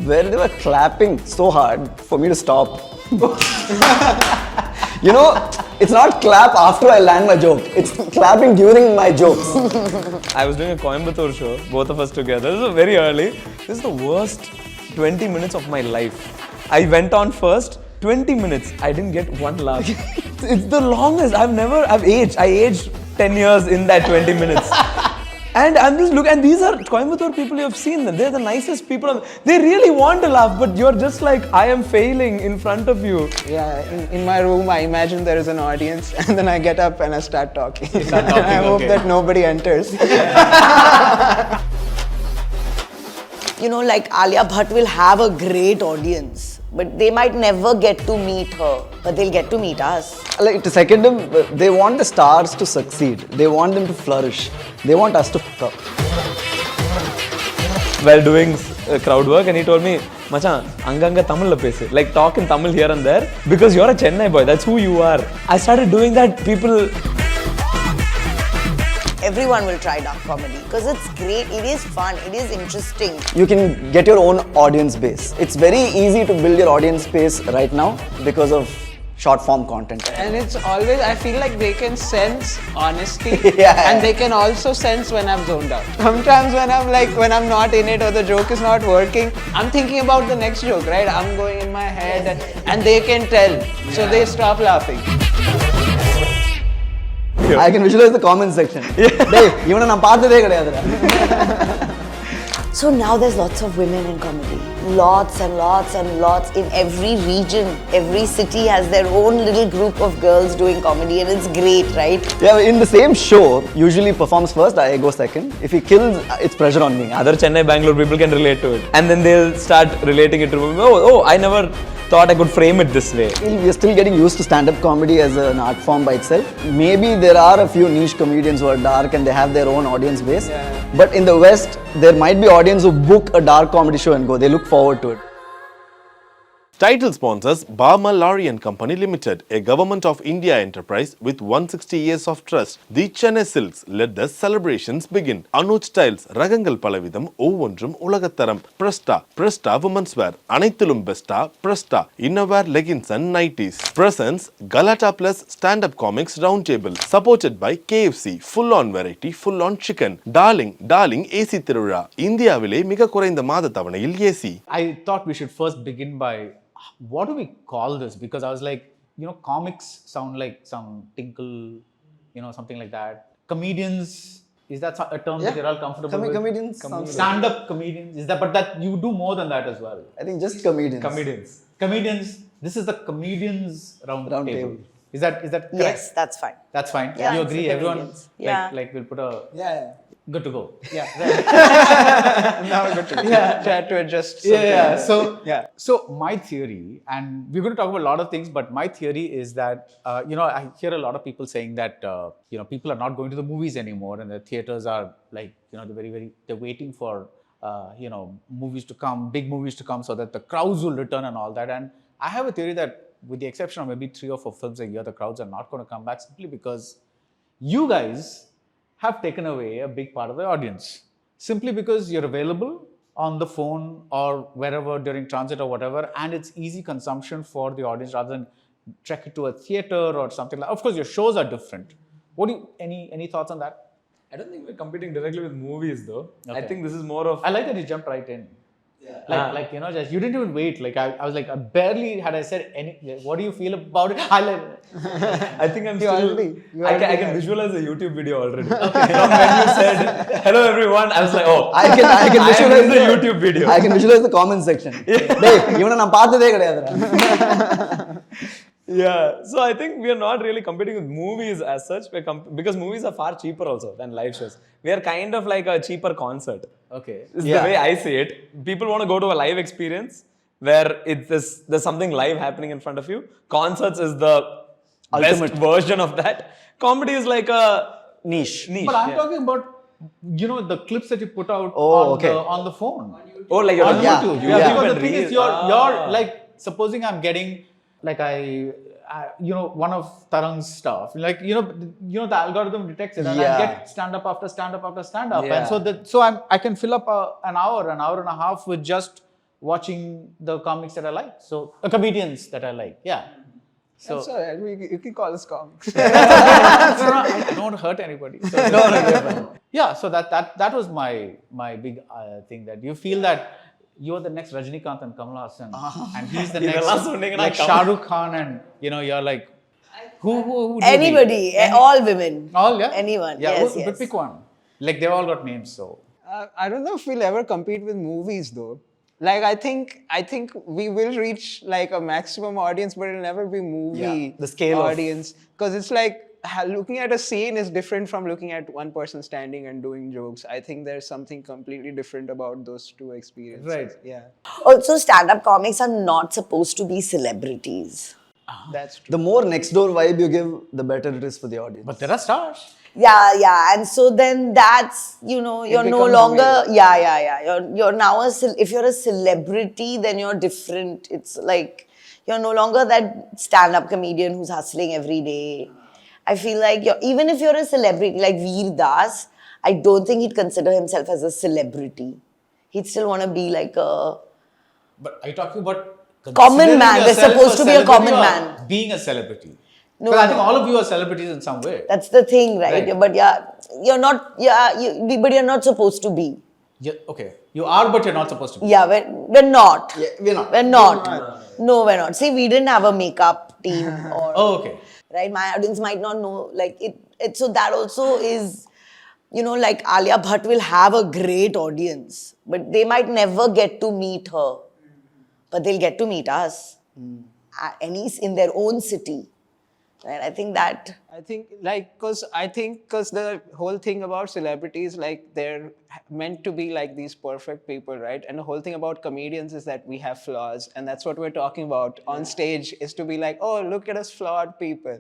where they were clapping so hard for me to stop. You know, it's not clap after I land my joke. It's clapping during my jokes. I was doing a Coimbatore show, both of us together. This was very early. This is the worst 20 minutes of my life. I went on first, 20 minutes. I didn't get one laugh. It's the longest. I've aged. I aged 10 years in that 20 minutes. And I'm just looking, and these are Coimbatore people, you have seen them. They're the nicest people. They really want to laugh, but you're just like, I am failing in front of you. Yeah, in my room, I imagine there is an audience, and then I get up and I start talking. And I hope that nobody enters. You know, like Alia Bhatt will have a great audience, but they might never get to meet her, but they'll get to meet us. Like, to second him, they want the stars to succeed. They want them to flourish. They want us to fuck up. While doing crowd work, and he told me, Machan, anganga Tamil la pesu. Like, talk in Tamil here and there, because you're a Chennai boy, that's who you are. I started doing that, people... Everyone will try dark comedy because it's great, it is fun, it is interesting. You can get your own audience base. It's very easy to build your audience base right now because of short form content. And it's always, I feel like they can sense honesty. Yeah. And they can also sense when I'm zoned out. Sometimes when I'm not in it or the joke is not working, I'm thinking about the next joke, right? I'm going in my head and they can tell. So they stop laughing. I can visualize the comment section. Dave, even I'm part of the So now there's lots of women in comedy. Lots and lots and lots in every region. Every city has their own little group of girls doing comedy and it's great, right? Yeah, in the same show, usually performs first, I go second. If he kills, it's pressure on me. Other Chennai, Bangalore people can relate to it. And then they'll start relating it to me. Oh, I never thought I could frame it this way. We are still getting used to stand-up comedy as an art form by itself. Maybe there are a few niche comedians who are dark and they have their own audience base. Yeah. But in the West, there might be audience who book a dark comedy show and go. They look forward to it. Title sponsors Balmer, Lawrie and Company Limited, a Government of India enterprise with 160 years of trust. The Chennai Silks let the celebrations begin. Anuj Tiles, Ragangal Palavidam, Ovondrum Ulagattaram, Presta Women's Wear, Anaithilum Besta, Presta, Innerwear Leggings and Nighties. Presents Galatta Plus Stand-Up Comics Roundtable, supported by KFC, full-on variety, full-on chicken. Darling, AC Tiruvizha, India Vile Miga Kurainda Mada Thavanayil AC. I thought we should first begin by what do we call this? Because I was like, comics sound like some tinkle, something like that. Comedians, is that a term that you're all comfortable with? Comedians. Stand-up comedians, is that? But that you do more than that as well. I think just comedians. Comedians. This is the comedians round table. Is that correct? Yes, that's fine. That's fine. Yeah, You agree? Everyone, yeah. like we'll put a... Yeah. Good to go. Yeah. Now we're good to go. Try to adjust something. Yeah. So my theory, and we're going to talk about a lot of things, but my theory is that, I hear a lot of people saying that, people are not going to the movies anymore and the theaters are like, they're waiting for, movies to come, big movies to come so that the crowds will return and all that. And I have a theory that with the exception of maybe 3 or 4 films a year, the crowds are not going to come back simply because you guys have taken away a big part of the audience. Simply because you're available on the phone or wherever during transit or whatever, and it's easy consumption for the audience rather than trek it to a theater or something like that. Of course, your shows are different. Any thoughts on that? I don't think we're competing directly with movies though. Okay. I think this is more of... I like that you jumped right in. Yeah. Just you didn't even wait. Like I was like, I barely had I said any. What do you feel about it? I think I'm still. I can visualize the YouTube video already. Okay. From when you said hello everyone, I was like, oh, I can visualize the YouTube video. I can visualize the comment section. Dave, even I'm part of the Yeah, so I think we are not really competing with movies as such, because movies are far cheaper also than live shows. We are kind of like a cheaper concert. Okay. This is the way I see it. People want to go to a live experience where there's something live happening in front of you. Concerts is the ultimate version of that. Comedy is like a niche. But I'm talking about, the clips that you put out on the phone. Oh, like you're on YouTube. Yeah. Because the thing is, you're like, supposing I'm getting, like one of Tarang's stuff, like, the algorithm detects it and I get stand-up after stand-up after stand-up. Yeah. And so I can fill up an hour and a half with just watching the comics that I like. So, comedians that I like. Yeah. So, That's all right. You can call us comics. I don't want to hurt anybody. So yeah, so that was my big thing, that you feel that you're the next Rajinikanth and Kamal Hassan, and he's the next like Shah Rukh Khan, and you're like, who do you Anybody, all women. All, yeah? Anyone, Yeah, yes, but yes. pick one. Like, they've all got names, so. I don't know if we'll ever compete with movies though. Like I think we will reach like a maximum audience, but it'll never be movie the scale of- audience. Because it's like looking at a scene is different from looking at one person standing and doing jokes. I think there's something completely different about those two experiences. Right. Yeah. Also, stand-up comics are not supposed to be celebrities. That's true. The more next door vibe you give, the better it is for the audience. But there are stars. Yeah, and so then that's, you're no becomes longer, you're now, if you're a celebrity, then you're different. It's like, you're no longer that stand-up comedian who's hustling every day. I feel like, even if you're a celebrity, like Veer Das, I don't think he'd consider himself as a celebrity. He'd still want to be like a... But are you talking about Common man. We're yourself supposed to be a celebrity common or man. being a celebrity? No, Because I think no. all of you are celebrities in some way. That's the thing, right? Right. But you're not, but you're not supposed to be. Yeah, okay. You are, but you're not supposed to be. Yeah, we're not. Yeah, we're not. We're not. No, we're not. See, we didn't have a makeup team or... Oh, okay. Right? My audience might not know, like, it. So that also is, like Alia Bhatt will have a great audience, but they might never get to meet her. But they'll get to meet us. In their own city. Right? I think because the whole thing about celebrities, like they're meant to be like these perfect people, right? And the whole thing about comedians is that we have flaws, and that's what we're talking about on stage, is to be like, oh, look at us flawed people.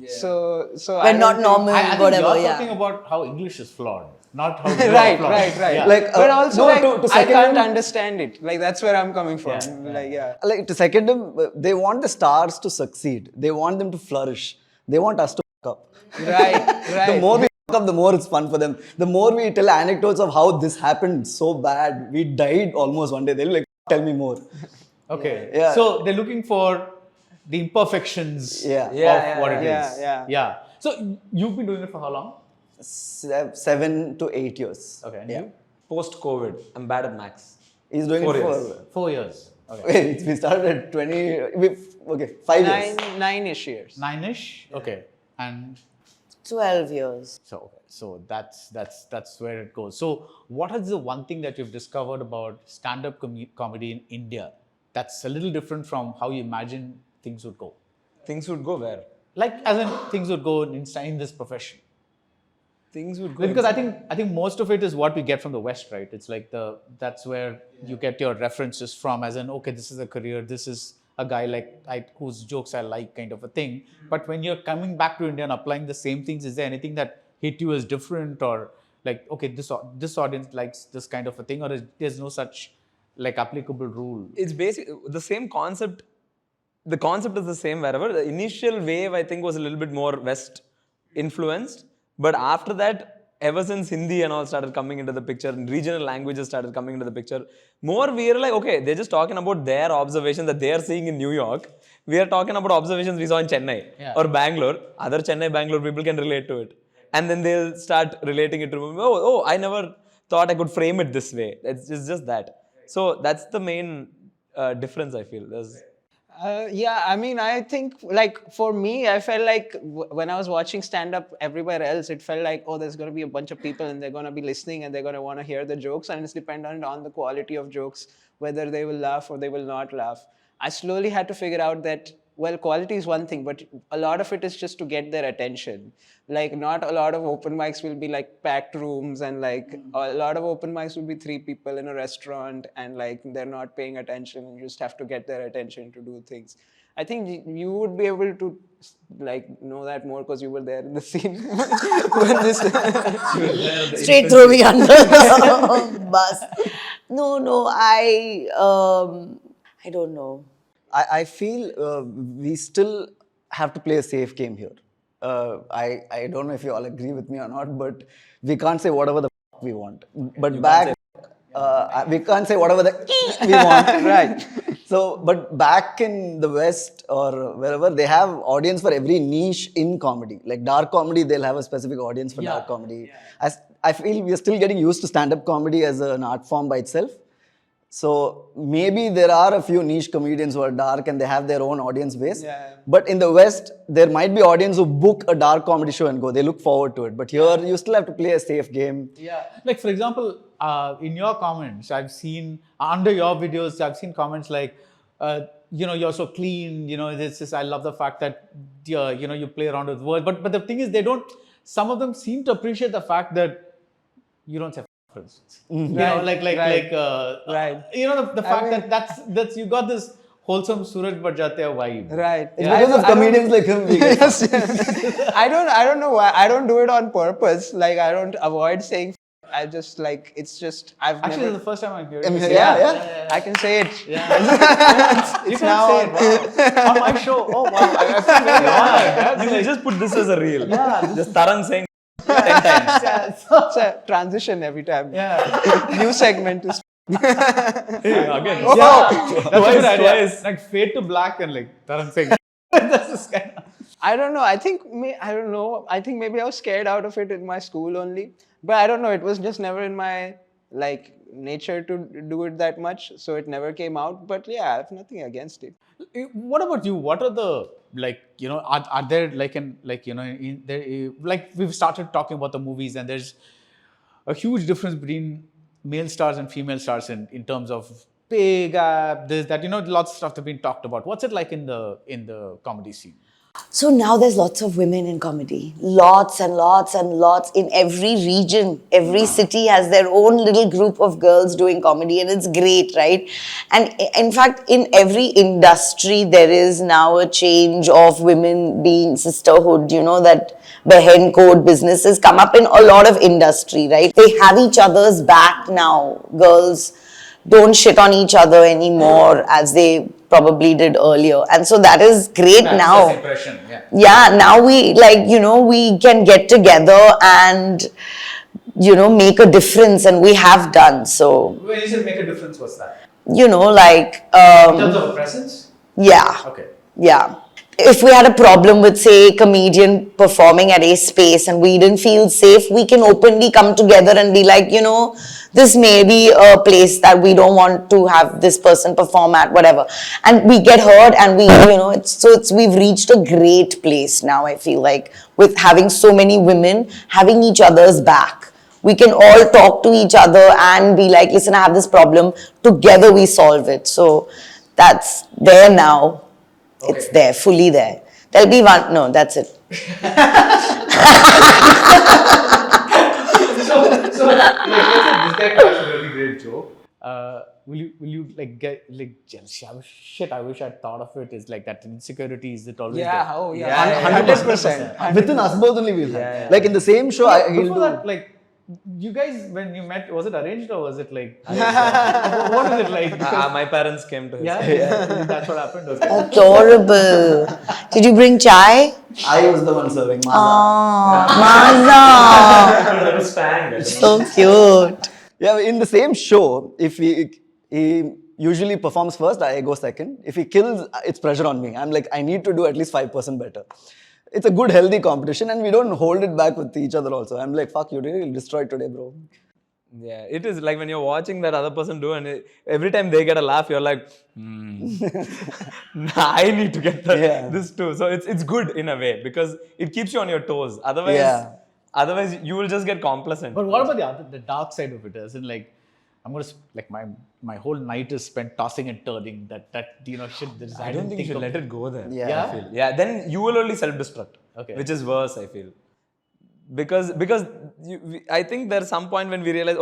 So we're not normal, I think whatever, you're talking about how English is flawed, not how you are Right. flawed. Yeah. Like, But also, no, like, to I second can't him- understand it. Like, that's where I'm coming from. Like, to second him, they want the stars to succeed. They want them to flourish. They want us to fuck up. Right. The more we fuck up, the more it's fun for them. The more we tell anecdotes of how this happened so bad, we died almost one day. They'll like, tell me more. Okay. Yeah. So they're looking for the imperfections Yeah. of what it is. Yeah. So you've been doing it for how long? 7 to 8 years. Okay. And Yeah. you? Post-COVID, I'm bad at max. He's doing 4 it years. for... 4 years. Okay. Wait, we started at 5 years. Nine-ish years. 9-ish? Okay. And 12 years. so that's where it goes. So what is the one thing that you've discovered about stand-up comedy in India that's a little different from how you imagine things would go? Things would go where? Like, as in things would go in this profession. Things would go. Because I think most of it is what we get from the West, right? It's like that's where you get your references from, as in, okay, this is a career, this is a guy whose jokes I like, kind of a thing. But when you're coming back to India and applying the same things, is there anything that hit you as different, or like, okay, this audience likes this kind of a thing, or there's no such like applicable rule? It's basically the same concept. The concept is the same wherever. The initial wave, I think, was a little bit more West influenced. But after that, ever since Hindi and all started coming into the picture, and regional languages started coming into the picture, more we are like, okay, they're just talking about their observations that they are seeing in New York. We are talking about observations we saw in Chennai or Bangalore. Other Chennai, Bangalore people can relate to it. And then they'll start relating it to, oh, I never thought I could frame it this way. It's just that. So that's the main difference, I feel. I mean, I think, like, for me, I felt like when I was watching stand-up everywhere else, it felt like, oh, there's going to be a bunch of people and they're going to be listening and they're going to want to hear the jokes, and it's dependent on the quality of jokes, whether they will laugh or they will not laugh. I slowly had to figure out that, well, quality is one thing, but a lot of it is just to get their attention. Like, not a lot of open mics will be like packed rooms, and like a lot of open mics will be 3 people in a restaurant, and like they're not paying attention, and you just have to get their attention to do things. I think you would be able to like know that more because you were there in the scene. When this Straight throw me under the bus. No, I don't know. I feel we still have to play a safe game here. I don't know if you all agree with me or not, but we can't say whatever the f- we want. But We can't say whatever the we want. Right. So, but back in the West or wherever, they have audience for every niche in comedy. Like dark comedy, they'll have a specific audience for dark comedy. As I feel we are still getting used to stand-up comedy as an art form by itself. So maybe there are a few niche comedians who are dark and they have their own audience base. But in the West, there might be audience who book a dark comedy show and go. They look forward to it. But here, you still have to play a safe game. Yeah. Like, for example, in your comments, I've seen, under your videos, I've seen comments like, you're so clean, this is, I love the fact that, you play around with words. But the thing is, some of them seem to appreciate the fact that you don't say, for instance. Right. The fact that's, you got this wholesome Suraj Barjatya vibe. Right. It's because of comedians like him. We get Yes. I don't know why. I don't do it on purpose. Like, I don't avoid saying. I just like, it's just, I've Actually, never. this is the first time I'm hearing it. Yeah. I can say it. Yeah. You can say it. Wow. On my show. Oh, wow. I feel very honored. You can just put this as a reel. Just Tarang saying 10 times. It's a transition every time. Yeah. New segment is. Again. That's a good idea. Twice. Like fade to black and like Taran Singh. That's just kind of. I don't know. I think maybe I was scared out of it in my school only. But I don't know. It was just never in my nature to do it that much. So it never came out. But yeah, I have nothing against it. What about you? What are the are there we've started talking about the movies and there's a huge difference between male stars and female stars in terms of pay gap, this, that, lots of stuff that's been talked about. What's it like in the comedy scene? So now there's lots of women in comedy. Lots and lots and lots in every region. Every city has their own little group of girls doing comedy and it's great, right? And in fact, in every industry, there is now a change of women being sisterhood, that Behen code businesses come up in a lot of industry, right? They have each other's back now. Girls don't shit on each other anymore as they probably did earlier. And so that is great now. Impression, yeah, now we we can get together and, make a difference and we have done. So, when you say make a difference, what's that? in In terms of a presence? Yeah. Okay. Yeah. If we had a problem with, say, a comedian performing at a space and we didn't feel safe, we can openly come together and be like, this may be a place that we don't want to have this person perform at, whatever. And we get heard and we've reached a great place now, I feel like, with having so many women having each other's back. We can all talk to each other and be like, listen, I have this problem. Together we solve it. So that's there now. Okay. It's there, fully there. There'll be one, no, that's it. So let's say this guy cracks a really great joke. Will you get jealous? Shit, I wish I'd thought of it. Is like that insecurity, is it always there? Oh yeah. 100%. Within us both only we'll have. Like in the same show, he'll Before do. that, you guys, when you met, was it arranged or was it what is it like? Because, My parents came to his that's what happened. Okay. Adorable. Did you bring chai? I was the one serving Maza. Maza. That was Stang. So cute. Yeah, in the same show, if he usually performs first, I go second. If he kills, it's pressure on me. I'm like, I need to do at least 5% better. It's a good, healthy competition and we don't hold it back with each other also. I'm like, fuck, you really destroyed today, bro. Yeah, it is like when you're watching that other person do and every time they get a laugh, you're like, I need to get this too. So it's good in a way because it keeps you on your toes. Otherwise you will just get complacent. But what about the dark side of it? As in, I'm gonna my whole night is spent tossing and turning. That shit. I don't think you should let it go there. Yeah. I feel. Yeah, then you will only self-destruct. Okay. Which is worse, I feel. Because I think there's some point when we realize,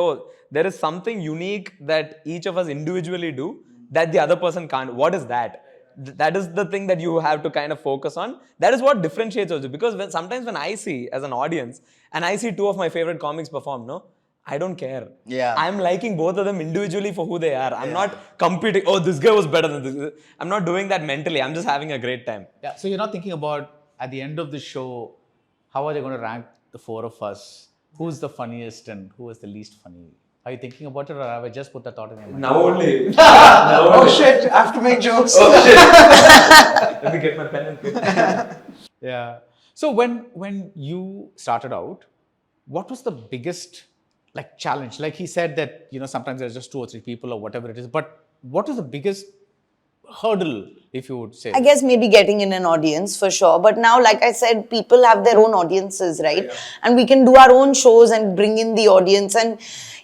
there is something unique that each of us individually do that the other person can't. What is that? That is the thing that you have to kind of focus on. That is what differentiates us. Because sometimes when I see as an audience and I see two of my favorite comics perform, I don't care. Yeah. I'm liking both of them individually for who they are. I'm not competing. This guy was better than this. I'm not doing that mentally. I'm just having a great time. Yeah. So you're not thinking about at the end of the show, how are they going to rank the four of us? Who's the funniest and who is the least funny? Are you thinking about it, or have I just put the thought in your mind? Now only. Oh shit, I have to make jokes. Let me get my pen and paper. Yeah. So when you started out, what was the biggest like challenge? Like he said that sometimes there's just 2 or 3 people or whatever it is. But what was the biggest hurdle, if you would say? I guess maybe getting in an audience for sure. But now, like I said, people have their own audiences, right? Yeah. And we can do our own shows and bring in the audience. And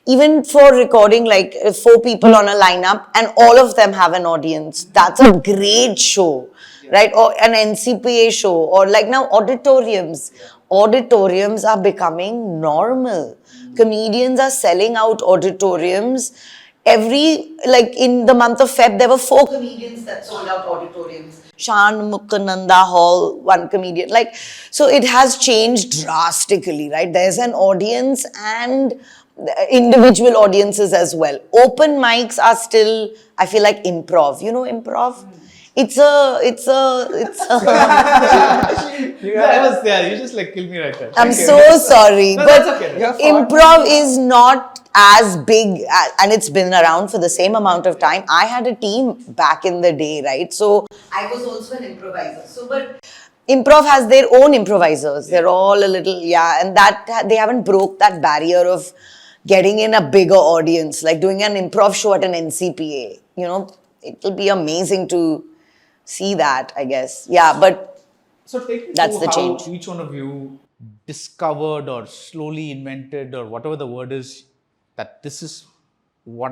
even for recording, like 4 people on a lineup and all of them have an audience, that's a great show, right? Or an NCPA show, or like now auditoriums. Auditoriums are becoming normal. Comedians are selling out auditoriums. Like in the month of Feb, there were 4 comedians that sold out auditoriums. Shan Muktananda Hall, 1 comedian. Like, so it has changed drastically, right? There's an audience and individual audiences as well. Open mics are still, I feel like, improv. You know improv? It's a you just like kill me right there. I'm so sorry, No, but that's okay. You're fine. improv is not as big and it's been around for the same amount of time. I had a team back in the day, right? So I was also an improviser. So, but improv has their own improvisers. They're all a little, and that they haven't broke that barrier of getting in a bigger audience, like doing an improv show at an NCPA. It'll be amazing to see that, I guess. Yeah, but So take me that's through the how change. each one of you discovered or slowly invented or whatever the word is, that this is what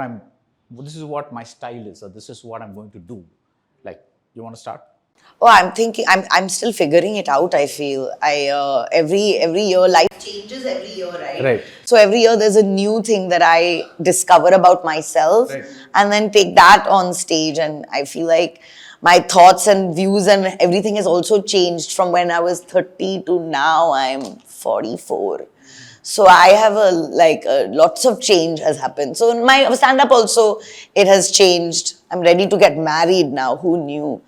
my style is, or this is what I'm going to do. Like, you want to start? Oh, I'm still figuring it out, I feel. Every year, life changes every year, right? Right. So every year there's a new thing that I discover about myself, Right. and then take that on stage, and I feel like my thoughts and views and everything has also changed from when I was 30 to now I'm 44. So I have lots of change has happened. So in my stand-up also, it has changed. I'm ready to get married now. Who knew?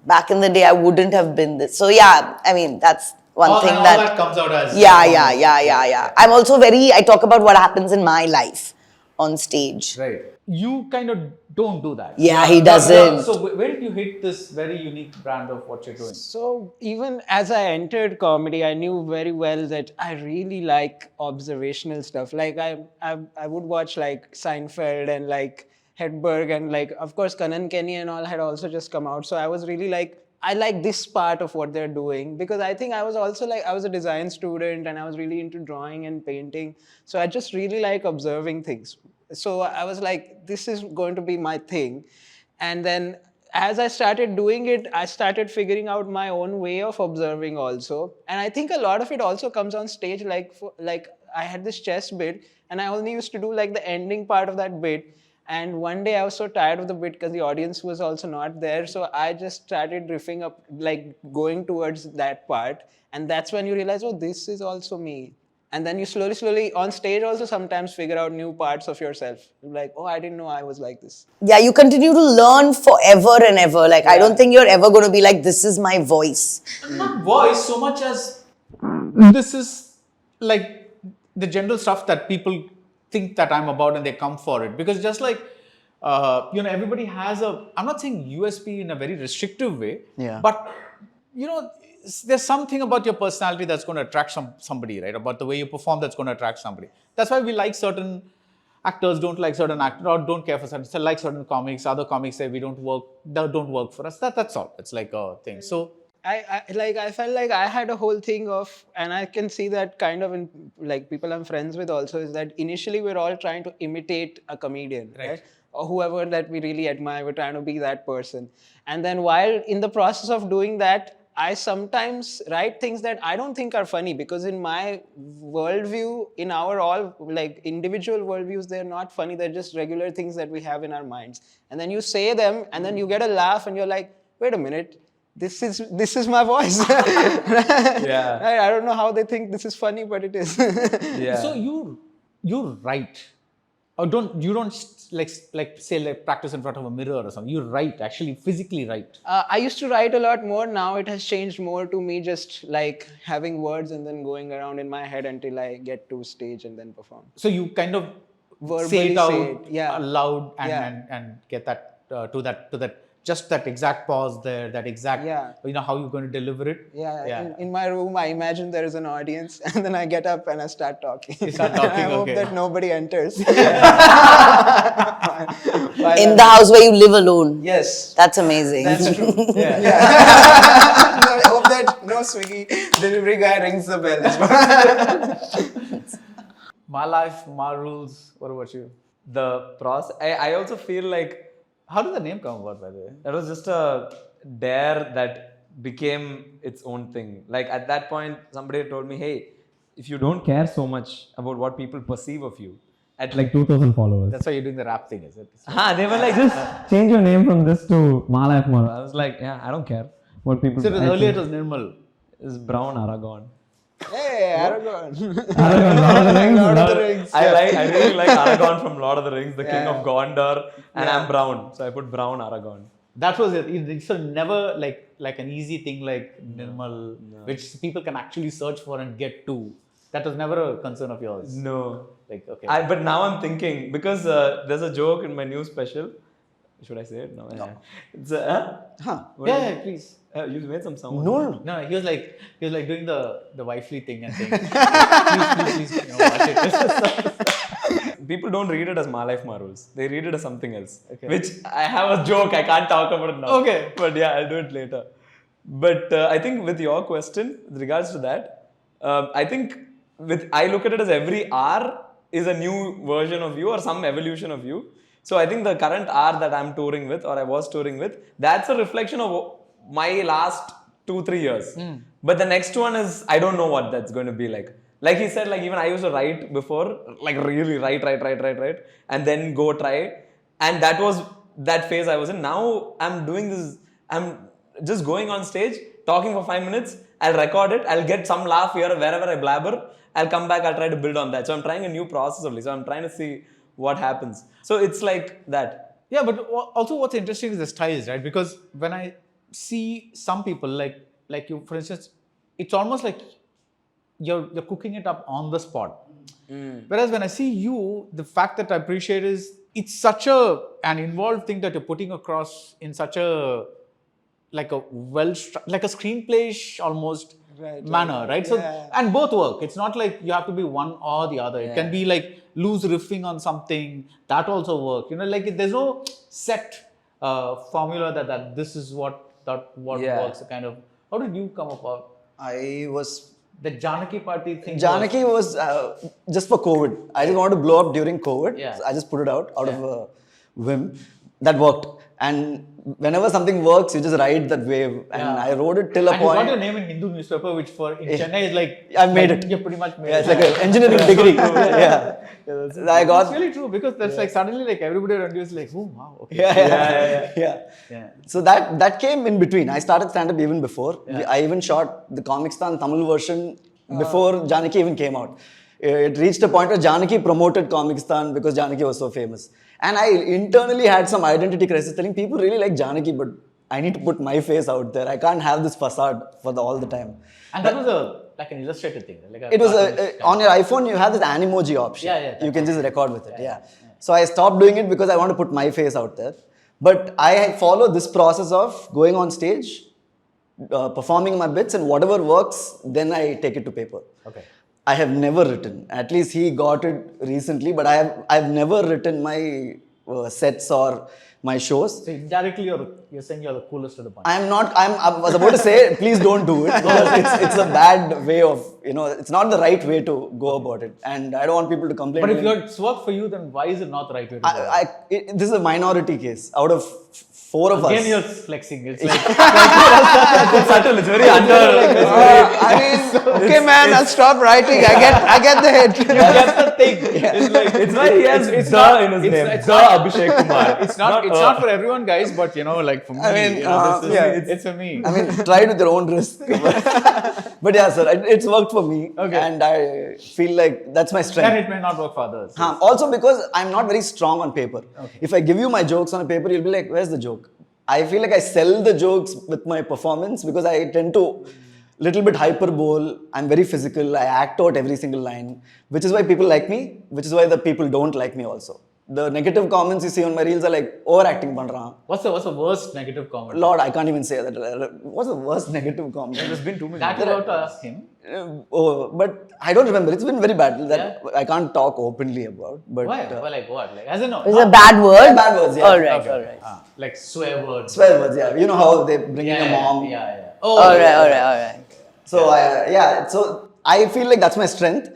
Back in the day, I wouldn't have been this. So yeah, I mean, that's one thing all that... that comes out as Yeah. I'm also I talk about what happens in my life on stage. Right. You kind of don't do that. Yeah, he doesn't. So where did you hit this very unique brand of what you're doing? So even as I entered comedy, I knew very well that I really like observational stuff. Like I would watch like Seinfeld and like Hedberg and like, of course, Kanan Kenny and all had also just come out. So I was really like, I like this part of what they're doing, because I think I was also like, I was a design student and I was really into drawing and painting. So I just really like observing things. So I was like, this is going to be my thing. And then as I started doing it, I started figuring out my own way of observing also. And I think a lot of it also comes on stage. Like I had this chess bit and I only used to do like the ending part of that bit. And one day I was so tired of the bit because the audience was also not there. So I just started riffing up, like going towards that part. And that's when you realize, oh, this is also me. And then you slowly on stage also sometimes figure out new parts of yourself. Like, oh, I didn't know I was like this. Yeah, you continue to learn forever and ever. Like, I don't think you're ever going to be like, this is my voice. Not voice so much as this is like the general stuff that people think that I'm about and they come for it. Because just like, everybody has I'm not saying USP in a very restrictive way, but, there's something about your personality that's going to attract somebody, right? About the way you perform that's going to attract somebody. That's why we like certain actors, don't like certain actors, or don't care for certain, so like certain comics. Other comics say don't work for us. That's all. It's like a thing. So I felt like I had a whole thing of, and I can see that kind of in like people I'm friends with also, is that initially we're all trying to imitate a comedian, right? Or whoever that we really admire, we're trying to be that person. And then while in the process of doing that, I sometimes write things that I don't think are funny, because in my worldview, in our all like individual worldviews, they're not funny. They're just regular things that we have in our minds. And then you say them and then you get a laugh and you're like, wait a minute, this is my voice. Yeah. Right? I don't know how they think this is funny, but it is. Yeah. So you write, or you don't say practice in front of a mirror or something. You write, actually physically write. I used to write a lot more. Now it has changed more to me just like having words and then going around in my head until I get to stage and then perform. So you kind of, Verbally it out say it, yeah. loud and, Yeah. and get that to that just that exact pause there, that exact Yeah. how you're going to deliver it. In my room, I imagine there is an audience, and then I get up and I start talking. You start talking, I hope okay. that nobody enters. In the house where you live alone. Yes. That's amazing. That's true. Yeah. I hope that no Swiggy delivery guy rings the bell. My life, my rules. What about you? The process. I also feel like How did the name come about, by the way? that was just a dare that became its own thing. Like at that point, somebody told me, hey, if you don't care so much about what people perceive of you, at like 2,000 followers. That's why you're doing the rap thing, is it? They were like, just change your name from this to Mala F. Mala. I was like, yeah, I don't care what people So it was I earlier it think was Nirmal. It's Brown Aragon. Hey, Aragon. Aragon, Lord of the Rings. Lord of the Rings. I really like Aragon from Lord of the Rings, the king Yeah. of Gondor, and I'm brown, so I put Brown Aragon. That was it. It's never like an easy thing like Nirmal, which people can actually search for and get to. That was never a concern of yours. No. Like, okay. But now I'm thinking, because there's a joke in my new special. Should I say it? No. Yeah. It's What is it? Please. You made some sound. No. No, he was like doing the wifely thing and saying, please, watch it. People don't read it as My Life, My Rules. They read it as something else. Okay. Which I have a joke. I can't talk about it now. Okay. But yeah, I'll do it later. But I think with your question, with regards to that, I think I look at it as every R is a new version of you or some evolution of you. So I think the current R that I'm touring with or I was touring with, that's a reflection of my last 2-3 years. But the next one is, I don't know what that's going to be like. Like he said, like even I used to write before, like really write, and then go try. And that was that phase I was in. Now I'm doing this, I'm just going on stage, talking for 5 minutes, I'll record it, I'll get some laugh here or wherever I blabber, I'll come back, I'll try to build on that. So I'm trying a new process only. So I'm trying to see what happens. So it's like that. Yeah, but also what's interesting is the styles, right? Because when I see some people like you, for instance, it's almost like you're cooking it up on the spot. Whereas when I see you, the fact that I appreciate is it's such an involved thing that you're putting across in such a like a screenplay-ish almost manner, right? So and both work. It's not like you have to be one or the other. It can be like loose riffing on something that also works. Like there's no set formula that this is what works. Kind of. How did you come about the Janaki party thing? Janaki was just for COVID. I just wanted to blow up during COVID. Yeah. So I just put it out of a whim. That worked. And whenever something works, you just ride that wave. And I rode it till a and point. you got your name in Hindu newspaper, which in Chennai is like I made it. You pretty much made Yeah, it. it's like an engineering degree. Yeah. I got. That's really true because that's like suddenly like everybody around you is like, oh wow, okay. Yeah. So that came in between. I started stand-up even before. I even shot the Comicstan Tamil version before Janaki even came out. It reached a point where Janaki promoted Comicstan because Janaki was so famous. And I internally had some identity crisis telling people really like Janaki, but I need to put my face out there. I can't have this facade for all the time. And that was like an illustrated thing. Like It was on your iPhone, you have this Animoji option. You can just record with it. So I stopped doing it because I want to put my face out there. But I follow this process of going on stage, performing my bits, and whatever works, then I take it to paper. Okay. I have never written. At least he got it recently, but I've never written my sets or my shows. So indirectly, you're saying you're the coolest of the bunch. I was about to say, please don't do it because it's a bad way of, it's not the right way to go about it. And I don't want people to complain. But if it's worked for you, then why is it not the right way to go? This is a minority case. Out of 4 of us. Again, you're flexing. It's like, It's subtle, it's very Okay, man, I'll stop writing. I get the hit. that's the thing. It's like he has It's the not- in his it's- name. it's The not- Abhishek Kumar. It's not for everyone, guys, but like for me, it's for me. I mean, try it with your own risk. But yeah, sir, it's worked for me. Okay. And I feel like that's my strength. Then it may not work for others. Also because I'm not very strong on paper. If I give you my jokes on a paper, you'll be like, where's the joke? I feel like I sell the jokes with my performance because I tend to little bit hyperbole. I'm very physical. I act out every single line, which is why people like me, which is why the people don't like me also. The negative comments you see on my reels are like overacting pandran. What's the worst negative comment? Lord, I can't even say that. What's the worst negative comment? There's been too many. That you have to ask him. But I don't remember. It's been very bad that I can't talk openly about. But Why? Well, like what? Like, as in no. Is it a bad word? Yeah, bad words, yeah. All right, Okay. all right. Like swear words. swear words, yeah. You know how they bring in a mom. Yeah. Oh, All right, all right, all right. So so I feel like that's my strength,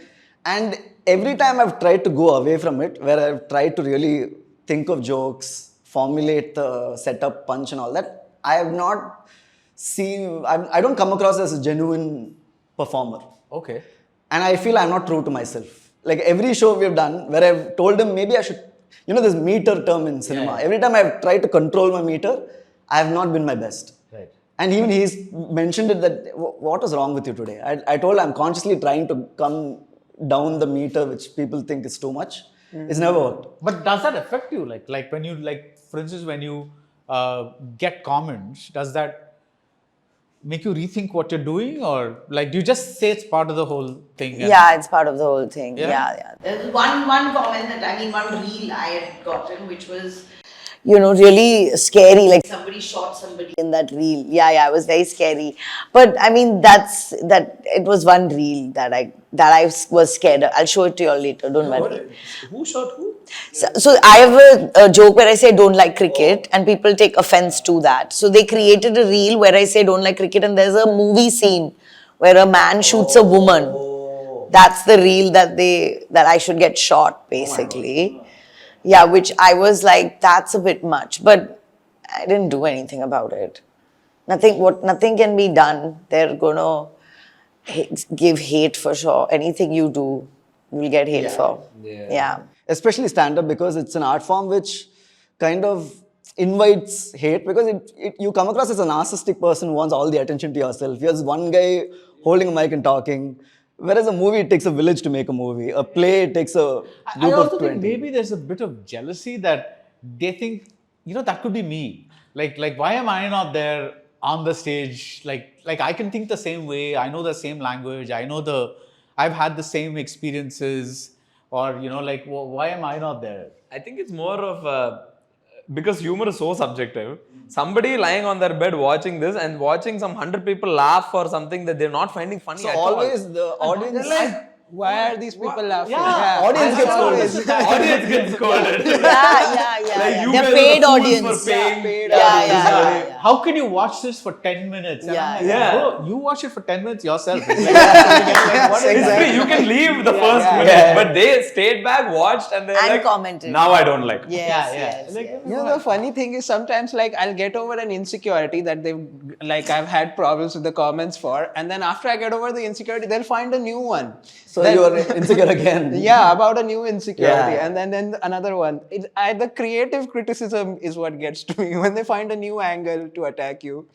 and every time I've tried to go away from it, where I've tried to really think of jokes, formulate the setup, punch, and all that, I have not seen. I don't come across as a genuine performer, Okay. and I feel I'm not true to myself. Like every show we've done, where I've told him maybe I should, this meter term in cinema. Yeah. Every time I've tried to control my meter, I have not been my best. Right. And even he's mentioned it that, what was wrong with you today? I told him I'm consciously trying to come down the meter, which people think is too much. It's never worked. But does that affect you? Like when you for instance, when you get comments, does that make you rethink what you're doing, or like do you just say it's part of the whole thing? and- Yeah, it's part of the whole thing. Yeah? Yeah. There's one comment one reel I had gotten, which was, really scary. Like somebody shot somebody in that reel. Yeah, it was very scary. But I mean, it was one reel that I was scared of. I'll show it to you all later. Don't worry. Who shot who? So I have a joke where I say don't like cricket, and people take offense to that. So they created a reel where I say don't like cricket, and there's a movie scene where a man shoots a woman. That's the reel that I should get shot, basically. Yeah, which I was like, that's a bit much, but I didn't do anything about it. Nothing can be done. They're gonna give hate for sure. Anything you do, you'll get hate for. Yeah. Especially stand-up, because it's an art form which kind of invites hate, because you come across as a narcissistic person who wants all the attention to yourself. You're just one guy holding a mic and talking. Whereas a movie, it takes a village to make a movie. A play, it takes a I group also of 20. think maybe there's a bit of jealousy that they think, that could be me. Like why am I not there on the stage? Like I can think the same way. I know the same language. I've had the same experiences. Or, why am I not there? I think it's more of because humor is so subjective. Somebody lying on their bed watching this and watching some 100 people laugh for something that they're not finding funny So at all. always the audience... Why are these people laughing? audience gets scolded. Audience gets scolded. Yeah. Like, you They're guys are paid fools audience. for paying. Yeah. How can you watch this for 10 minutes? And I'm like, Yeah. bro, you watch it for 10 minutes yourself. It's like, what is It's that? free. You can leave the first minute, but they stayed back, watched, and they're And like, commented. now I don't like. Yes. The funny thing is sometimes I'll get over an insecurity that I've had problems with the comments for, and then after I get over the insecurity, they'll find a new one. So you are insecure again. Yeah, about a new insecurity, Yeah. and then another one. The creative criticism is what gets to me when they find a new angle to attack you.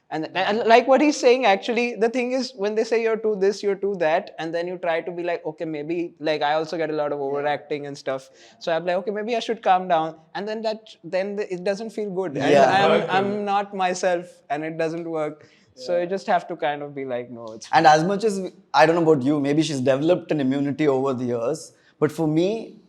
And like what he's saying, actually, the thing is when they say you're too this, you're too that, and then you try to be like, okay, maybe, I also get a lot of overacting and stuff. So I'm like, okay, maybe I should calm down. And then it doesn't feel good. And Yeah. I'm not myself, and it doesn't work. So you just have to kind of be like, no, it's fine. And as much as, I don't know about you, maybe she's developed an immunity over the years. But for me,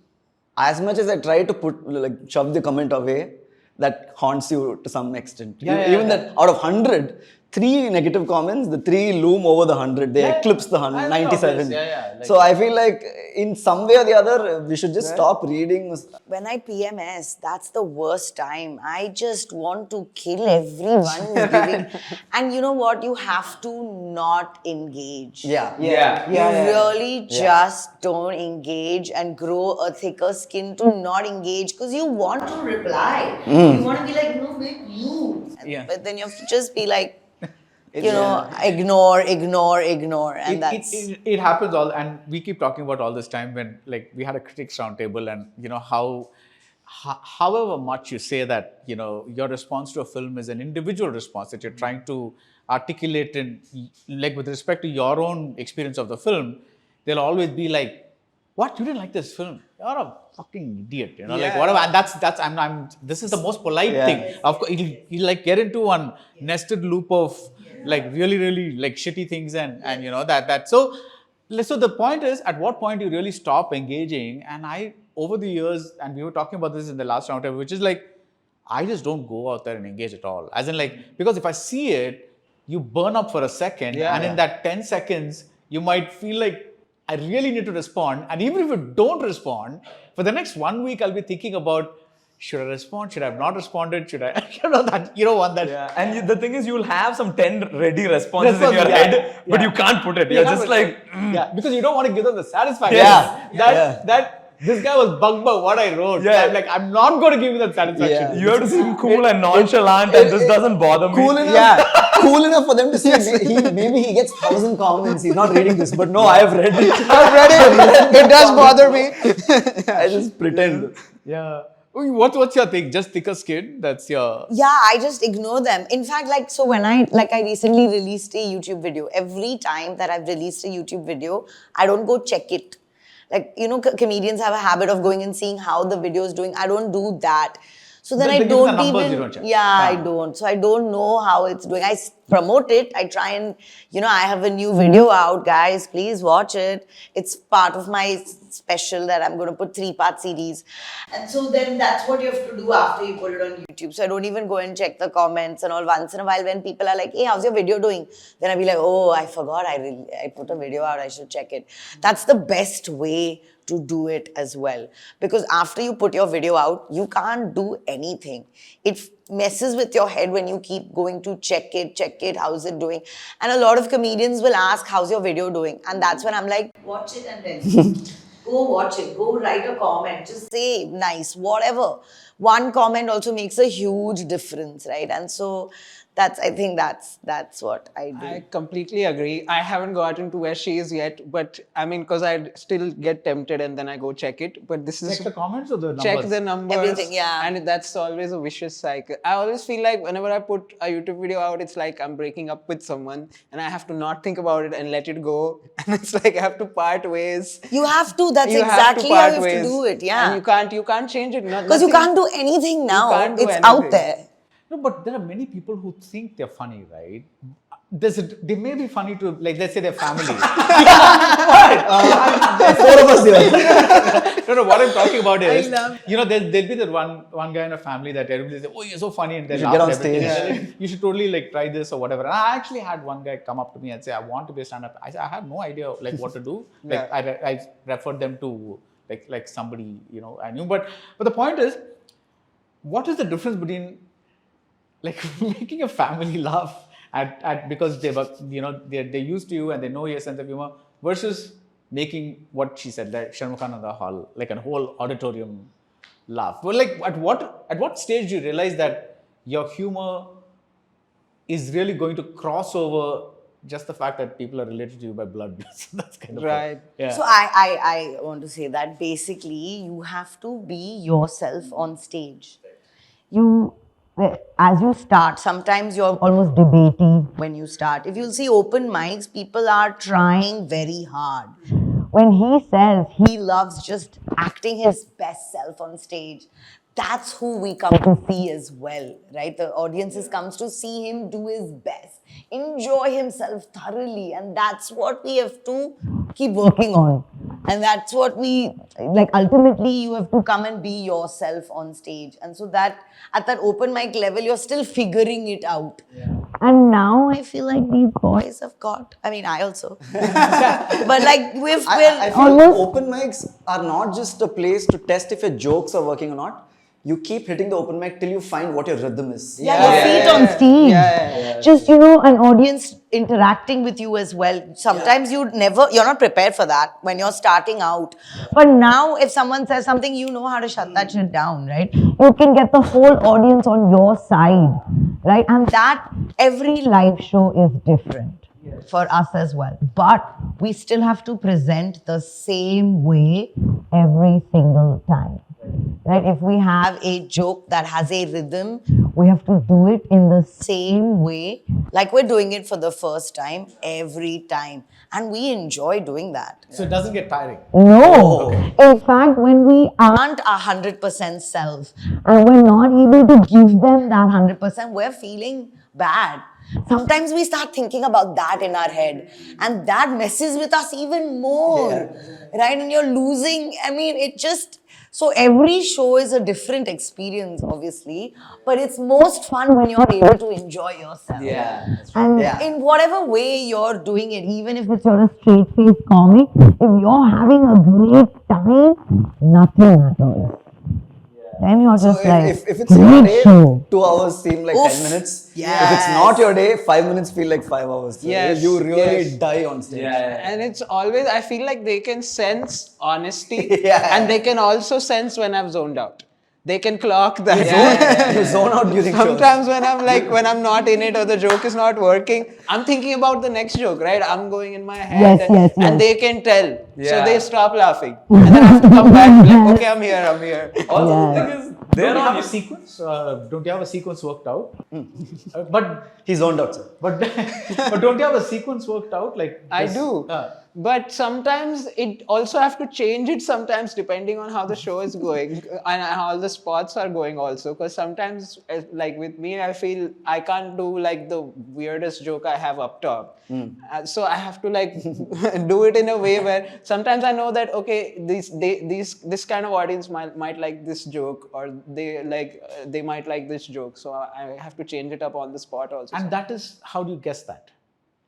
as much as I try to shove the comment away, that haunts you to some extent. Even that out of 100, 3 negative comments, the 3 loom over the 100. They eclipse the 97. So I feel like in some way or the other, we should just stop reading. When I PMS, that's the worst time. I just want to kill everyone who's giving. And you know what? You have to not engage. Yeah. You really just don't engage and grow a thicker skin to not engage, because you want to reply. You want to be like, no, wait, you. But then you have to just be like, ignore, and that's... It happens all, and we keep talking about all this time when, we had a critics roundtable, and, however much you say that, your response to a film is an individual response that you're trying to articulate in, with respect to your own experience of the film, they'll always be like, what? You didn't like this film? You're a fucking idiot, whatever. And this is the most polite thing. Of course, you'll get into one nested loop of, like really like shitty things and you know that. So the point is, at what point you really stop engaging? And I, over the years, and we were talking about this in the last round, which is like, I just don't go out there and engage at all. As in like, because if I see it, you burn up for a second, and in that 10 seconds, you might feel like, I really need to respond. And even if you don't respond, for the next 1 week, I'll be thinking about, should I respond? Should I have not responded? Should I, you know what that. Yeah, and the thing is, you'll have some 10 ready responses in your head, but you can't put it. You're just like, yeah, because you don't want to give them the satisfaction. Yeah. That this guy was bugged by what I wrote. Yeah. I'm like, I'm not going to give you that satisfaction. Yeah. you have to seem cool and nonchalant, and this doesn't bother me. Cool enough, cool enough for them to see. Maybe he gets 1,000 comments. He's not reading this, but no, I have read it. I've read it. It does bother me. I just pretend. Yeah. What's your thing? Just thicker skin? That's your. Yeah, I just ignore them. In fact, like, so when I recently released a YouTube video, every time that I've released a YouTube video, I don't go check it. Like, you know, comedians have a habit of going and seeing how the video is doing. I don't do that. So then They I give don't the numbers, even, you don't check. I don't. So I don't know how it's doing. I promote it. I try and, you know, I have a new video out, guys. Please watch it. It's part of my special that I'm going to put 3-part series. And so then that's what you have to do after you put it on YouTube. So I don't even go and check the comments and all. Once in a while when people are like, hey, how's your video doing? Then I'll be like, oh, I forgot. I put a video out. I should check it. That's the best way to do it as well. Because after you put your video out, you can't do anything. It messes with your head when you keep going to check it, how's it doing? And a lot of comedians will ask, how's your video doing? And that's when I'm like, watch it and then go watch it, go write a comment, just say nice, whatever. One comment also makes a huge difference, right? And so I think that's what I do. I completely agree. I haven't gotten to where she is yet, but I mean, because I still get tempted and then I go check it. But this is Check the comments or the numbers? check the numbers. Everything, yeah. And that's always a vicious cycle. I always feel like whenever I put a YouTube video out, it's like I'm breaking up with someone and I have to not think about it and let it go. And it's like I have to part ways. You have to. That's You have to exactly how part you have ways. to do it. Yeah. And you can't change it. Because you can't do anything now. can't do It's out anything. there. No, but there are many people who think they're funny, right? They may be funny to, like, let's say their family. Four of us here. No, what I'm talking about is, you know, there'll be that one guy in a family that everybody says, oh, you're so funny, and they laugh get on at everything. stage. And they're like, you should totally like try this or whatever. And I actually had one guy come up to me and say, I want to be a stand-up. I said, I have no idea like what to do. Like I referred them to like somebody, you know, I knew. But the point is, what is the difference between like making a family laugh at because they were, you know, they're used to you and they know your sense of humor, versus making what she said, like Shanmukhananda Hall, like a whole auditorium laugh? Well, like at what stage do you realize that your humor is really going to cross over just the fact that people are related to you by blood? So that's kind of Right. Yeah. So I want to say that basically you have to be yourself on stage. As you start, sometimes you're almost debating when you start. If you'll see open mics, people are trying very hard. When he says he loves just acting his best self on stage, that's who we come to see as well, right? The audiences comes to see him do his best, enjoy himself thoroughly, and that's what we have to keep working on. And that's what we, like, ultimately you have to come and be yourself on stage. And so that, at that open mic level, you're still figuring it out. Yeah. And now I feel like these boys have got, I mean, I also. But like, I feel open mics are not just a place to test if your jokes are working or not. You keep hitting the open mic till you find what your rhythm is. your feet on stage. Just, you know, an audience interacting with you as well. Sometimes you're not prepared for that when you're starting out. But now if someone says something, you know how to shut that shit down, right? You can get the whole audience on your side, right? And that, every live show is different for us as well. But we still have to present the same way every single time. Right? If we have a joke that has a rhythm, we have to do it in the same way, like we're doing it for the first time, every time. And we enjoy doing that. So it doesn't get tiring. No. In fact, when we aren't 100% self and we're not able to give them that 100%, we're feeling bad. Sometimes we start thinking about that in our head, and that messes with us even more, right? And you're losing, I mean, it just, so every show is a different experience, obviously, but it's most fun when you're able to enjoy yourself. And in whatever way you're doing it, even if it's you're a straight face comic, if you're having a great time, nothing matters. Then you're just If it's your day, 2 hours seem like Oof. 10 minutes. Yes. If it's not your day, 5 minutes feel like 5 hours. So Yes, you really yes. die on stage. And it's always, I feel like they can sense honesty Yeah. and they can also sense when I've zoned out. They can clock that. You zone out during shows. Sometimes when I'm like, when I'm not in it or the joke is not working, I'm thinking about the next joke, right? I'm going in my head and they can tell. So they stop laughing. And then I have to come back like, okay, I'm here. Also, the thing is, Don't you have a sequence? Don't you have a sequence worked out? But He's zoned out, sir. but don't you have a sequence worked out? Like I this- do. But sometimes it also have to change it sometimes depending on how the show is going and how the spots are going also. Because sometimes, like with me, I feel I can't do like the weirdest joke I have up top. So I have to like do it in a way where sometimes I know that, okay, this kind of audience might like this joke, or they might like this joke. So I have to change it up on the spot also. And that is, how do you guess that?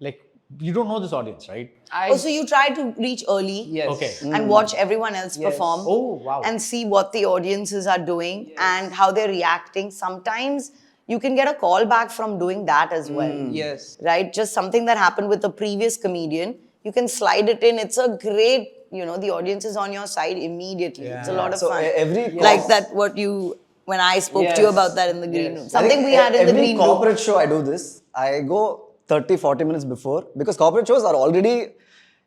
Like, you don't know this audience, right? So you try to reach early. Yes. Okay. And watch everyone else perform. Oh, wow. And see what the audiences are doing and how they're reacting. Sometimes you can get a call back from doing that as well. Yes. Right? Just something that happened with the previous comedian. You can slide it in. It's a great, the audience is on your side immediately. It's a lot of So fun. every like that, when I spoke to you about that in the green room. Something we I had think in the green every room. corporate show I do this. I go 30-40 minutes before, because corporate shows are already,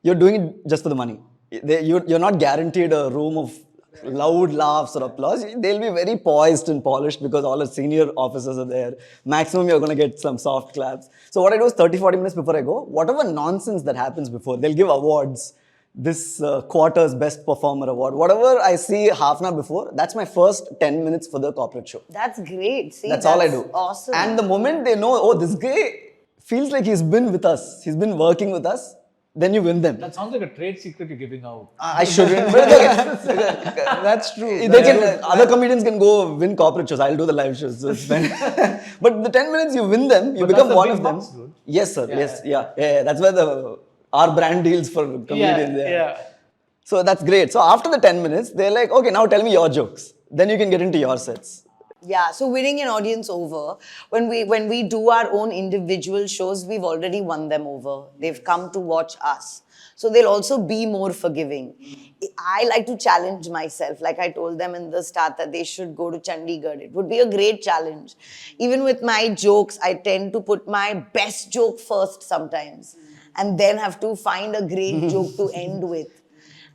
you're doing it just for the money. You're not guaranteed a room of loud laughs or applause. They'll be very poised and polished because all the senior officers are there. Maximum you're going to get some soft claps. So what I do is 30-40 minutes before I go, whatever nonsense that happens before, they'll give awards. This quarter's best performer award, whatever I see half an hour before, that's my first 10 minutes for the corporate show. That's great. See, That's all I do. Awesome. And the moment they know, oh, this guy feels like he's been with us, he's been working with us, then you win them. That sounds like a trade secret you're giving out. I shouldn't. But it's okay. That's true. They can, other comedians can go win corporate shows. I'll do the live shows. So it's fine. But the 10 minutes you win them, you But become that's the one big of them. bucks, dude. Yes, sir. Yeah. That's where our brand deals for comedians. So that's great. So after the 10 minutes, they're like, okay, now tell me your jokes. Then you can get into your sets. Yeah, so winning an audience over, when we do our own individual shows, we've already won them over. They've come to watch us. So they'll also be more forgiving. I like to challenge myself. Like I told them in the start that they should go to Chandigarh. It would be a great challenge. Even with my jokes, I tend to put my best joke first sometimes and then have to find a great joke to end with.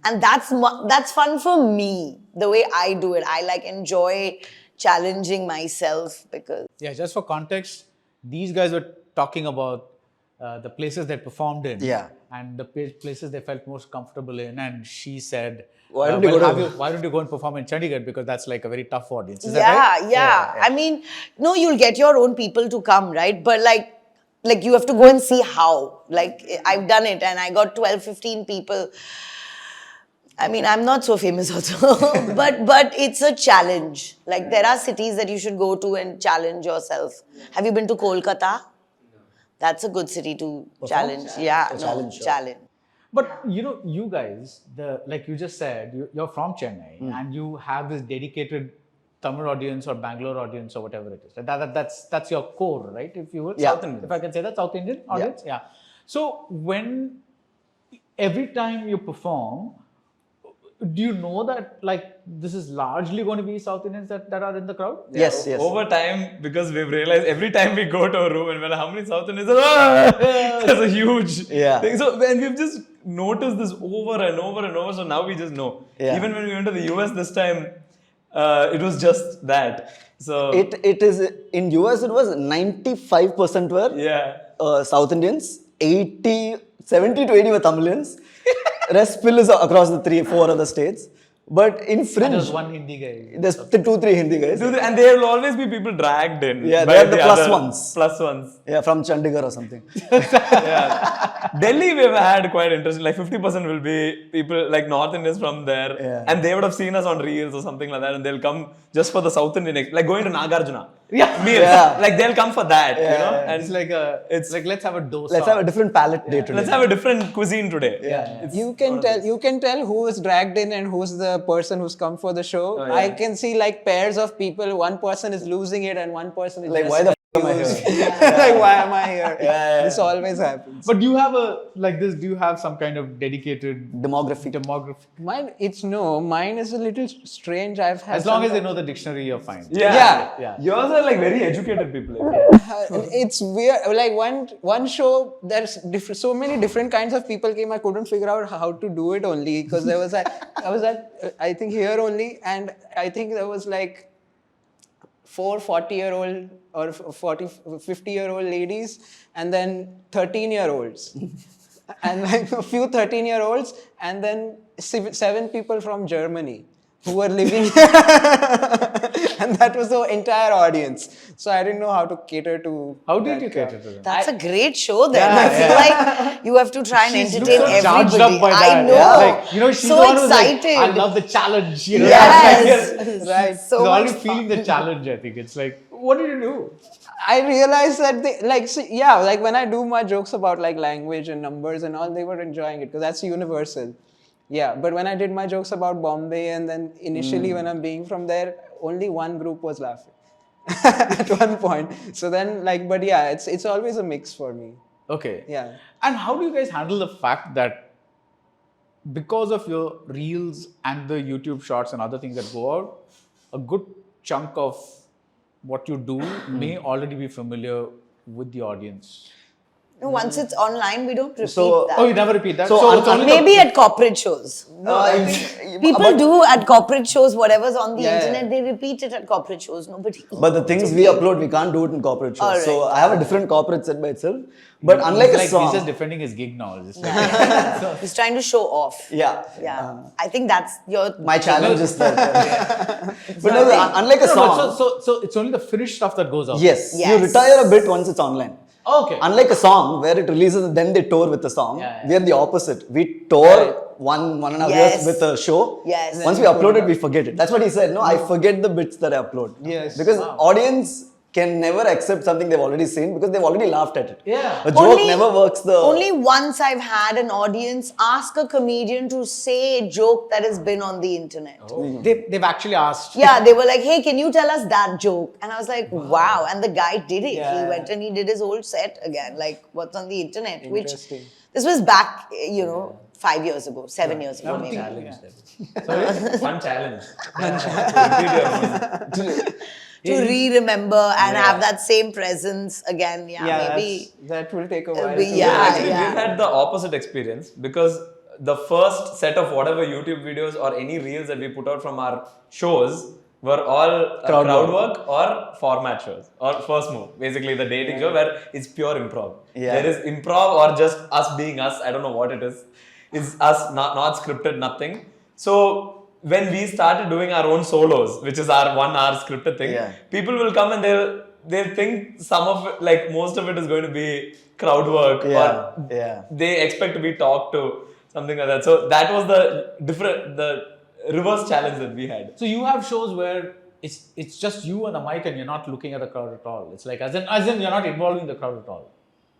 And that's fun for me, the way I do it. I like enjoy challenging myself because... Yeah, just for context, these guys were talking about the places they performed in. Yeah. And the places they felt most comfortable in. And she said, Why don't you why don't you go and perform in Chandigarh? Because that's like a very tough audience. Is that right? Yeah. I mean, no, you'll get your own people to come, right? But like you have to go and see how. Like I've done it and I got 12, 15 people. I mean, I'm not so famous also, but it's a challenge. Like there are cities that you should go to and challenge yourself. Have you been to Kolkata? No. That's a good city to challenge. Challenge. But you guys, like you just said, you're from Chennai and you have this dedicated Tamil audience or Bangalore audience or whatever it is. That's your core, right? If you will, Yeah. If I can say that, South Indian audience. Yeah. So when every time you perform, do you know that like this is largely going to be South Indians that are in the crowd? Yes. Over time, because we've realized every time we go to a room and we're like, how many South Indians are that's a huge thing. So and we've just noticed this over and over and over. So now we just know. Yeah. Even when we went to the US this time, it was just that. So It is in US. It was 95% were South Indians, 70 to 80 were Tamilians. Rest spill is across the 3-4 other states. But in And Fringe, there was one Hindi guy. there's 2-3 Hindi guys. And there will always be people dragged in. Yeah, by they're the plus other ones. Plus ones. Yeah, from Chandigarh or something. Delhi, we've had quite interesting. Like 50% will be people like North Indians from there, Yeah. and they would have seen us on reels or something like that, and they'll come just for the South Indian, like going to Nagarjuna. Yeah. Meals. Yeah. Like they'll come for that, you know. Yeah. And It's like It's- let's have a dosa. Let's have a different palette day today. let's have a different cuisine today. Yeah. You can tell who is dragged in and who's the person who's come for the show. yeah. I can see like pairs of people. One person is losing it and one person is Like, just why the f am I here? like, why am I here? Yeah. This always happens. But do you have do you have some kind of dedicated Demography. Mine is a little strange. I've had As long as some- they know the dictionary, you're fine. Yeah. Yours are like very educated people. it's weird. Like one show, there's so many different kinds of people came. I couldn't figure out how to do it only because there was I was at I think here only, and I think there was like 4 40-year-old or 50-year-old ladies, and then 13-year-olds, and like a few 13-year-olds, and then 7 people from Germany who were living here. And that was the entire audience. So I didn't know how to cater to. How did you cater to them? That's a great show then. I feel like you have to try and She's entertain so charged everybody. up by I that. know. Yeah. Like, she's so the one who's excited. like, I love the challenge. You know? Yes. Right. So She's much already fun. feeling the challenge, I think. It's like, what did you do? I realized that like when I do my jokes about like language and numbers and all, they were enjoying it because that's universal. Yeah, but when I did my jokes about Bombay and then initially when I'm being from there, only one group was laughing at one point. So then but yeah, it's always a mix for me. Okay. Yeah. And how do you guys handle the fact that because of your reels and the YouTube shorts and other things that go out, a good chunk of what you do may already be familiar with the audience? No, once it's online, we don't repeat So- that. Oh, you never repeat that? So it's only the- Maybe at corporate shows. People but, do at corporate shows whatever's on the Yeah. internet, they repeat it at corporate shows. Nobody. But the things we upload, we can't do it in corporate shows. Alright. So I have a different corporate set by itself. But unlike He's a song, he's just defending his gig now. It's just like, He's trying to show off. yeah, Yeah. I think that's your. my challenge is that. But no, unlike a No, song, but so it's only the finished stuff that goes out. yes, Yes. you retire a bit once it's online. Okay. Unlike a song where it releases and then they tour with the song, Yeah. we are the opposite. We tour one and a half Yes. years with a show. Yes. Once we upload it, we forget it. That's what he said. No, I forget the bits that I upload. Yes. Because audience can never accept something they've already seen because they've already laughed at it. Yeah. A joke never works the... Only once I've had an audience ask a comedian to say a joke that has been on the internet. They've actually asked. Yeah, they were like, hey, can you tell us that joke? And I was like, wow. And the guy did it. Yeah. He went and he did his old set again, like what's on the internet. Interesting. This was back, 5 years ago, 7 years ago maybe. Fun challenge. Repeat your own. To re-remember and have that same presence again. Yeah, maybe. that will take a while. Yeah, Actually, yeah. we've had the opposite experience because the first set of whatever YouTube videos or any reels that we put out from our shows were all crowd work or format shows or first move, basically the dating show where it's pure improv. Yeah. There is improv or just us being us. I don't know what it is. It's us not scripted, nothing. So when we started doing our own solos, which is our 1 hour scripted thing, Yeah. people will come and they'll think some of it, like most of it is going to be crowd work or they expect to be talked to, something like that. So that was the reverse challenge that we had. So you have shows where it's just you and the mic and you're not looking at the crowd at all. It's like as in you're not involving the crowd at all.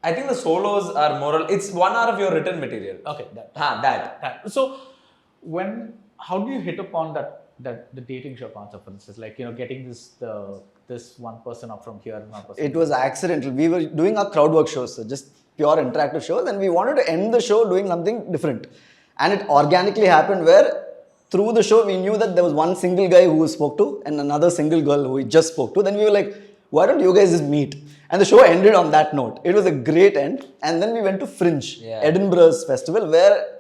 I think the solos are it's 1 hour of your written material. Okay, that. That. So how do you hit upon that the dating show concept, for instance, like getting this one person up from here and one person? It was accidental. We were doing our crowd work shows, so just pure interactive shows, and we wanted to end the show doing something different. And it organically happened where through the show we knew that there was one single guy who we spoke to and another single girl who we just spoke to. Then we were like, why don't you guys just meet? And the show ended on that note. It was a great end. And then we went to Fringe, Edinburgh's festival, where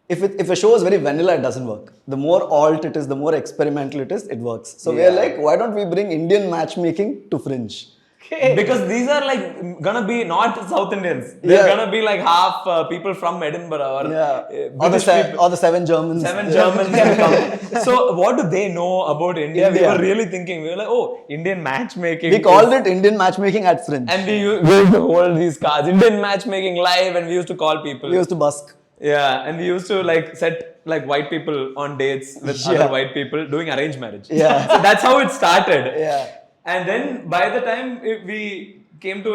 if a show is very vanilla, it doesn't work. The more alt it is, the more experimental it is, it works. So we're like, why don't we bring Indian matchmaking to Fringe? Because these are like gonna be not South Indians. They're gonna be like half people from Edinburgh or British people. Or the 7 Germans. Seven Germans will come. So what do they know about India? We India. were really thinking. We were like, oh, Indian matchmaking. We called it Indian matchmaking at Fringe. And we used to hold these cards, Indian matchmaking live, and we used to call people. We used to busk. Yeah, and we used to like set like white people on dates with other white people doing arranged marriage. Yeah. So that's how it started. Yeah. And then by the time we came to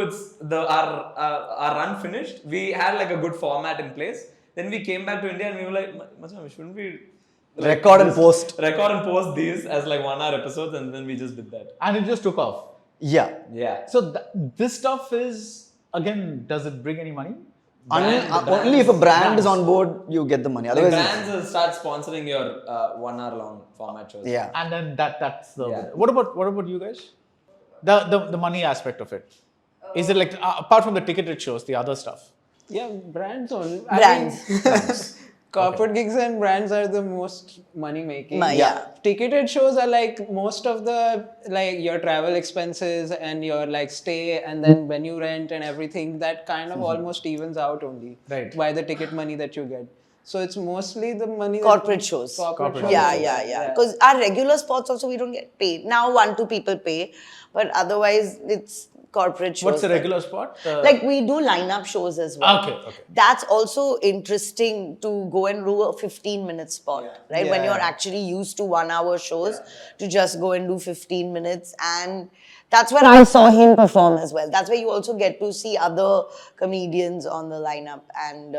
our run finished, we had like a good format in place. Then we came back to India and we were like, Machan, shouldn't we Record and post. record and post these as like 1 hour episodes, and then we just did that. And it just took off. Yeah. Yeah. So this stuff is, again, does it bring any money? Only if a brand is on board, you get the money. Like Otherwise, brands will start sponsoring your 1 hour long format shows. yeah. And then that's the. Yeah. What about you guys? The money aspect of it. Is it like apart from the ticketed shows, the other stuff? Yeah, brands only. Brands. Corporate gigs and brands are the most money making. Yeah. Ticketed shows are like most of the like your travel expenses and your like stay and then venue rent and everything that kind of almost evens out only Right. by the ticket money that you get. So it's mostly the money Corporate shows. Corporate shows. Yeah. Because our regular spots also we don't get paid. Now 1-2 people pay, but otherwise it's corporate shows. What's the regular spot? Like we do lineup shows as well. Okay. That's also interesting to go and do a 15-minute spot, right? When Yeah. you're actually used to 1 hour shows, to just go and do 15 minutes. And that's where I saw him perform as well. That's where you also get to see other comedians on the lineup. And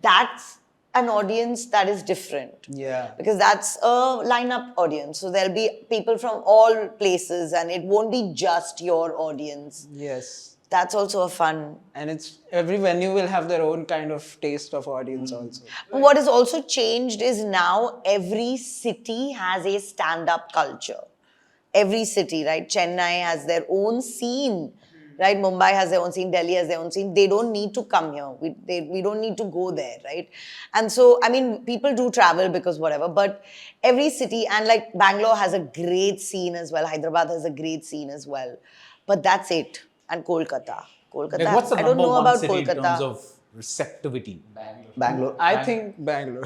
that's an audience that is different. Yeah. Because that's a lineup audience. So there'll be people from all places and it won't be just your audience. Yes. That's also a fun. And it's every venue will have their own kind of taste of audience also. What has also changed is now every city has a stand-up culture. Every city, right? Chennai has their own scene, right? Mumbai has their own scene, Delhi has their own scene. They don't need to come here. We don't need to go there, right? And so, I mean, people do travel because whatever, but every city, and like Bangalore has a great scene as well. Hyderabad has a great scene as well. But that's it. And Kolkata. Like, what's the I don't number know one about city in terms Kolkata. of receptivity? Bangalore. I think Bangalore.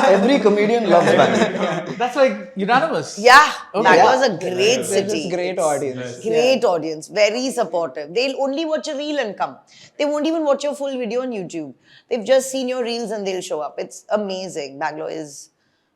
Every comedian loves Bangalore. That's like unanimous. Yeah, Okay. Bangalore's a great It's city. a great audience. Great audience, very supportive. They'll only watch a reel and come. They won't even watch your full video on YouTube. They've just seen your reels and they'll show up. It's amazing. Bangalore is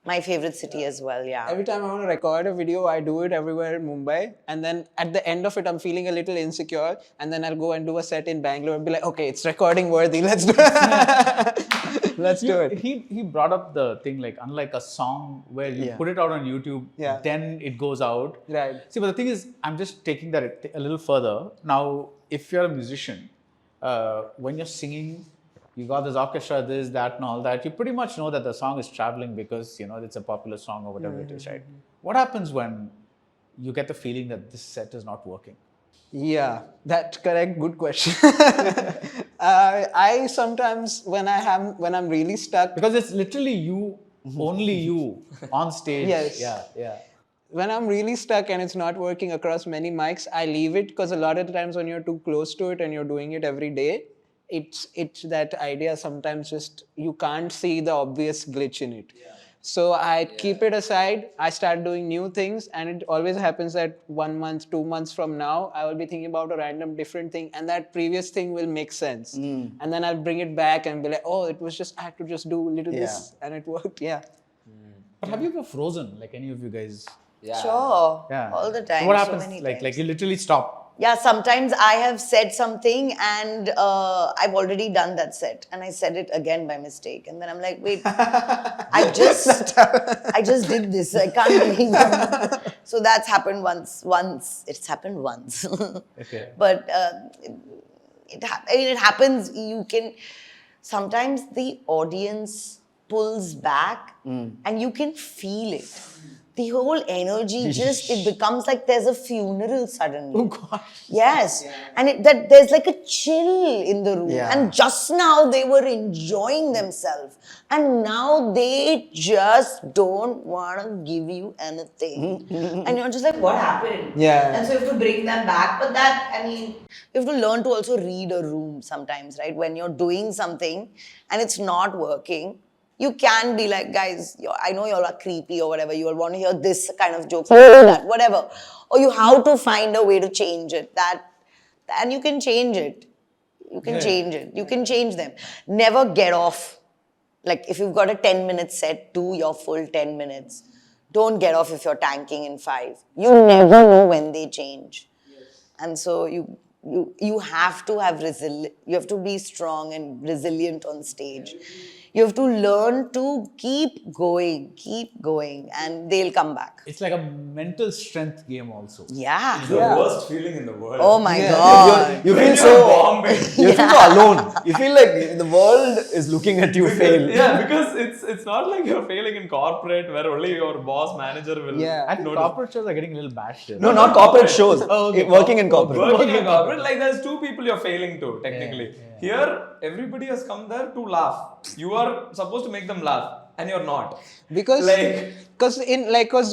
my favorite city as well, yeah. Every time I want to record a video, I do it everywhere in Mumbai. And then at the end of it, I'm feeling a little insecure. And then I'll go and do a set in Bangalore and be like, okay, it's recording worthy. Let's do it. Let's do it. He brought up the thing like unlike a song where you put it out on YouTube, Yeah. then it goes out. Right. See, but the thing is, I'm just taking that a little further. Now, if you're a musician, when you're singing, you got this orchestra, this, that, and all that. You pretty much know that the song is traveling because it's a popular song or whatever it is, right? What happens when you get the feeling that this set is not working? Yeah, that's correct. Good question. I sometimes when I'm really stuck. Because it's literally you, only you on stage. Yes. Yeah. When I'm really stuck and it's not working across many mics, I leave it because a lot of the times when you're too close to it and you're doing it every day, it's that idea sometimes just you can't see the obvious glitch in it. So I keep it aside, I start doing new things, and it always happens that 1 month, 2 months from now, I will be thinking about a random different thing and that previous thing will make sense. And then I'll bring it back and be like, oh, it was just, I had to just do a little this and it worked, But have you ever frozen, like any of you guys? Sure, Yeah. all the time. So what so happens? many Like times. you literally stop. Yeah, sometimes I have said something and I've already done that set and I said it again by mistake. And then I'm like, wait, I just did this. I can't believe it. So that's happened once. It's happened once. Okay. But it happens. Sometimes the audience pulls back and you can feel it. the whole energy just, it becomes like there's a funeral suddenly. Oh God. Yes. And that there's like a chill in the room. Yeah. And just now they were enjoying themselves. And now they just don't want to give you anything. And you're just like, what happened? Yeah. And so you have to bring them back. But that, I mean, you have to learn to also read a room sometimes, right? When you're doing something and it's not working, you can be like, guys, I know you all are creepy or whatever. You all want to hear this kind of jokes, that, whatever. Or you have to find a way to change it. And you can change it. You can change it. You can change them. Never get off. Like if you've got a 10-minute set, do your full 10 minutes. Don't get off if you're tanking in 5. You never know when they change. And so you have to have you have to be strong and resilient on stage. You have to learn to keep going, and they'll come back. It's like a mental strength game also. Yeah. It's the worst feeling in the world. Oh my God. You feel you feel so alone. You feel like the world is looking at you fail. Yeah, because it's not like you're failing in corporate where only your boss manager will. I think notice. corporate shows are getting a little bashed here. No, not corporate shows. okay. Working in corporate. Working in corporate, like there's 2 people you're failing to, technically. Here, everybody has come there to laugh. You are supposed to make them laugh, and you're not. Because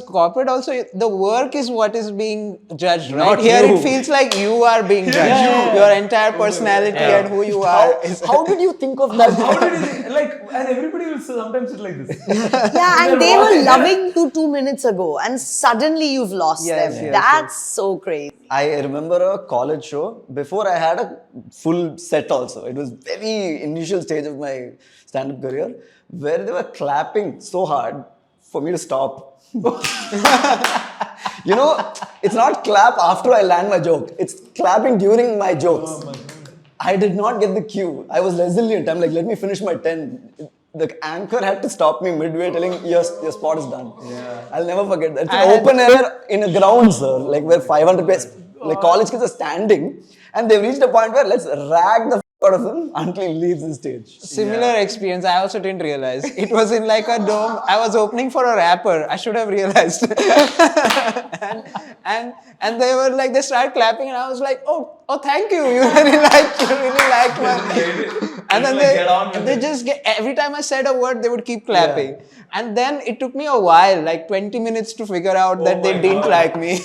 corporate also, the work is what is being judged, right? Not Here you. it feels like you are being judged. Your entire personality and who you are. How did you think of that? How did you think? Like, and everybody will sometimes sit like this. Yeah, and they were loving you 2 minutes ago, and suddenly you've lost Yes, them. yes, That's so crazy. I remember a college show before I had a full set also. It was very initial stage of my stand-up career where they were clapping so hard for me to stop. You know, it's not clap after I land my joke. It's clapping during my jokes. I did not get the cue. I was resilient. I'm like, let me finish my 10. The anchor had to stop me midway telling, your spot is done. Yeah. I'll never forget that. It's an open air in a ground, sir, like where 500 like college kids are standing, and they've reached a point where let's rag the out of him until he leaves the stage. Similar experience. I also didn't realize. It was in like a dome. I was opening for a rapper. I should have realized. and they were like, they started clapping, and I was like, oh, thank you. You really liked my. And then they just get, every time I said a word, they would keep clapping. Yeah. And then it took me a while, like 20 minutes to figure out that they didn't like me.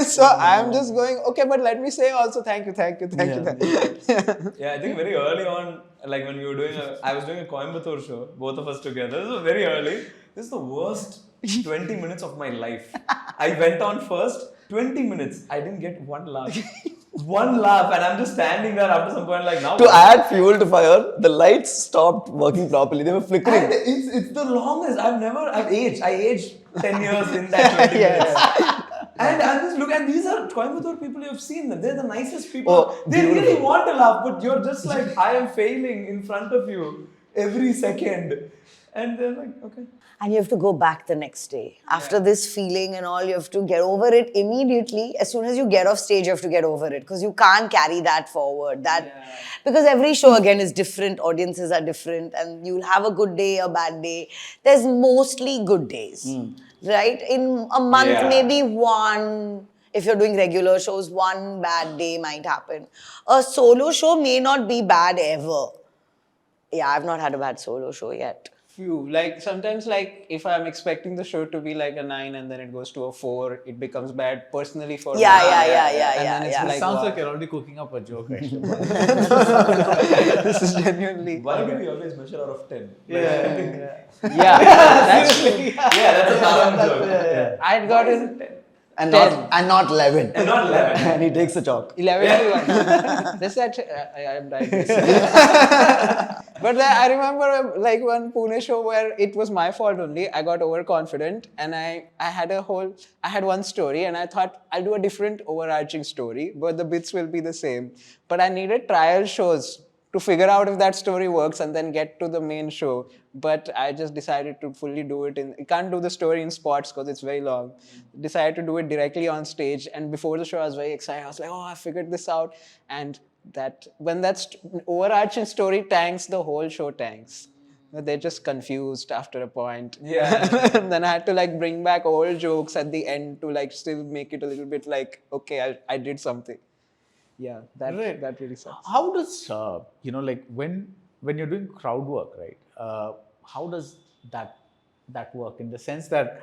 So I'm just going, okay, but let me say also thank you. Yeah, I think very early on, like when we were I was doing a Coimbatore show, both of us together. This was very early. This is the worst 20 minutes of my life. I went on first, 20 minutes. I didn't get one laugh. One laugh, and I'm just standing there after some point, like now. To add fuel to fire, the lights stopped working properly. They were flickering. And it's the longest. I aged 10 years in that 20 minutes. And I'm just looking, and these are Coimbatore people, you've seen them. They're the nicest people. Oh, they really want to laugh, but you're just like, I am failing in front of you every second. And they're like, okay. And you have to go back the next day. After this feeling and all, you have to get over it immediately. As soon as you get off stage, you have to get over it because you can't carry that forward. Because every show again is different, audiences are different, and you'll have a good day, a bad day. There's mostly good days, right? In a month, maybe one. If you're doing regular shows, one bad day might happen. A solo show may not be bad ever. Yeah, I've not had a bad solo show yet. Few. Like sometimes, like if I'm expecting the show to be like a 9 and then it goes to a 4, it becomes bad personally for me. Yeah. It sounds like you're already cooking up a joke, actually. This is genuinely. Why do we always measure out of 10? That's true. That's a Saram joke. I'd gotten 10. And not 11. And not 11. And he takes the chalk. 11 to 1. That's that. I'm digressing. But I remember like one Pune show where it was my fault only. I got overconfident and I had one story and I thought I'll do a different overarching story, but the bits will be the same. But I needed trial shows to figure out if that story works and then get to the main show. But I just decided to fully do it you can't do the story in spots because it's very long. Decided to do it directly on stage, and before the show I was very excited. I was like, oh, I figured this out. And when that overarching story tanks, the whole show tanks. They're just confused after a point. Yeah. And then I had to like bring back old jokes at the end to like still make it a little bit like, okay, I did something. Yeah, that really sucks. How does like when you're doing crowd work, right? How does that work in the sense that,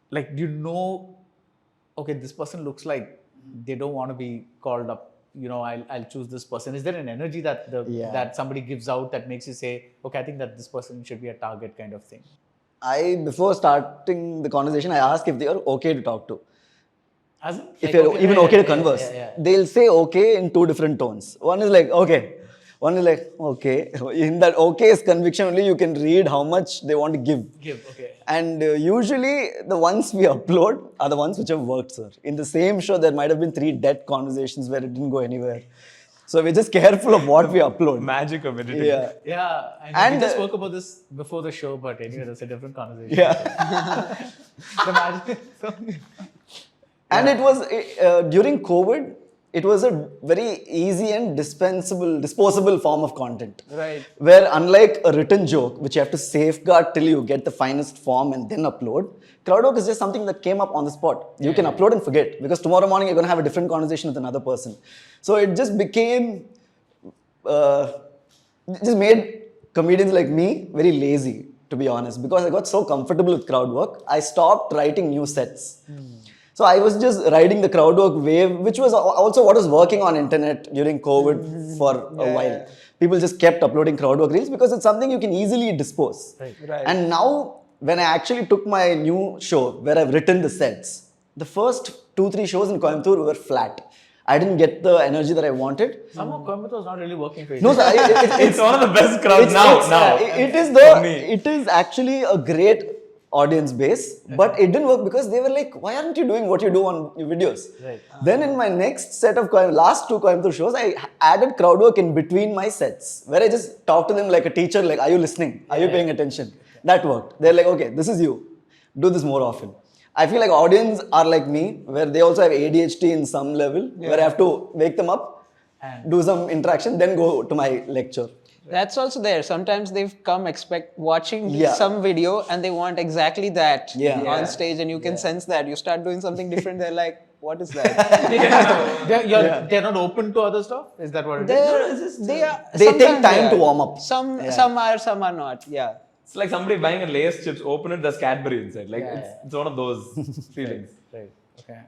like, do you know, okay, this person looks like they don't want to be called up. I'll choose this person. Is there an energy that that somebody gives out that makes you say, okay, I think that this person should be a target kind of thing? Before starting the conversation, I ask if they are okay to talk to. If Like, you're okay, even yeah, okay to yeah, converse, yeah. they'll say okay in two different tones. One is like okay, one is like okay. In that okay's conviction only you can read how much they want to give. Okay. And usually the ones we upload are the ones which have worked, sir. In the same show, there might have been 3 dead conversations where it didn't go anywhere. So we're just careful of what we upload. Magic of editing. Yeah. Yeah, I know. And, We just spoke about this before the show, but anyway, that's a different conversation. Yeah. The magic. And it was during COVID, it was a very easy and disposable form of content. Right. Where unlike a written joke, which you have to safeguard till you get the finest form and then upload, crowd work is just something that came up on the spot. You can upload and forget, because tomorrow morning you're going to have a different conversation with another person. So it just became, it just made comedians like me very lazy, to be honest, because I got so comfortable with crowd work, I stopped writing new sets. So I was just riding the crowd work wave, which was also what was working on internet during COVID for a while. People just kept uploading crowd work reels because it's something you can easily dispose. Right. And now, when I actually took my new show, where I've written the sets, the first 2-3 shows in Coimbatore were flat. I didn't get the energy that I wanted. Somehow Coimbatore is not really working for you. No, sir, It's one of the best crowds now. It is actually a great audience base, but it didn't work because they were like, why aren't you doing what you do on your videos? Right. Then in my next set of last 2 Coimbatore shows, I added crowd work in between my sets, where I just talked to them like a teacher, like, are you listening? Are you paying attention? That worked. They're like, okay, this is you. Do this more often. I feel like audience are like me, where they also have ADHD in some level, where I have to wake them up, do some interaction, then go to my lecture. That's also there. Sometimes they've come watching Yeah. some video and they want exactly that on stage, and you can sense that. You start doing something different, they're like, what is that? They're not open to other stuff? Is that what it is? They are. They take sometimes time they to are. warm up. Some are, some are not. Yeah. It's like somebody buying a Lay's chips, open it, there's Cadbury inside. Like, it's one of those feelings. Right. Okay.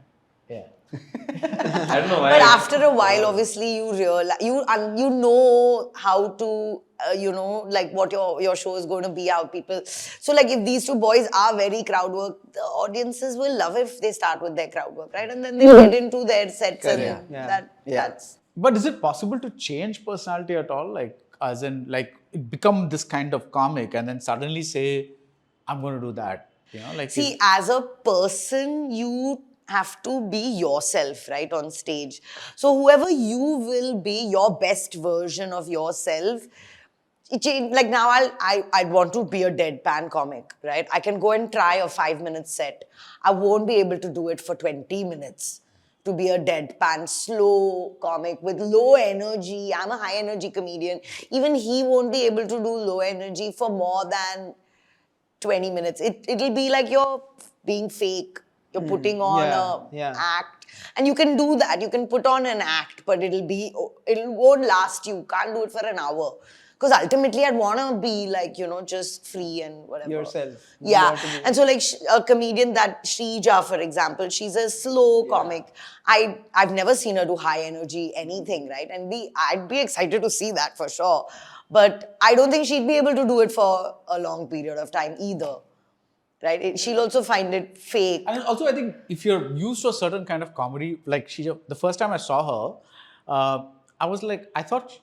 Yeah. I don't know why. But after a while, obviously, you realize you know how to like what your show is going to be, how people. So like if these 2 boys are very crowd work, the audiences will love if they start with their crowd work, right? And then they get into their sets and that's. But is it possible to change personality at all? Like, as in, like, become this kind of comic and then suddenly say, I'm going to do that. Like. See, as a person, you have to be yourself, right, on stage. So whoever you will be, your best version of yourself. Like now, I'd want to be a deadpan comic, right? I can go and try a 5-minute set. I won't be able to do it for 20 minutes. To be a deadpan, slow comic with low energy. I'm a high energy comedian. Even he won't be able to do low energy for more than 20 minutes. It'll be like you're being fake. You're putting on an act. And you can do that. You can put on an act, but it won't last you. Can't do it for an hour. Because ultimately, I'd want to be like, just free and whatever. Yourself. Yeah. And so like a comedian that Shrija, for example, she's a slow comic. I've never seen her do high energy anything, right? And I'd be excited to see that for sure. But I don't think she'd be able to do it for a long period of time either. Right? She'll also find it fake. And also, I think if you're used to a certain kind of comedy, like the first time I saw her, I was like, I thought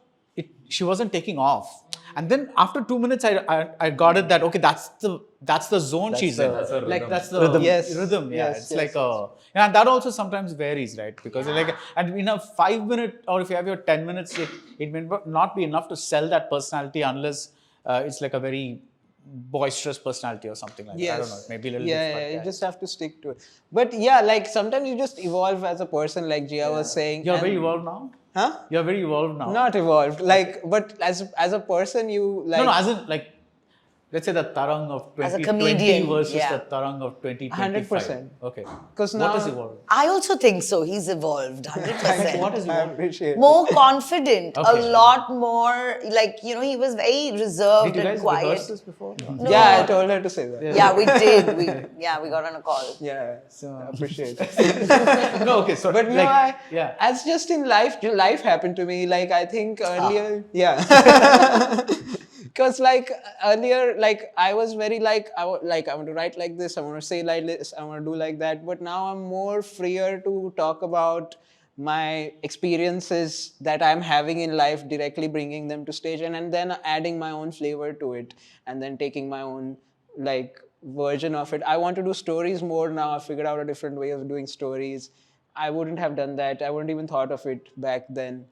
she wasn't taking off. And then after 2 minutes, I got it that, okay, that's the zone she's in. That's her Like, rhythm. that's the rhythm. Yeah, Yes, it's yes, like and that also sometimes varies, right? Because like, and in a 5-minute, or if you have your 10 minutes, it may not be enough to sell that personality unless it's like a very boisterous personality or something like that. I don't know. Maybe a little bit. Yeah, you just have to stick to it. But yeah, like sometimes you just evolve as a person, like Jia was saying. You're very evolved now? Huh? You're very evolved now. Not evolved. Like, but as a person, you like. No, as in like, let's say the Tarang of As a 2020 comedian, versus yeah. the Tarang of 2025? 100%. Okay. 'Cause What now- has evolved? I also think so. He's evolved 100%. What has I evolved? appreciate it. More confident, a Okay. lot more, like, you know, he was very reserved Did you and guys quiet. rehearse this before? No. Yeah, I told her to say that. Yeah, we did. We got on a call. Yeah, so I appreciate it. No, okay. So, But no, like, yeah. as just in life happened to me. Like I think earlier, yeah. Because like earlier, like I was very like I want to write like this, I want to say like this, I want to do like that. But now I'm more freer to talk about my experiences that I'm having in life, directly bringing them to stage, and then adding my own flavor to it, and then taking my own like version of it. I want to do stories more now. I figured out a different way of doing stories. I wouldn't have done that. I wouldn't even thought of it back then.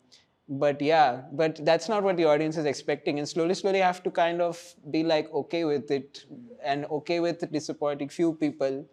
But yeah, but that's not what the audience is expecting. And slowly, I have to kind of be like okay with it and okay with disappointing few people.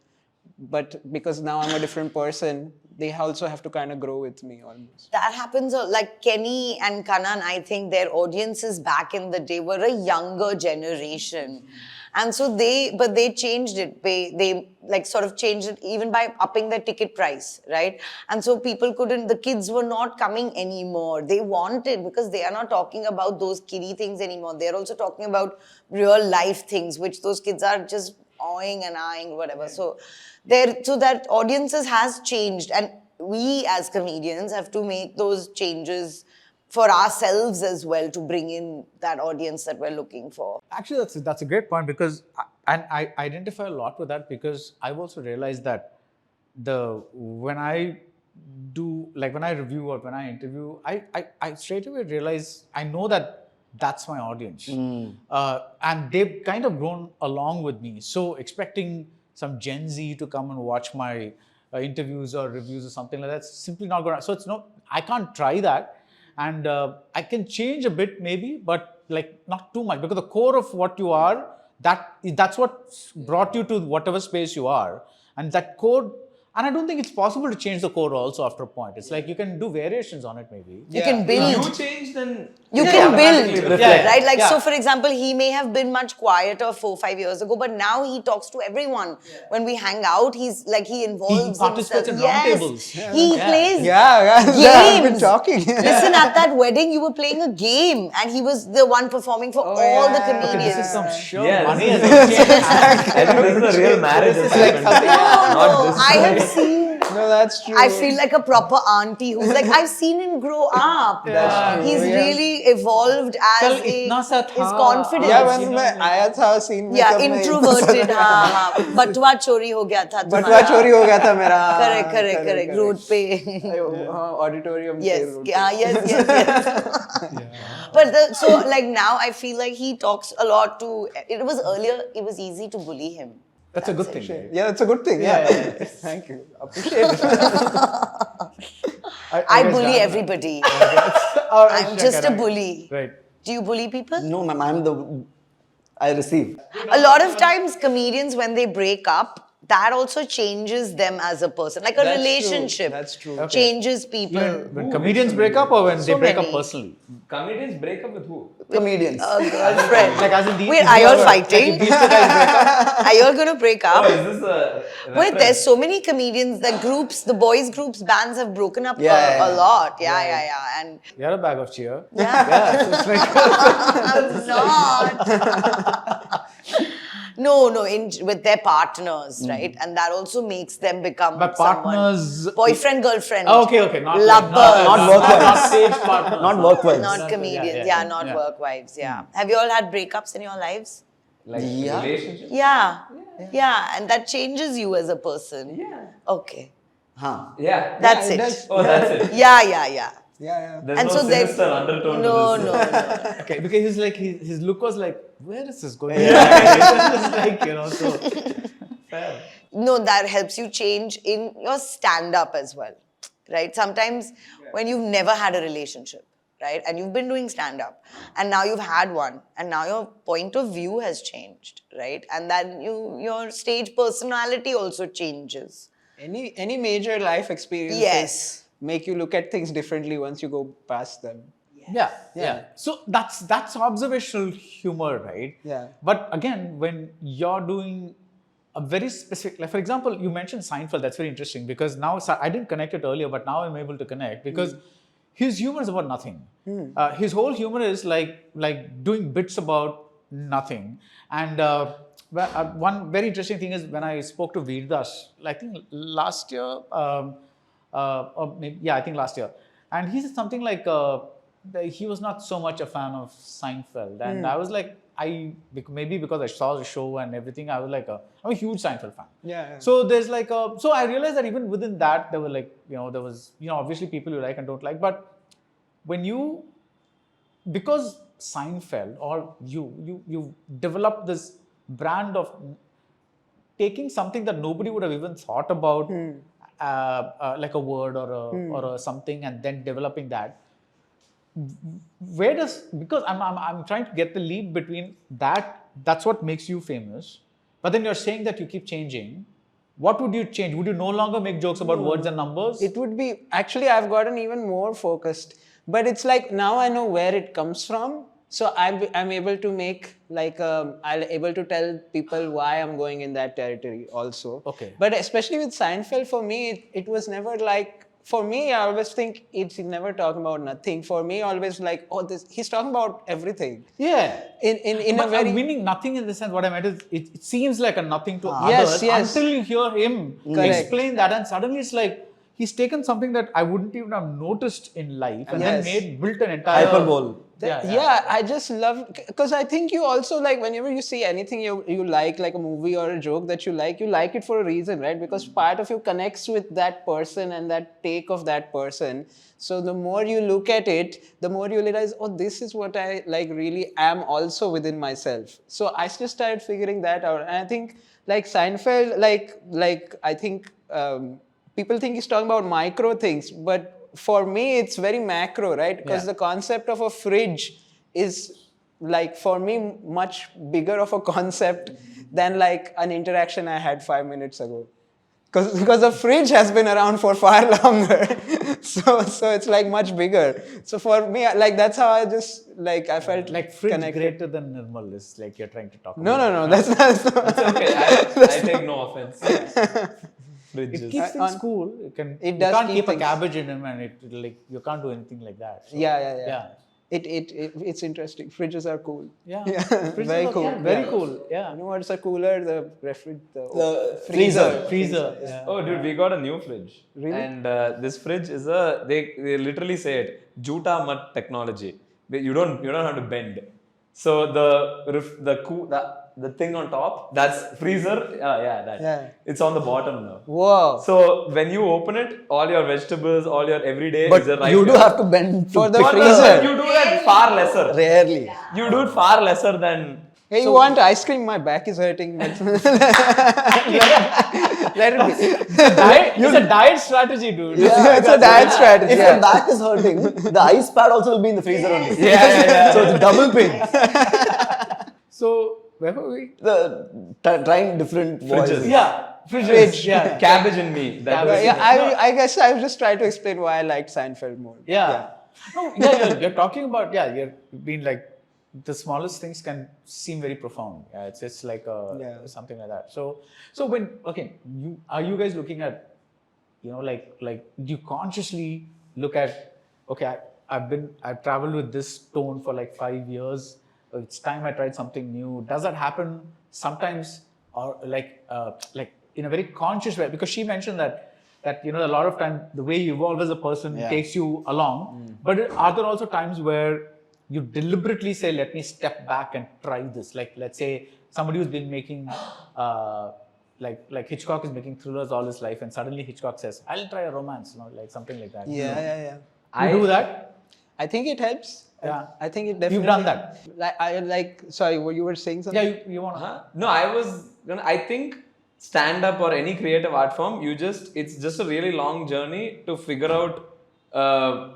But because now I'm a different person, they also have to kind of grow with me almost. That happens, like Kenny and Kanan, I think their audiences back in the day were a younger generation. And so they changed it. They like sort of changed it even by upping the ticket price, right? And so people the kids were not coming anymore. They wanted, because they are not talking about those kiddie things anymore. They're also talking about real life things, which those kids are just awing and eyeing, whatever. So that audiences has changed. And we as comedians have to make those changes for ourselves as well to bring in that audience that we're looking for. Actually, that's a great point, because I identify a lot with that, because I've also realized that when I review or when I interview, I straight away realize, I know that that's my audience, and they've kind of grown along with me. So expecting some Gen Z to come and watch my interviews or reviews or something like that's simply not going to. So I can't try that. And I can change a bit maybe, but like not too much, because the core of what you are, that's what brought you to whatever space you are. And that core, and I don't think it's possible to change the core also after a point. It's like you can do variations on it maybe. You can build. If you change, then You can build, Yeah. right? Like, Yeah. so for example, he may have been much quieter 4-5 years ago, but now he talks to everyone. When we hang out, he's like, he involves participates himself. in roundtables. He plays Yeah, games. I've been talking. Listen, at that wedding, you were playing a game, and he was the one performing for all the yeah. comedians. This is some sure Yeah, money this has exchanged. I think this is a real marriage. It's happened. No, I have seen. No, that's true. I feel like a proper auntie who's like, I've seen him grow up. He's really evolved as Kal itna sa tha. his confidence. Yeah, when मैं आया था scene में Yeah, तब मैं- introverted. हाँ. बटुआ चोरी हो गया था तुम्हारा. बटुआ चोरी हो गया था मेरा. Correct. Road पे. Auditorium. Yes. पे road Yeah, yes. But so like now I feel like he talks a lot to. It was earlier. It was easy to bully him. That's a good thing. पे. Right? Yeah, that's a good thing. Yeah. Thank you. Appreciate it. I bully everybody. Or I'm just a bully. Right. Do you bully people? No, ma'am, I receive. A lot of times comedians, when they break up, that also changes them as a person. Like a That's true. relationship That's true. Okay. changes people. When comedians break up, or when they So break many. up personally? Comedians break up with who? Comedians. A girlfriend. Like as in these, Wait, are you all fighting? These two guys break up. Are you all going to break up? Oh, is this a Wait, there's so many comedians, the groups, the boys groups, bands have broken up Yeah. a lot. Yeah. And You're a bag of cheer. yeah. So it's like, Not. No, with their partners, right? And that also makes them become But someone. partners. Boyfriend, girlfriend. Okay. Not Lovers. Not work Not wives. stage partners. Not work wives. Not comedians. yeah, Not yeah. work wives. Yeah. Have you all had breakups in your lives? like Yeah. relationship? Yeah. And that changes you as a person. Yeah. Okay. Huh. Yeah. That's it it. does. Oh, that's it. Yeah. Yeah. There's And no so then- sinister undertone No, to no, this. no. Okay, because he's like, his look was like, where is this going? It's like, so. No, that helps you change in your stand-up as well, right? Sometimes when you've never had a relationship, right? And you've been doing stand-up, and now you've had one, and now your point of view has changed, right? And then your stage personality also changes. Any major life experiences Yes. make you look at things differently once you go past them. Yeah. So that's observational humor, right? Yeah. But again, when you're doing a very specific, like for example, you mentioned Seinfeld. That's very interesting because now I didn't connect it earlier, but now I'm able to connect because his humor is about nothing. His whole humor is like doing bits about nothing. And one very interesting thing is when I spoke to Veerdas, I think last year, or maybe, yeah, I think last year, and he said something like he was not so much a fan of Seinfeld, and I was like, maybe because I saw the show and everything, I was like, I'm a huge Seinfeld fan. Yeah. So there's like so I realized that even within that there were like there was obviously people you like and don't like, but when you, because Seinfeld or you develop this brand of taking something that nobody would have even thought about, like a word or a something, and then developing that. Where does, because I'm trying to get the leap between that's what makes you famous, but then you're saying that you keep changing. What would you change? Would you no longer make jokes about words and numbers? It would be, actually I've gotten even more focused, but it's like now I know where it comes from. So I'm able to make like, I'm able to tell people why I'm going in that territory also. Okay. But especially with Seinfeld, for me, it was never like, for me, I always think he's never talking about nothing. For me, always like, he's talking about everything. Yeah. In But a very... meaning nothing in the sense, what I meant is, it seems like a nothing to Yes, others yes. until you hear him Correct. explain that, and suddenly it's like, he's taken something that I wouldn't even have noticed in life and Yes. then built an entire... Hyperbole. Yeah, I just love, because I think you also like, whenever you see anything you like a movie or a joke that you like it for a reason, right? Because part of you connects with that person and that take of that person. So the more you look at it, the more you realize, oh, this is what I like really am also within myself. So I just started figuring that out. And I think like Seinfeld, like I think people think he's talking about micro things, but for me, it's very macro, right? Because the concept of a fridge is like, for me, much bigger of a concept than like an interaction I had 5 minutes ago. Because the fridge has been around for far longer. so it's like much bigger. So for me, like that's how I just like, I felt Like fridge connected. greater than Nirmal is like you're trying to talk No, about. that's not. It's okay. I take no offense. It Fridges. keeps things cool. You does can't keep keep a things- cabbage in him, and it like you can't do anything like that. So, Yeah. It's interesting. Fridges are cool. Yeah. Very Fridges are cool. Very cool. Yeah. You know what's a cooler? The Freezer. Freezer. Yeah. Oh, dude, we got a new fridge. Really? And this fridge is they literally say it, Juta Mat technology. You don't have to bend. So the thing on top, that's freezer. That. Yeah. It's on the bottom now. Whoa. So when you open it, all your vegetables, all your everyday But is right you do here. have to bend For the pick freezer. You do that far lesser. Rarely. You do it far lesser than. Hey, you want ice cream? My back is hurting. Let it be. It's a diet strategy, dude. Yeah, It's a diet strategy. If your back is hurting, the ice pad also will be in the freezer only. Yeah. So it's double pain. So where were we? Trying different voices. Yeah. Fridge. Yeah. Cabbage in me. That was I guess I was just trying to explain why I liked Seinfeld more. Yeah. No, yeah, you're talking about, you're being like, the smallest things can seem very profound. Yeah, it's like something like that. So when, okay, are you guys looking at, like do you consciously look at, okay, I've traveled with this tone for like 5 years. It's time I tried something new. Does that happen sometimes, or like in a very conscious way? Because she mentioned that a lot of time the way you evolve as a person takes you along. But are there also times where you deliberately say, let me step back and try this? Like, let's say somebody who's been making, like Hitchcock is making thrillers all his life, and suddenly Hitchcock says, I'll try a romance, like something like that. Yeah. You do that? I think it helps. Yeah. I think it definitely. You've done that? Sorry, you were saying something? Yeah, you want to? Huh? No, I think stand-up or any creative art form, it's just a really long journey to figure out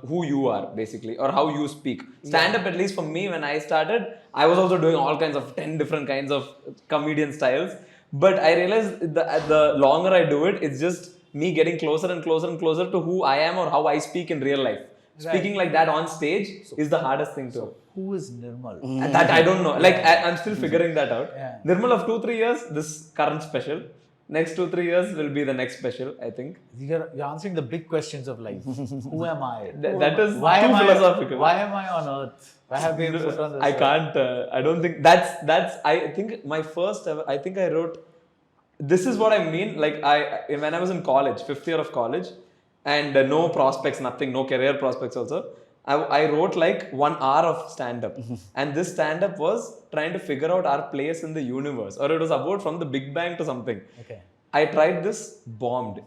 who you are, basically, or how you speak. Stand-up, at least for me, when I started, I was also doing all kinds of 10 different kinds of comedian styles. But I realized the longer I do it, it's just me getting closer and closer and closer to who I am or how I speak in real life. Speaking like that on stage is the hardest thing to. Who is Nirmal? And that I don't know. Like I'm still figuring that out. Yeah. Nirmal of 2-3 years, this current special. Next 2-3 years will be the next special, I think. You're answering the big questions of life. Who am I? That is Why too am philosophical. Why am I on earth? Why have been put on this I earth? can't. I don't think that's. I think my first ever. I think I wrote. This is what I mean. Like when I was in college, 5th year of college, and no prospects, nothing, no career prospects also. I wrote like 1 hour of stand-up, and this stand-up was trying to figure out our place in the universe, or it was about from the Big Bang to something. Okay. I tried this, bombed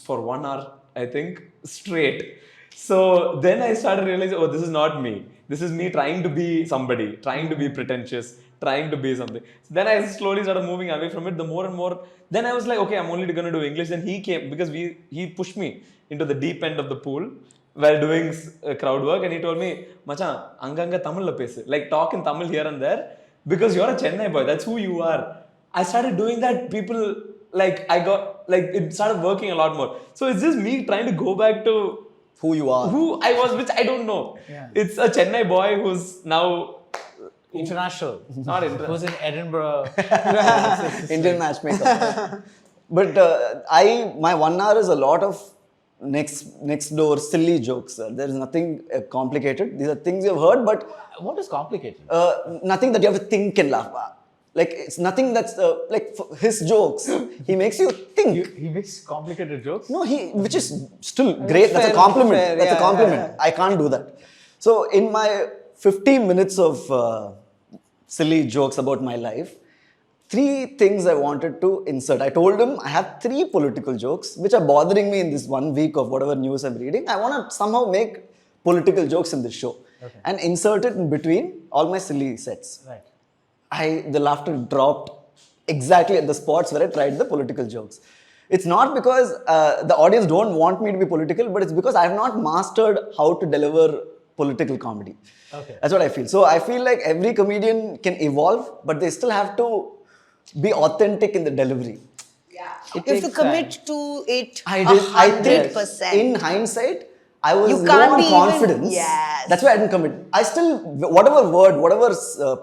for 1 hour, I think, straight. So then I started realizing, oh, this is not me. This is me trying to be somebody, trying to be pretentious, trying to be something. So then I slowly started moving away from it. The more and more, then I was like, okay, I'm only going to do English. Then he came because he pushed me into the deep end of the pool while doing crowd work, and he told me, Machan, anganga Tamil la pesu. Like talk in Tamil here and there because you're a Chennai boy. That's who you are. I started doing that. People it started working a lot more. So it's just me trying to go back to Who you are. who I was, which I don't know. Yeah. It's a Chennai boy who's now International. not international. Who's in Edinburgh? Indian matchmaker. But my 1 hour is a lot of next door silly jokes. There is nothing complicated. These are things you've heard, but What is complicated? nothing that you have to think and laugh. Like it's nothing that's like for his jokes. He makes you think. He makes complicated jokes? No, which is still great. That's a compliment. fair, That's a yeah, compliment. I can't do that. So in my 15 minutes of silly jokes about my life, 3 things I wanted to insert. I told him I have 3 political jokes which are bothering me in this 1 week of whatever news I'm reading. I want to somehow make political jokes in this show and insert it in between all my silly sets. Right. The laughter dropped exactly at the spots where I tried the political jokes. It's not because the audience don't want me to be political, but it's because I have not mastered how to deliver political comedy. Okay. That's what I feel. So I feel like every comedian can evolve, but they still have to be authentic in the delivery. Yeah. It You have to takes commit to it I think 100%. in hindsight, I was You low can't on be even- confidence. Yes. That's why I didn't commit. I still, whatever word, whatever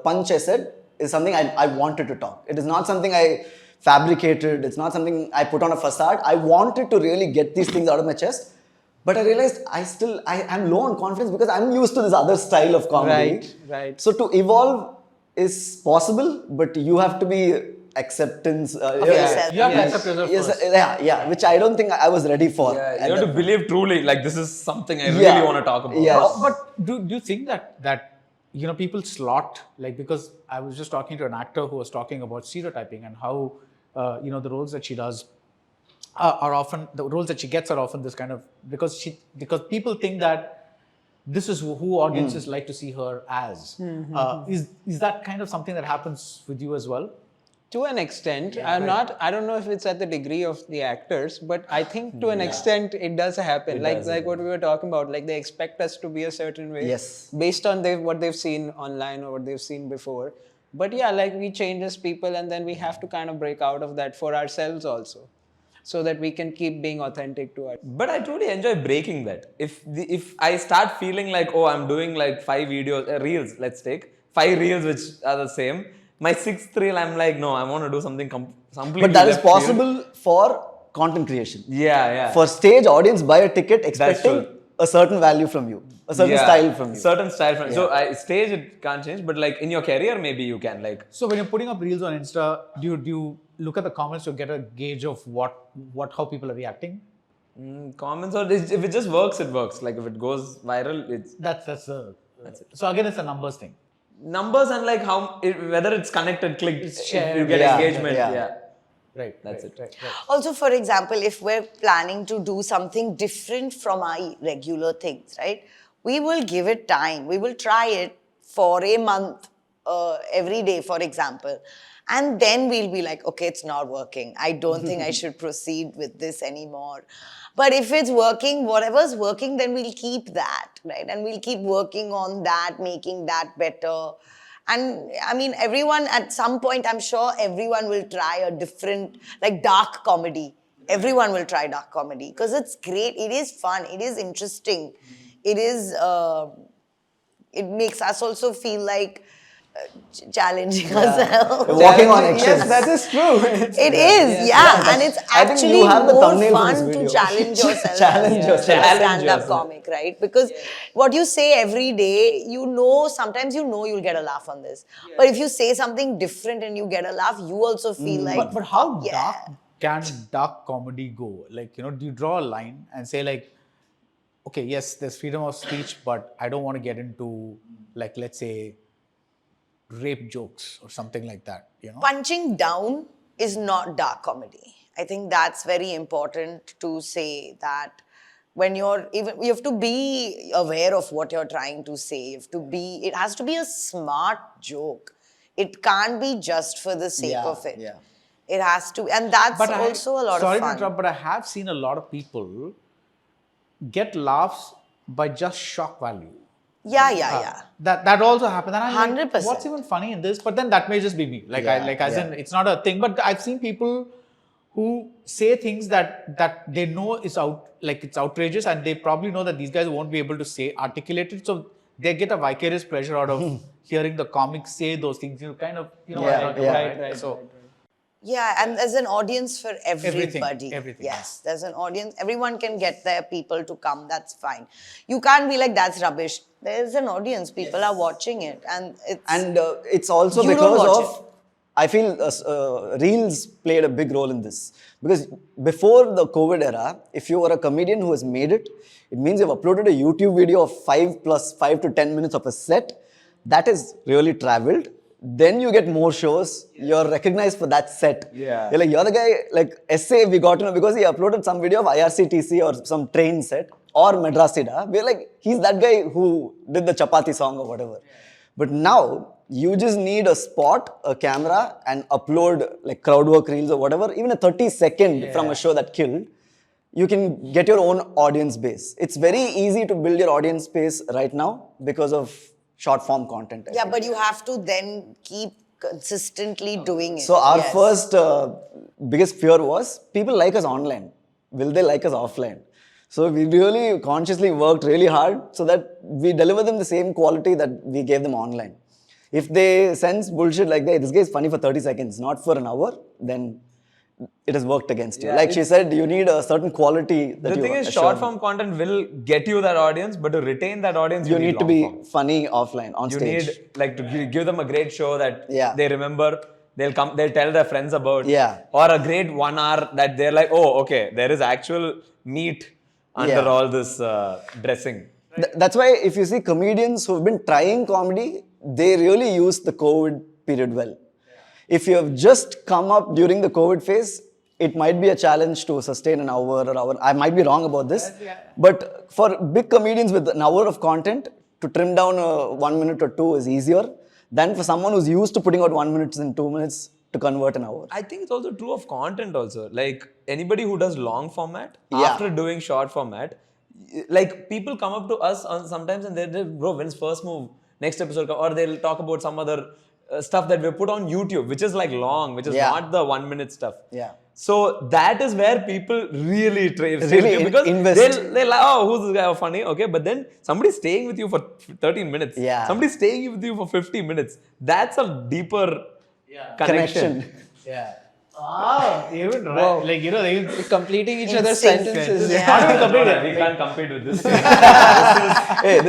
punch I said is something I wanted to talk. It is not something I fabricated. It's not something I put on a facade. I wanted to really get these things out of my chest. But I realized I'm low on confidence because I'm used to this other style of comedy. Right. So to evolve is possible, but you have to be acceptance. yourself. You have to accept yourself first. Yeah, which I don't think I was ready for. Yeah, at you have to that believe truly, like this is something I Yeah. really want to talk about. Yeah. But do you think that people slot, like, because I was just talking to an actor who was talking about stereotyping and how the roles that she does are often, the roles that she gets are often this kind of, because people think that this is who audiences like to see her as. Is that kind of something that happens with you as well? To an extent, I don't know if it's at the degree of the actors, but I think to an extent it does happen. Like what we were talking about, like they expect us to be a certain way. Yes. Based on what they've seen online or what they've seen before. But yeah, like we change as people and then we have to kind of break out of that for ourselves also. So that we can keep being authentic to it. But I truly enjoy breaking that. If I start feeling like, oh, I'm doing like 5 videos, reels, let's take 5 reels which are the same. My 6th reel, I'm like, no, I want to do something completely. But that is left field. possible for content creation. Yeah. For stage, audience buy a ticket expecting true. a certain value from you, a certain style from you. Certain style from you. So stage it can't change, but like in your career maybe you can like. So when you're putting up reels on Insta, do you look at the comments to get a gauge of how people are reacting? Comments or if it just works, it works. Like if it goes viral, it's That's it. So again, it's a numbers thing. numbers and like whether it's connected, clicked, It's shared. you get Yeah, engagement. yeah. Yeah. Right. That's it. Right. Also, for example, if we're planning to do something different from our regular things, right? We will give it time. We will try it for a month, every day, for example. And then we'll be like, okay, it's not working. I don't think I should proceed with this anymore. But if it's working, whatever's working, then we'll keep that, right? And we'll keep working on that, making that better. And I mean, everyone at some point, I'm sure everyone will try a different, like dark comedy. Everyone will try dark comedy because it's great. It is fun. It is interesting. it is, it makes us also feel like challenging ourselves. Walking on eggshells. Yes, that is true. It is, yeah, and it's I think actually you have the more thumbnail for this fun to video. challenge yourself Challenge as yourself. a Challenge stand-up yourself. comic, right? Because what you say every day, you know, sometimes you know you'll get a laugh on this. But if you say something different and you get a laugh, you also feel like, But how yeah. dark can dark comedy go? Like, do you draw a line and say like, okay, yes, there's freedom of speech, but I don't want to get into, like, let's say, rape jokes or something like that, Punching down is not dark comedy. I think that's very important to say that when you have to be aware of what you're trying to say. It has to be a smart joke. It can't be just for the sake of it. Yeah. It has to, and that's also a lot sorry of to fun. interrupt, but I have seen a lot of people get laughs by just shock value. Yeah. That also happens. And I'm like, 100%. what's even funny in this? But then that may just be me. Like, in, it's not a thing. But I've seen people who say things that they know is it's outrageous, and they probably know that these guys won't be able to articulate it. So they get a vicarious pleasure out of hearing the comics say those things. Kind of, Right. So. Yeah, and there's an audience for everybody. Everything. Yes, there's an audience. Everyone can get their people to come. That's fine. You can't be like, that's rubbish. There's an audience. People are watching it. And it's also You don't because watch of, I feel Reels played a big role in this. Because before the COVID era, if you were a comedian who has made it, it means you've uploaded a YouTube video of 5 to 10 minutes of a set. That is really traveled. Then you get more shows, you're recognized for that set. Yeah. You're the guy, like SA, we got to know because he uploaded some video of IRCTC or some train set or Madrasida. We're like, he's that guy who did the Chapati song or whatever. But now, you just need a spot, a camera, and upload like crowd work reels or whatever, even a 30-second from a show that killed. You can get your own audience base. It's very easy to build your audience base right now because of short form content. yeah, but you have to then keep consistently doing it. So our Yes. first biggest fear was people like us online. Will they like us offline? So we really consciously worked really hard so that we deliver them the same quality that we gave them online. If they sense bullshit like, hey, this guy is funny for 30 seconds, not for an hour, then it has worked against you. Yeah, Like she said, you need a certain quality that The you thing is, assure short them. form content will get you that audience, but to retain that audience, You need to long be form. funny offline, on You stage. need like to give them a great show that Yeah. they remember. They'll tell their friends about. Yeah. Or a great 1 hour that they're like, oh, okay, there is actual meat under Yeah. all this dressing. That's why if you see comedians who've been trying comedy, they really use the COVID period well. If you have just come up during the COVID phase, it might be a challenge to sustain an hour or hour. I might be wrong about this. But for big comedians with an hour of content, to trim down 1 minute or 2 is easier than for someone who's used to putting out 1 minute and 2 minutes to convert an hour. I think it's also true of content also. Like anybody who does long format, Yeah. after doing short format, like people come up to us on sometimes and they're bro, when's first move? Next episode, or they'll talk about some other stuff that we put on YouTube, which is like long, which is Yeah. not the 1 minute stuff. Yeah. So that is where people really Really because invest. they're like, oh, who's this guy? Oh, funny, okay. But then somebody's staying with you for 13 minutes. Yeah. Somebody's staying with you for 50 minutes. That's a deeper connection. Yeah. Even right. Like, they Completing each In other's sync. sentences. Yeah. We can't compete with this. Hey,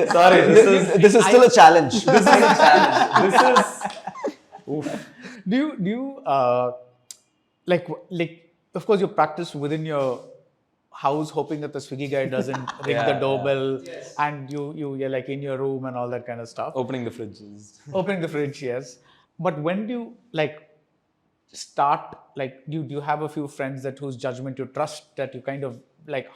this is still a challenge. This is a challenge. This is. Do you like of course you practice within your house hoping that the Swiggy guy doesn't ring the doorbell and you're like in your room and all that kind of stuff. Opening the fridges. Opening the fridge, yes. But when do you start, do you have a few friends that whose judgment you trust, that you kind of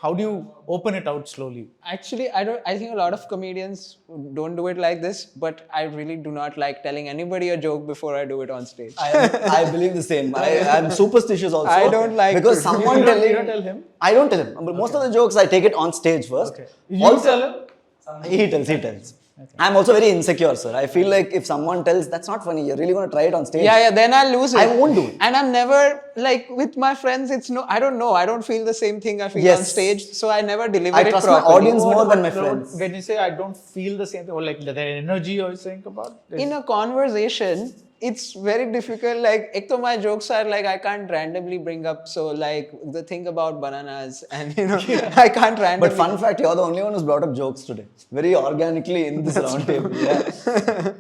how do you open it out slowly? Actually, I think a lot of comedians don't do it like this, but I really do not like telling anybody a joke before I do it on stage. I believe the same. I'm superstitious also. I don't like because to- someone You telling. don't tell him? I don't tell him. But most of the jokes I take it on stage first. You Also- tell him? He tells. I'm also very insecure, sir. I feel like if someone tells that's not funny, you're really going to try it on stage. Yeah, then I'll lose it. I won't do it. And I'm never, like, with my friends, I don't know. I don't feel the same thing I feel Yes. on stage, so I never deliver I it trust my properly. audience more than my friends. When you say I don't feel the same thing, or like the energy you're saying about? In a conversation, it's very difficult. Like, ek to my jokes are like, I can't randomly bring up. So, like, the thing about bananas, and I can't randomly. But fun fact, you're the only one who's brought up jokes today. Very organically in this round table. Yeah.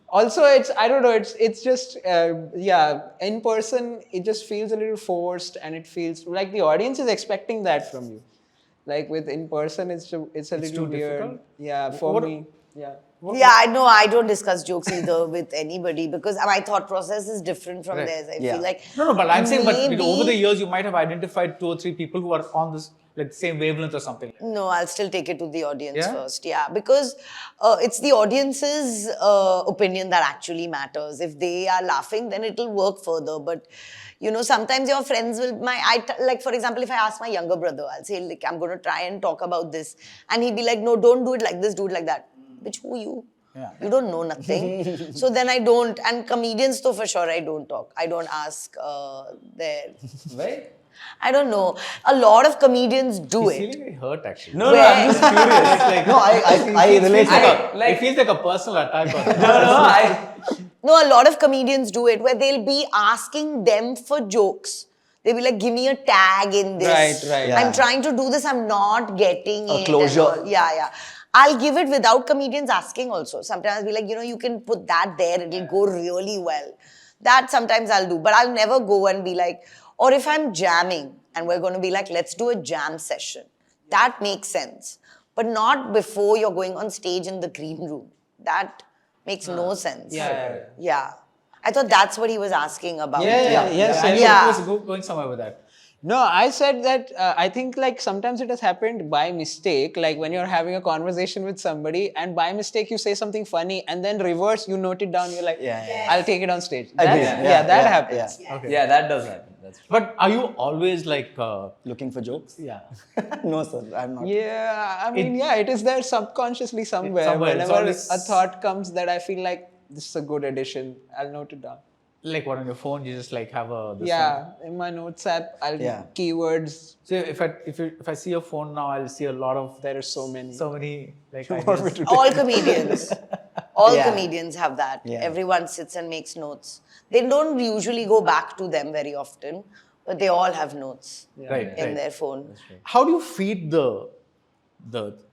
Also, I don't know, it's just, in person, it just feels a little forced, and it feels like the audience is expecting that from you. Like with in person, it's a little too weird. difficult? Yeah, for me. Yeah. Yeah, I know. I don't discuss jokes either with anybody because my thought process is different from theirs. I feel like No, but I'm saying, but maybe- over the years, you might have identified 2 or 3 people who are on this like same wavelength or something. No, I'll still take it to the audience Yeah? first. Yeah, because it's the audience's opinion that actually matters. If they are laughing, then it'll work further. But sometimes your friends will. Like for example, if I ask my younger brother, I'll say like I'm going to try and talk about this, and he'd be like, "No, don't do it like this. Do it like that." Which who you? Yeah. You don't know nothing. So then I don't. And comedians, though, for sure, I don't talk. I don't ask their. Right? I don't know. A lot of comedians do He's it. feeling very hurt actually. No, I'm just curious. No, I relate to that. It feels like a personal attack. No, a lot of comedians do it where they'll be asking them for jokes. They'll be like, give me a tag in this. Right. Yeah. I'm trying to do this, I'm not getting it. closure. and all. Yeah. I'll give it without comedians asking also. Sometimes I'll be like, you can put that there, it'll go really well. That sometimes I'll do, but I'll never go and be like, or if I'm jamming and we're going to be like, let's do a jam session. That makes sense. But not before you're going on stage in the green room. That makes no sense. Yeah. I thought that's what he was asking about. Yes. I was going somewhere with that. No, I said that I think like sometimes it has happened by mistake, like when you're having a conversation with somebody and by mistake you say something funny and then reverse, you note it down, you're like, I'll take it on stage. Agree. That happens. Yeah. Okay. Yeah, that does happen. That's true. But are you always like, Looking for jokes? yeah. No, sir, I'm not. Yeah, I mean, it is there subconsciously somewhere. Somewhere, it's Whenever always- a thought comes that I feel like this is a good addition, I'll note it down. Like what on your phone, you just like have a. This In my notes app, I'll Yeah. keywords. So if I see your phone now, I'll see a lot of. There are so many. So many like ideas. All comedians. All Yeah. comedians have that. Yeah. Everyone sits and makes notes. They don't usually go back to them very often, but they all have notes Right. in their phone. How do you feed the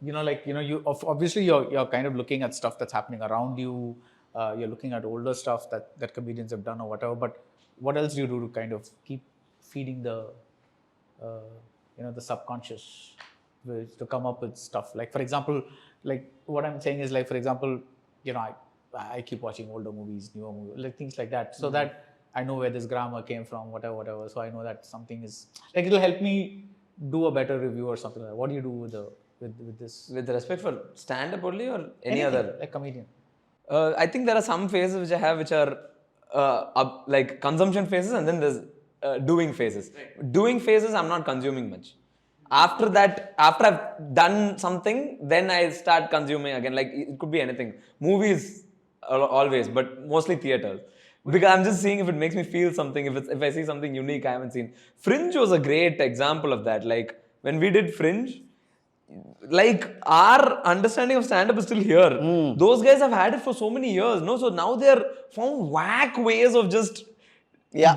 you obviously you're kind of looking at stuff that's happening around you. You're looking at older stuff that comedians have done or whatever. But what else do you do to kind of keep feeding the the subconscious to come up with stuff? Like for example, like what I'm saying is like for example, I keep watching older movies, newer movies, like things like that, so that I know where this grammar came from, whatever. So I know that something is like it'll help me do a better review or something like that. What do you do with this? With respect for stand-up only or any Anything, other? like comedian. I think there are some phases which I have which are like consumption phases and then there's doing phases. Doing phases, I'm not consuming much. After that, after I've done something, then I start consuming again. Like it could be anything. Movies always, but mostly theaters. Because I'm just seeing if it makes me feel something, if I see something unique I haven't seen. Fringe was a great example of that. Like when we did Fringe, like our understanding of stand-up is still here. Those guys have had it for so many years, no? So now they're found whack ways of just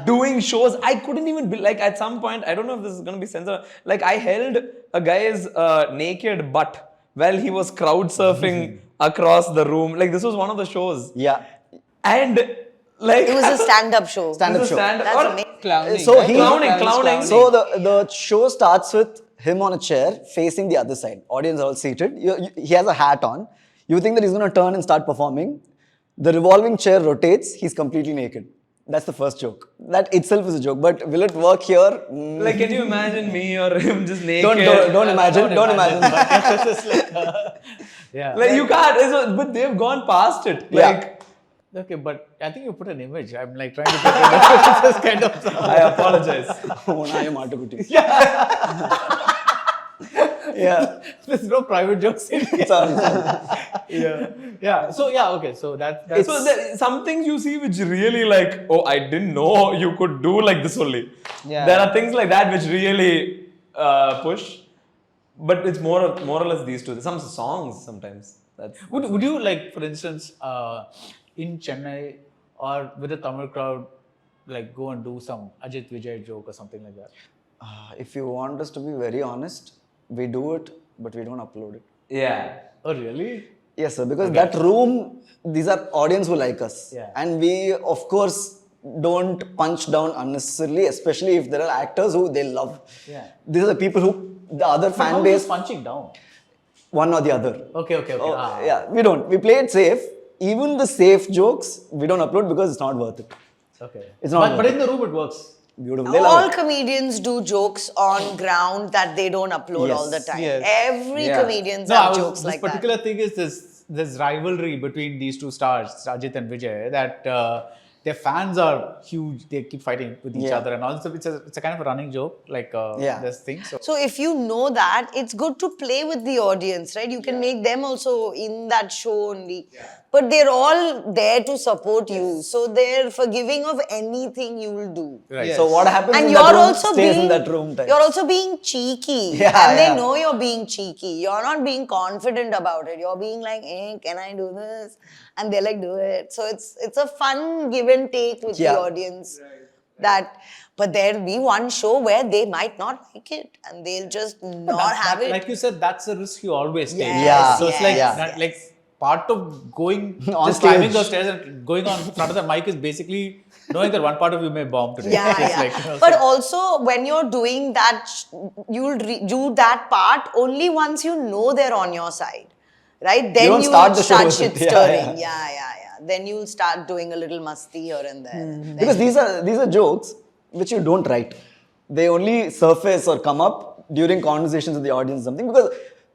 doing shows. I couldn't even be like at some point, I don't know if this is gonna be censored. Like I held a guy's naked butt while he was crowd surfing across the room. Like this was one of the shows. Yeah. And like It was a stand-up show. Stand-up show. That's Or- amazing. Clowning. So right? he- Clowning. So the show starts with him on a chair facing the other side. Audience are all seated. He has a hat on. You think that he's going to turn and start performing. The revolving chair rotates. He's completely naked. That's the first joke. That itself is a joke. But will it work here? Like, can you imagine me or him just naked? Don't imagine. Don't imagine. Yeah. Like you can't. But they've gone past it. Yeah. Like Okay, but I think you put an image. I'm like trying to get an image. Kind of. I apologize. Oh, now you're Matukuti. Yeah. There's no private jokes in here. It's all- Yeah. So okay. So that's So some things you see which really like, oh, I didn't know you could do like this only. Yeah. There are things like that which really push, but it's more or less these two. Some songs sometimes. Would you like, for instance, in Chennai or with a Tamil crowd, like go and do some Ajit Vijay joke or something like that? If you want us to be very honest, we do it, but we don't upload it. Yeah. Oh, really? Yes, sir, because that room, these are audience who like us. Yeah. And we, of course, don't punch down unnecessarily, especially if there are actors who they love. Yeah. These are the people who, the other How fan is base, punching down? one or the other. Okay. Oh, yeah, we don't. We play it safe. Even the safe jokes, we don't upload because it's not worth it. Okay. It's not But worth in the room it works. Beautiful. They love All it. comedians do jokes on ground that they don't upload all the Yes. time. Yes. Every Yeah. comedians No, have jokes this like that. particular thing is this rivalry between these two stars, Ajit and Vijay, that their fans are huge. They keep fighting with each Yeah. other, and also it's a kind of a running joke, like Yeah. this thing. So So if you know that, it's good to play with the audience, right? You can make them also in that show only. But they're all there to support you. So they're forgiving of anything you will do. right. Yes. So what happens And in you're that room also stays being in that room. Type. you're also being cheeky. Yeah, and they yeah. know you're being cheeky. You're not being confident about it. You're being like, hey, can I do this? And they're like, do it. So it's a fun give and take with Yeah. the audience. But there'll be one show where they might not like it and they'll just not have it. Like you said, that's a risk you always take. Yes, Yeah. So it's like yes. that, like part of going On just climbing stage. those stairs and going on front of the mic is basically knowing that one part of you may bomb today. Yeah, It's yeah. like, you know, But so- also, when you're doing that, you'll do that part only once you know they're on your side, right? Then don't you start will the show start with it. shit Yeah, stirring. yeah. Yeah. Then you'll start doing a little musty here and there. Then- Because these are jokes which you don't write. They only surface or come up during conversations with the audience or something, because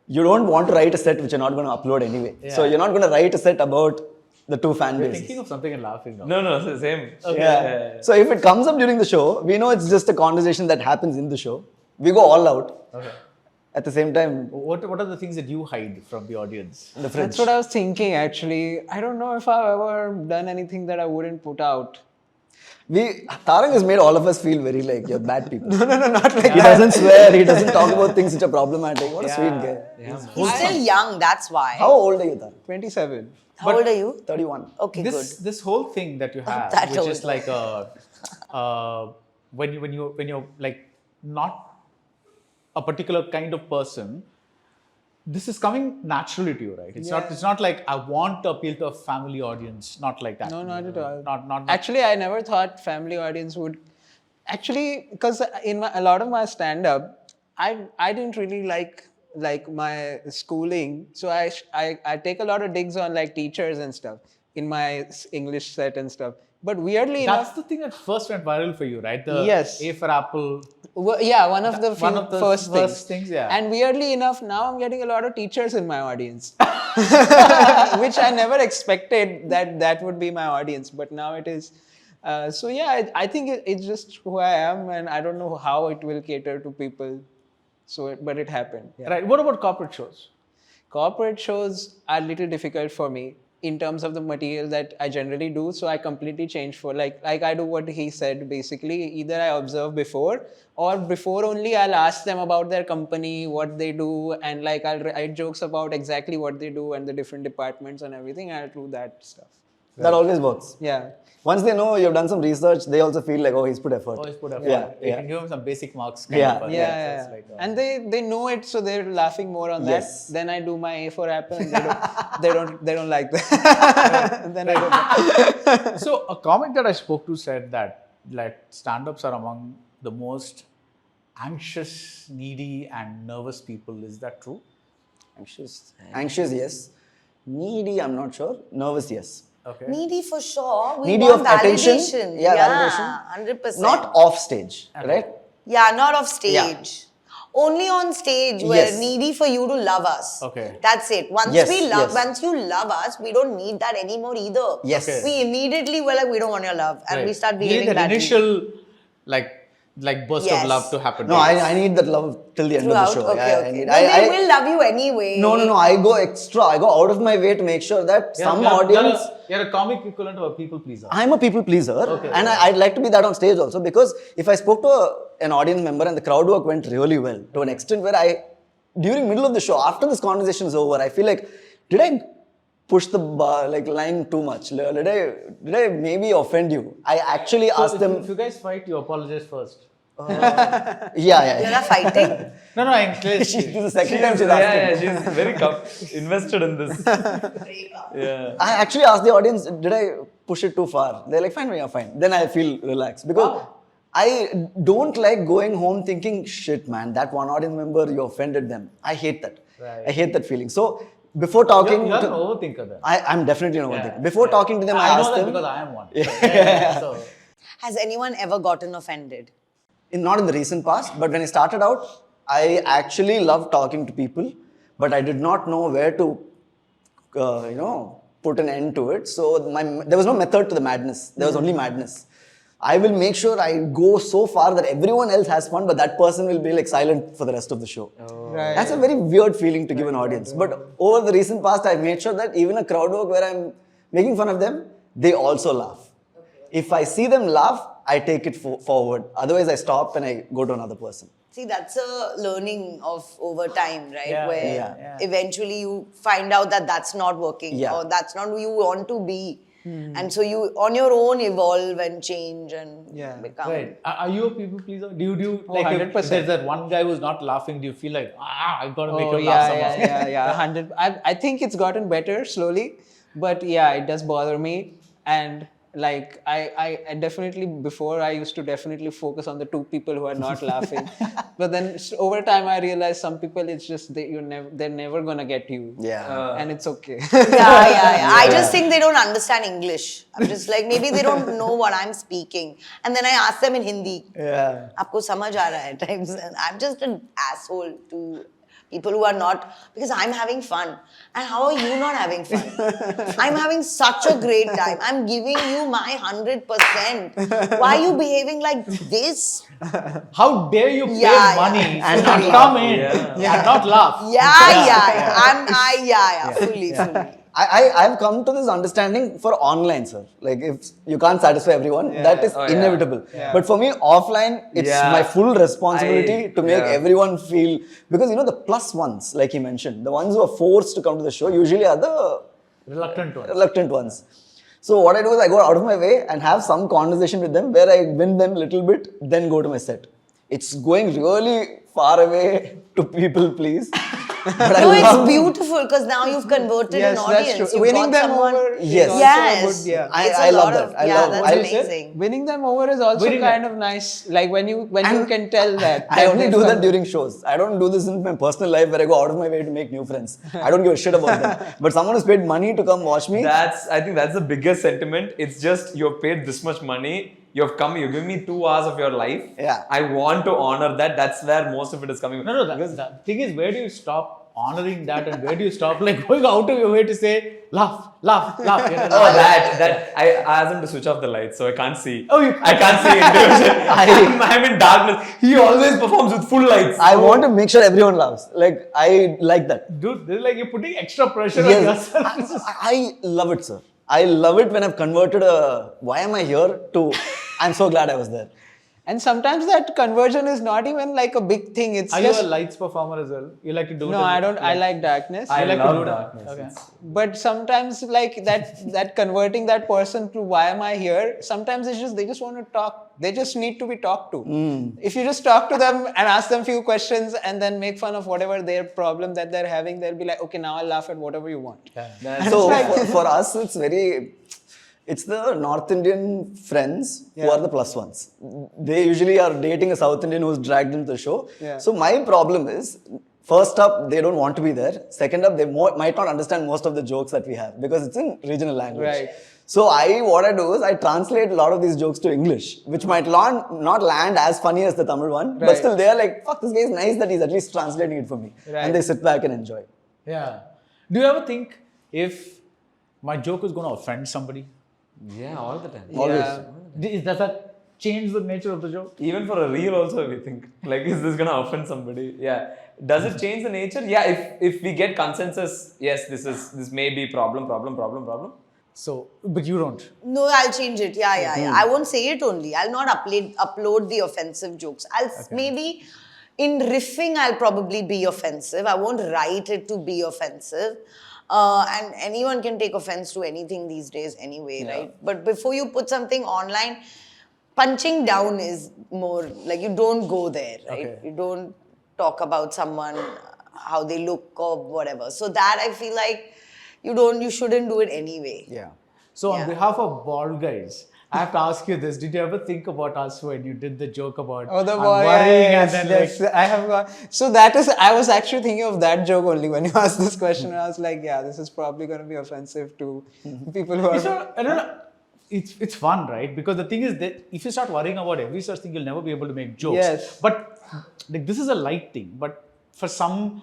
you don't want to write a set which you're not going to upload anyway. So Yeah. you're not going to write a set about the two fan We're bases. thinking of something and laughing now. No, same. Yeah. So if it comes up during the show, we know it's just a conversation that happens in the show. We go all out. Okay. At the same time, What are the things that you hide from the audience? the fridge. That's what I was thinking actually. I don't know if I've ever done anything that I wouldn't put out. Tarang has made all of us feel very like you're bad people. No, not like He doesn't swear. He doesn't talk about things which are problematic. What a sweet guy. He's still young, that's why. How old are you, Tarang? 27. How old are you? 31. Okay, good. This whole thing that you have, That which old. is like when you're like not a particular kind of person, this is coming naturally to you, right? It's not like I want to appeal to a family audience, not like that. No, not at all. Not Actually, I never thought family audience would. Actually, because in a lot of my stand-up, I didn't really like my schooling, so I take a lot of digs on like teachers and stuff in my English set and stuff. But weirdly That's enough, the thing that first went viral for you, right? The Yes. A for Apple. yeah, one of the One of the first first things, yeah. And weirdly enough, now I'm getting a lot of teachers in my audience, which I never expected that would be my audience, but now it is. So yeah, I think it's just who I am, and I don't know how it will cater to people. But it happened. Yeah. Right. What about corporate shows? Corporate shows are a little difficult for me in terms of the material that I generally do. So I completely change for like I do what he said basically. Either I observe before, or before only I'll ask them about their company, what they do, and like I'll write jokes about exactly what they do and the different departments and everything. I'll do that stuff. That always works. Yeah. Once they know you've done some research, they also feel like, oh, he's put effort. Always put effort. Yeah, You yeah. can give them some basic marks. Kind Yeah. of, Yeah. so it's like, And they know it, so they're laughing more on Yes. that. Then I do my A for Apple, and they don't like that. Then I go. So a comic that I spoke to said that like stand-ups are among the most anxious, needy, and nervous people. Is that true? Anxious, yes. Needy, I'm not sure. Nervous, yes. Okay. Needy for sure. We Needy want of attention. validation. Yeah, Yeah, validation. 100%. Not off stage, right? Yeah, not off stage. Yeah. Only on stage we're Yes. needy for you to love us. Okay. That's it. Once Yes, once yes. you love us, we don't need that anymore either. Yes. Okay. We immediately were like, we don't want your love. And we start During behaving that badly. initial like like burst Yes. of love to happen. No, I need that love till the end Throughout, of the show. okay, Yeah, okay. I need, No, they will love you anyway. No. I go extra. I go out of my way to make sure that some audience. You're a comic equivalent of a people pleaser. I'm a people pleaser, and I'd like to be that on stage also, because if I spoke to an audience member and the crowd work went really well to an extent where during middle of the show, after this conversation is over, I feel like, did I push the line too much? Did I maybe offend you? I actually asked them. If you guys fight, you apologize first. Yeah. You're not fighting. No, I'm clear. This is the second time she's asking. Yeah, she's very invested in this. Yeah. I actually asked the audience, did I push it too far? They're like, fine, yeah, fine. Then I feel relaxed, because I don't like going home thinking, shit, man, that one audience member, you offended them. I hate that. Right. I hate that feeling. So before talking, You're an overthinker then. I'm definitely an overthinker. Before talking to them, I I know asked that them. because I am one. So, Has anyone ever gotten offended? Not in the recent past, but when I started out, I actually loved talking to people, but I did not know where to, put an end to it. So there was no method to the madness. There was only madness. I will make sure I go so far that everyone else has fun, but that person will be like silent for the rest of the show. Right. That's a very weird feeling to give an audience. But over the recent past, I've made sure that even a crowd work where I'm making fun of them, they also laugh. If I see them laugh, I take it forward. Otherwise, I stop and I go to another person. See, that's a learning of over time, right? Yeah, Where yeah. eventually you find out that that's not working, Yeah. or that's not who you want to be. And so you, on your own, evolve and change and become. right. Are you a people pleaser? Do you Oh, like if 100%. there's that one guy who's not laughing? Do you feel like I gotta make Oh, him laugh yeah, somehow? yeah, 100. I think it's gotten better slowly, but yeah, it does bother me. And like I definitely, before I used to definitely focus on the two people who are not laughing, but then over time I realized some people, it's just they're never gonna get you. Yeah. And it's okay. Yeah. I just think they don't understand English. I'm just like, maybe they don't know what I'm speaking. And then I ask them in Hindi. Yeah. Aapko samajh aa raha hai at times. And I'm just an asshole to people who are not, because I'm having fun. And how are you not having fun? I'm having such a great time. I'm giving you my 100%. Why are you behaving like this? How dare you pay Yeah, money And and not not come in and not laugh? Yeah. Fully. I've come to this understanding for online, sir. Like, if you can't satisfy everyone, that is inevitable. Yeah. But for me, offline, it's my full responsibility to make everyone feel, because the plus ones, like he mentioned, the ones who are forced to come to the show usually are the reluctant ones. So what I do is I go out of my way and have some conversation with them where I win them a little bit, then go to my set. It's going really far away to people please. But No, it's beautiful because now you've converted Yes, an that's audience. true. You've Winning got them someone- over is Yes. also Yes. good. Yeah. It's I a love lot that. of, I yeah, love that's what you amazing. Winning them over is also Winning kind of nice. Like when you can tell that. I only do that during shows. I don't do this in my personal life where I go out of my way to make new friends. I don't give a shit about them. But someone who's paid money to come watch me. I think that's the biggest sentiment. It's just you've paid this much money. You've given me 2 hours of your life. Yeah. I want to honor that. That's where most of it is coming. No, the thing is, where do you stop honoring that and where do you stop like going out of your way to say, laugh? You know, That I asked him to switch off the lights, so I can't see. Oh, I can't see individual. I'm in darkness. He always performs with full lights. I want to make sure everyone laughs. Like, I like that. Dude, this is like you're putting extra pressure on Yes. yourself. I love it, sir. I love it when I've converted a why am I here to I'm so glad I was there. And sometimes that conversion is not even like a big thing. It's Are just you a lights performer as well? You like to do it? no, I don't. I like darkness. I like to love do that. darkness. Okay. But sometimes like that converting that person to why am I here? Sometimes it's just they just want to talk. They just need to be talked to. If you just talk to them and ask them few questions and then make fun of whatever their problem that they're having, they'll be like, okay, now I'll laugh at whatever you want. So for us, it's the North Indian friends who are the plus ones. They usually are dating a South Indian who's dragged into the show. Yeah. So my problem is, first up, they don't want to be there. Second up, they might not understand most of the jokes that we have because it's in regional language. Right. So what I do is I translate a lot of these jokes to English, which might not land as funny as the Tamil one, but Right. still they are like, fuck, this guy is nice that he's at least translating it for me. Right. And they sit back and enjoy. Yeah. Do you ever think if my joke is going to offend somebody? Yeah, all the time. Always. Yeah. Does that change the nature of the joke? Even for a reel also we think, like, is this gonna offend somebody? Yeah. Does it change the nature? Yeah, if we get consensus, yes, this may be problem. So, but you don't. No, I'll change it. Yeah. I won't say it only. I'll not upload the offensive jokes. Maybe in riffing, I'll probably be offensive. I won't write it to be offensive. And anyone can take offense to anything these days anyway, right? But before you put something online, punching down is more like you don't go there, right? Okay. You don't talk about someone, how they look or whatever. So that I feel like you shouldn't do it anyway. Yeah. So on Yeah. behalf of bald guys, I have to ask you this. Did you ever think about us when you did the joke about Oh, the I'm boy. worrying Yes, and then yes, I have got. So that is. I was actually thinking of that joke only when you asked this question. I was like, yeah, this is probably going to be offensive to people who It's are. not, I don't know. It's fun, right? Because the thing is that if you start worrying about every such thing, you'll never be able to make jokes. Yes. But like this is a light thing. But for something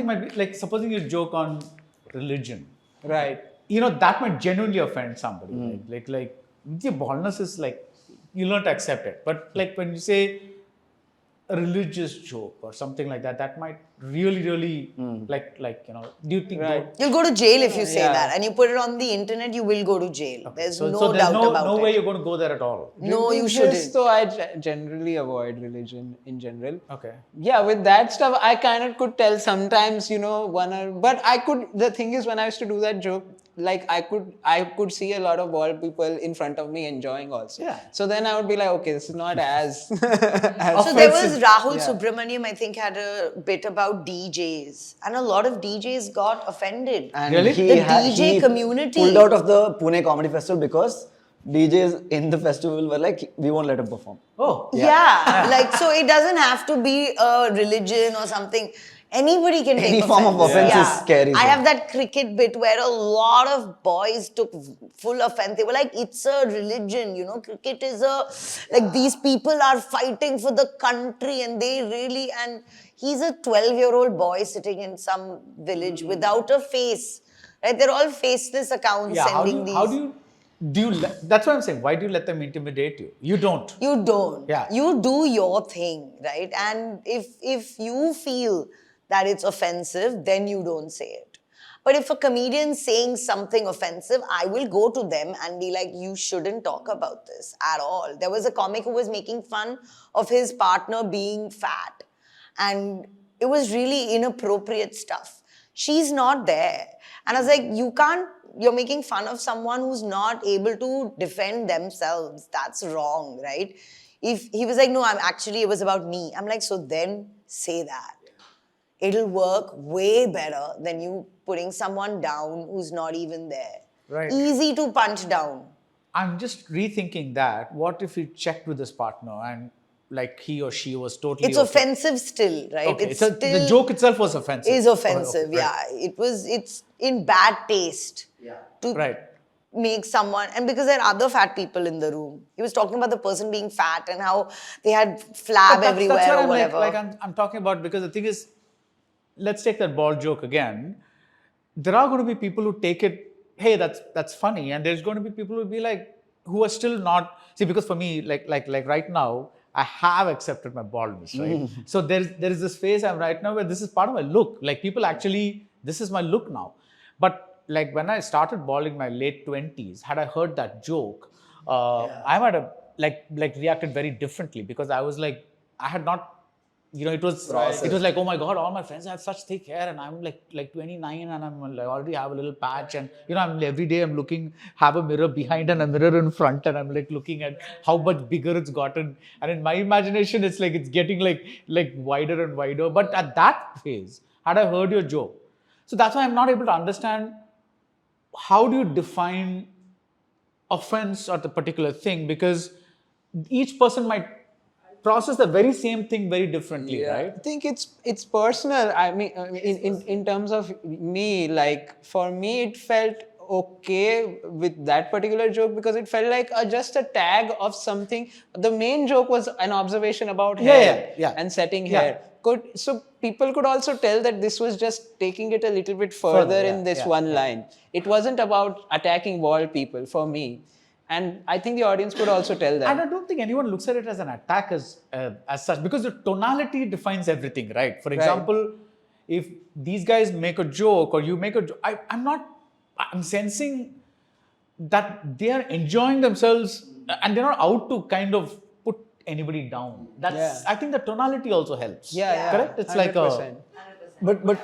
might be like supposing you joke on religion. Right. You know, that might genuinely offend somebody. Like the baldness is like you learn to accept it. But like when you say a religious joke or something like that, that might really like you know. Do you think? Right. You'll go to jail if you say Yeah. that, and you put it on the internet. You will go to jail. There's So no there's doubt about no it. way you're going to go there at all. No, you Religious, shouldn't. So I generally avoid religion in general. Okay. Yeah, with that stuff, I kind of could tell sometimes, but I could. The thing is, when I used to do that joke, like I could see a lot of bald people in front of me enjoying also. Yeah. So then I would be like, okay, this is not as. So there was Rahul Yeah. Subramaniam, I think, had a bit about DJs, and a lot of DJs got offended. And Really? he The had- DJ he community. pulled out of the Pune Comedy Festival because DJs in the festival were like, we won't let him perform. Oh. Yeah, like so it doesn't have to be a religion or something. Anybody can take Any form of offense is scary, I so. have that cricket bit where a lot of boys took full offense. They were like, it's a religion, cricket is like these people are fighting for the country and and he's a 12-year-old boy sitting in some village without a face, right? They're all faceless accounts Yeah. sending these. How do you that's what I'm saying. Why do you let them intimidate you? You don't. You don't. Yeah. You do your thing, right? And if you feel that it's offensive, then you don't say it. But if a comedian's saying something offensive, I will go to them and be like, you shouldn't talk about this at all. There was a comic who was making fun of his partner being fat. And it was really inappropriate stuff. She's not there. And I was like, you're making fun of someone who's not able to defend themselves. That's wrong, right? If he was like, no, it was about me. I'm like, so then say that. It'll work way better than you putting someone down who's not even there. Right. Easy to punch down. I'm just rethinking that. What if he checked with his partner and like he or she was totally It's offensive still, right? Okay. It's So still the joke itself was offensive. is offensive, Oh, right. yeah. It's in bad taste to Right. make someone, and because there are other fat people in the room. He was talking about the person being fat and how they had flab But everywhere that's what or I'm whatever. like I'm talking about, because the thing is, let's take that bald joke again. There are going to be people who take it, hey, that's funny, and there's going to be people who be like, who are still not. See, because for me, like right now, I have accepted my baldness, right? So there is this phase I'm right now where this is part of my look. Like people actually, this is my look now. But like when I started balding my late 20s, had I heard that joke, I might have like reacted very differently, because I was like, I had not. It was like, oh my God, all my friends have such thick hair and I'm like 29 and I'm like already have a little patch, and I'm every day I'm looking, have a mirror behind and a mirror in front, and I'm like looking at how much bigger it's gotten. And in my imagination, it's like it's getting like wider and wider. But at that phase, had I heard your joke, so that's why I'm not able to understand how do you define offense or the particular thing, because each person might process the very same thing very differently, right? I think it's personal. I mean, in terms of me, like for me, it felt okay with that particular joke because it felt like just a tag of something. The main joke was an observation about hair and setting hair. So people could also tell that this was just taking it a little bit further in this one line. It wasn't about attacking bald people for me. And I think the audience could also tell that. And I don't think anyone looks at it as an attack as such, because the tonality defines everything, right? For example, if these guys make a joke or you make a joke, I'm sensing that they are enjoying themselves and they're not out to kind of put anybody down. I think the tonality also helps. Correct? It's 100%. like a... But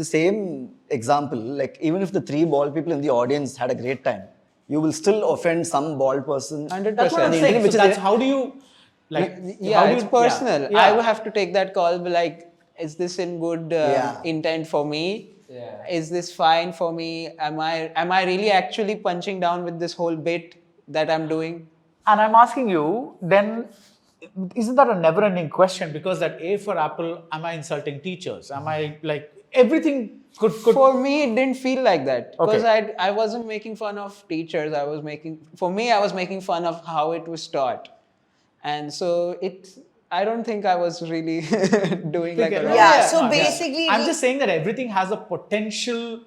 the same example, like even if the three bald people in the audience had a great time, you will still offend some bald person. 100%. That's what I'm saying. Which So is that's how do you... Like, Yeah, how do it's you- personal. Yeah. I would have to take that call, be like, is this in good intent for me? Is this fine for me? Am I really actually punching down with this whole bit that I'm doing? And I'm asking you, then, isn't that a never-ending question? Because that A for Apple, am I insulting teachers? Am I like everything could For me, it didn't feel like that because Okay. I wasn't making fun of teachers. I was making fun of how it was taught, and so I don't think I was really doing like a Yeah, no, so no, basically I'm we- just saying that everything has a potential.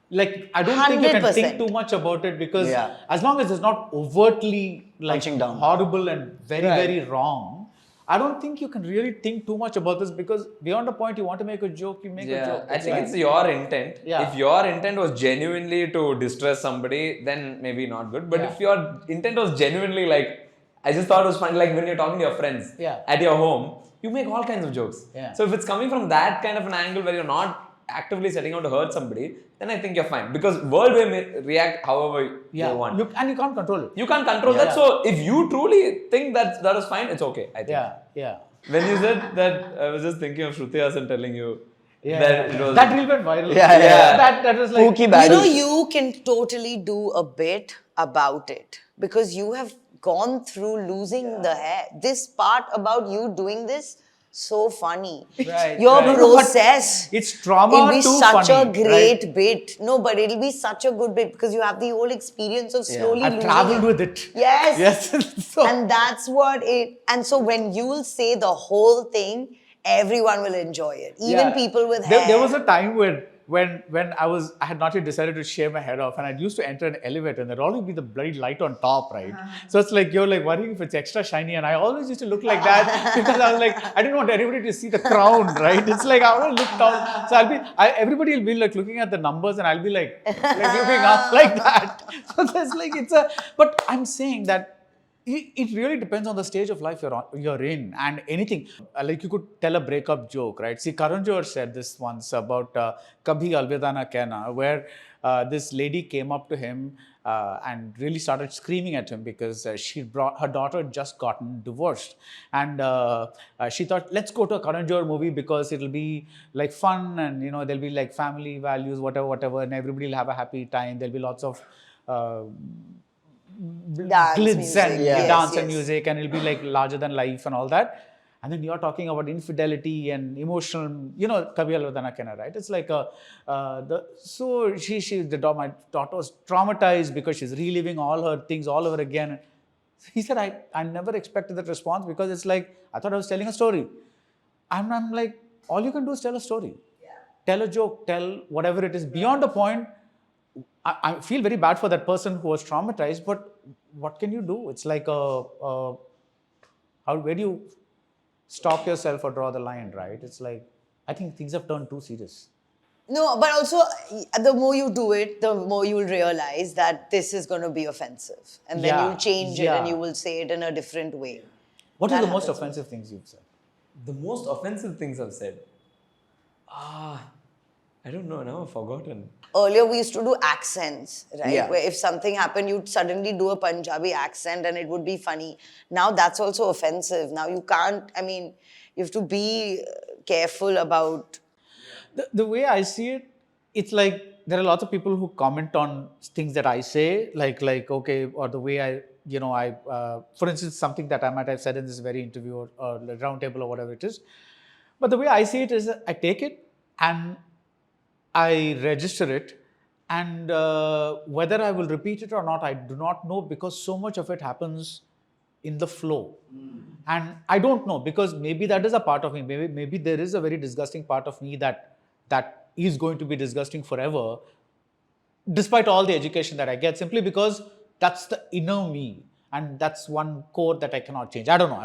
Like, I don't think you can 100%. think too much about it because Yeah. as long as it's not overtly like Punching down. horrible and very, Right. very wrong, I don't think you can really think too much about this because beyond the point you want to make a joke, you make a Yeah, joke. I think it's your intent. Yeah. If your intent was genuinely to distress somebody, then maybe not good. But Yeah. if your intent was genuinely like, I just thought it was fun, like when you're talking to your friends Yeah. at your home, you make all kinds of jokes. Yeah. So if it's coming from that kind of an angle where you're not actively setting out to hurt somebody, then I think you're fine. Because world will react however Yeah, they want. and you can't control it. You can't control that. So if you truly think that is fine, it's okay, I think. Yeah. When you said that, I was just thinking of Shruti Hassan telling you that it was... That reel went viral. Yeah. That was like... Pookie You Barrel. know, you can totally do a bit about it because you have gone through losing the hair. This part about you doing this, so funny. Right, Your right. process. It's trauma It'll be too such funny, a great right? bit. No, but it'll be such a good bit because you have the whole experience of slowly I've losing traveled it. with it. Yes. Yes. So, And that's what it. And so when you will say the whole thing, everyone will enjoy it. Even people with hair. There was a time when I had not yet decided to shave my head off, and I used to enter an elevator, and there'd always be the bloody light on top, right? So it's like you're like worrying if it's extra shiny, and I always used to look like that because I was like, I didn't want everybody to see the crown, right? It's like I want to look down, so everybody will be like looking at the numbers, and I'll be like looking up like that. So there's like but I'm saying that. It really depends on the stage of life you're in and anything. Like you could tell a breakup joke, right? See, Karan Johar said this once about Kabhi Alvida Na Kehna, where this lady came up to him and really started screaming at him because her daughter had just gotten divorced. And she thought, let's go to a Karan Johar movie because it'll be like fun and, there'll be like family values, whatever, and everybody will have a happy time. There'll be lots of Dance, glitz music. and Yes, dance yes. and music, and it'll be like larger than life and all that. And then you're talking about infidelity and emotional, Kabhi Alvida Na Kehna, right? It's like my daughter was traumatized because she's reliving all her things all over again. He said, I never expected that response because it's like, I thought I was telling a story. I'm like, all you can do is tell a story. Yeah. Tell a joke, tell whatever it is. Beyond the point, I feel very bad for that person who was traumatized, but what can you do? It's like where do you stop yourself or draw the line, right? It's like, I think things have turned too serious. No, but also the more you do it, the more you will realize that this is going to be offensive. And then Yeah, you'll change it yeah. and you will say it in a different way. What is That the most happens. offensive things you've said? The most offensive things I've said. I don't know, now I've forgotten. Earlier we used to do accents, right? Yeah. Where if something happened, you'd suddenly do a Punjabi accent and it would be funny. Now that's also offensive. Now you can't, you have to be careful about... The way I see it, it's like there are lots of people who comment on things that I say, like okay, or the way for instance, something that I might have said in this very interview or round table or whatever it is. But the way I see it is I take it and I register it, and whether I will repeat it or not, I do not know because so much of it happens in the flow. And I don't know because maybe that is a part of me. Maybe there is a very disgusting part of me that is going to be disgusting forever, despite all the education that I get, simply because that's the inner me, and that's one core that I cannot change. I don't know.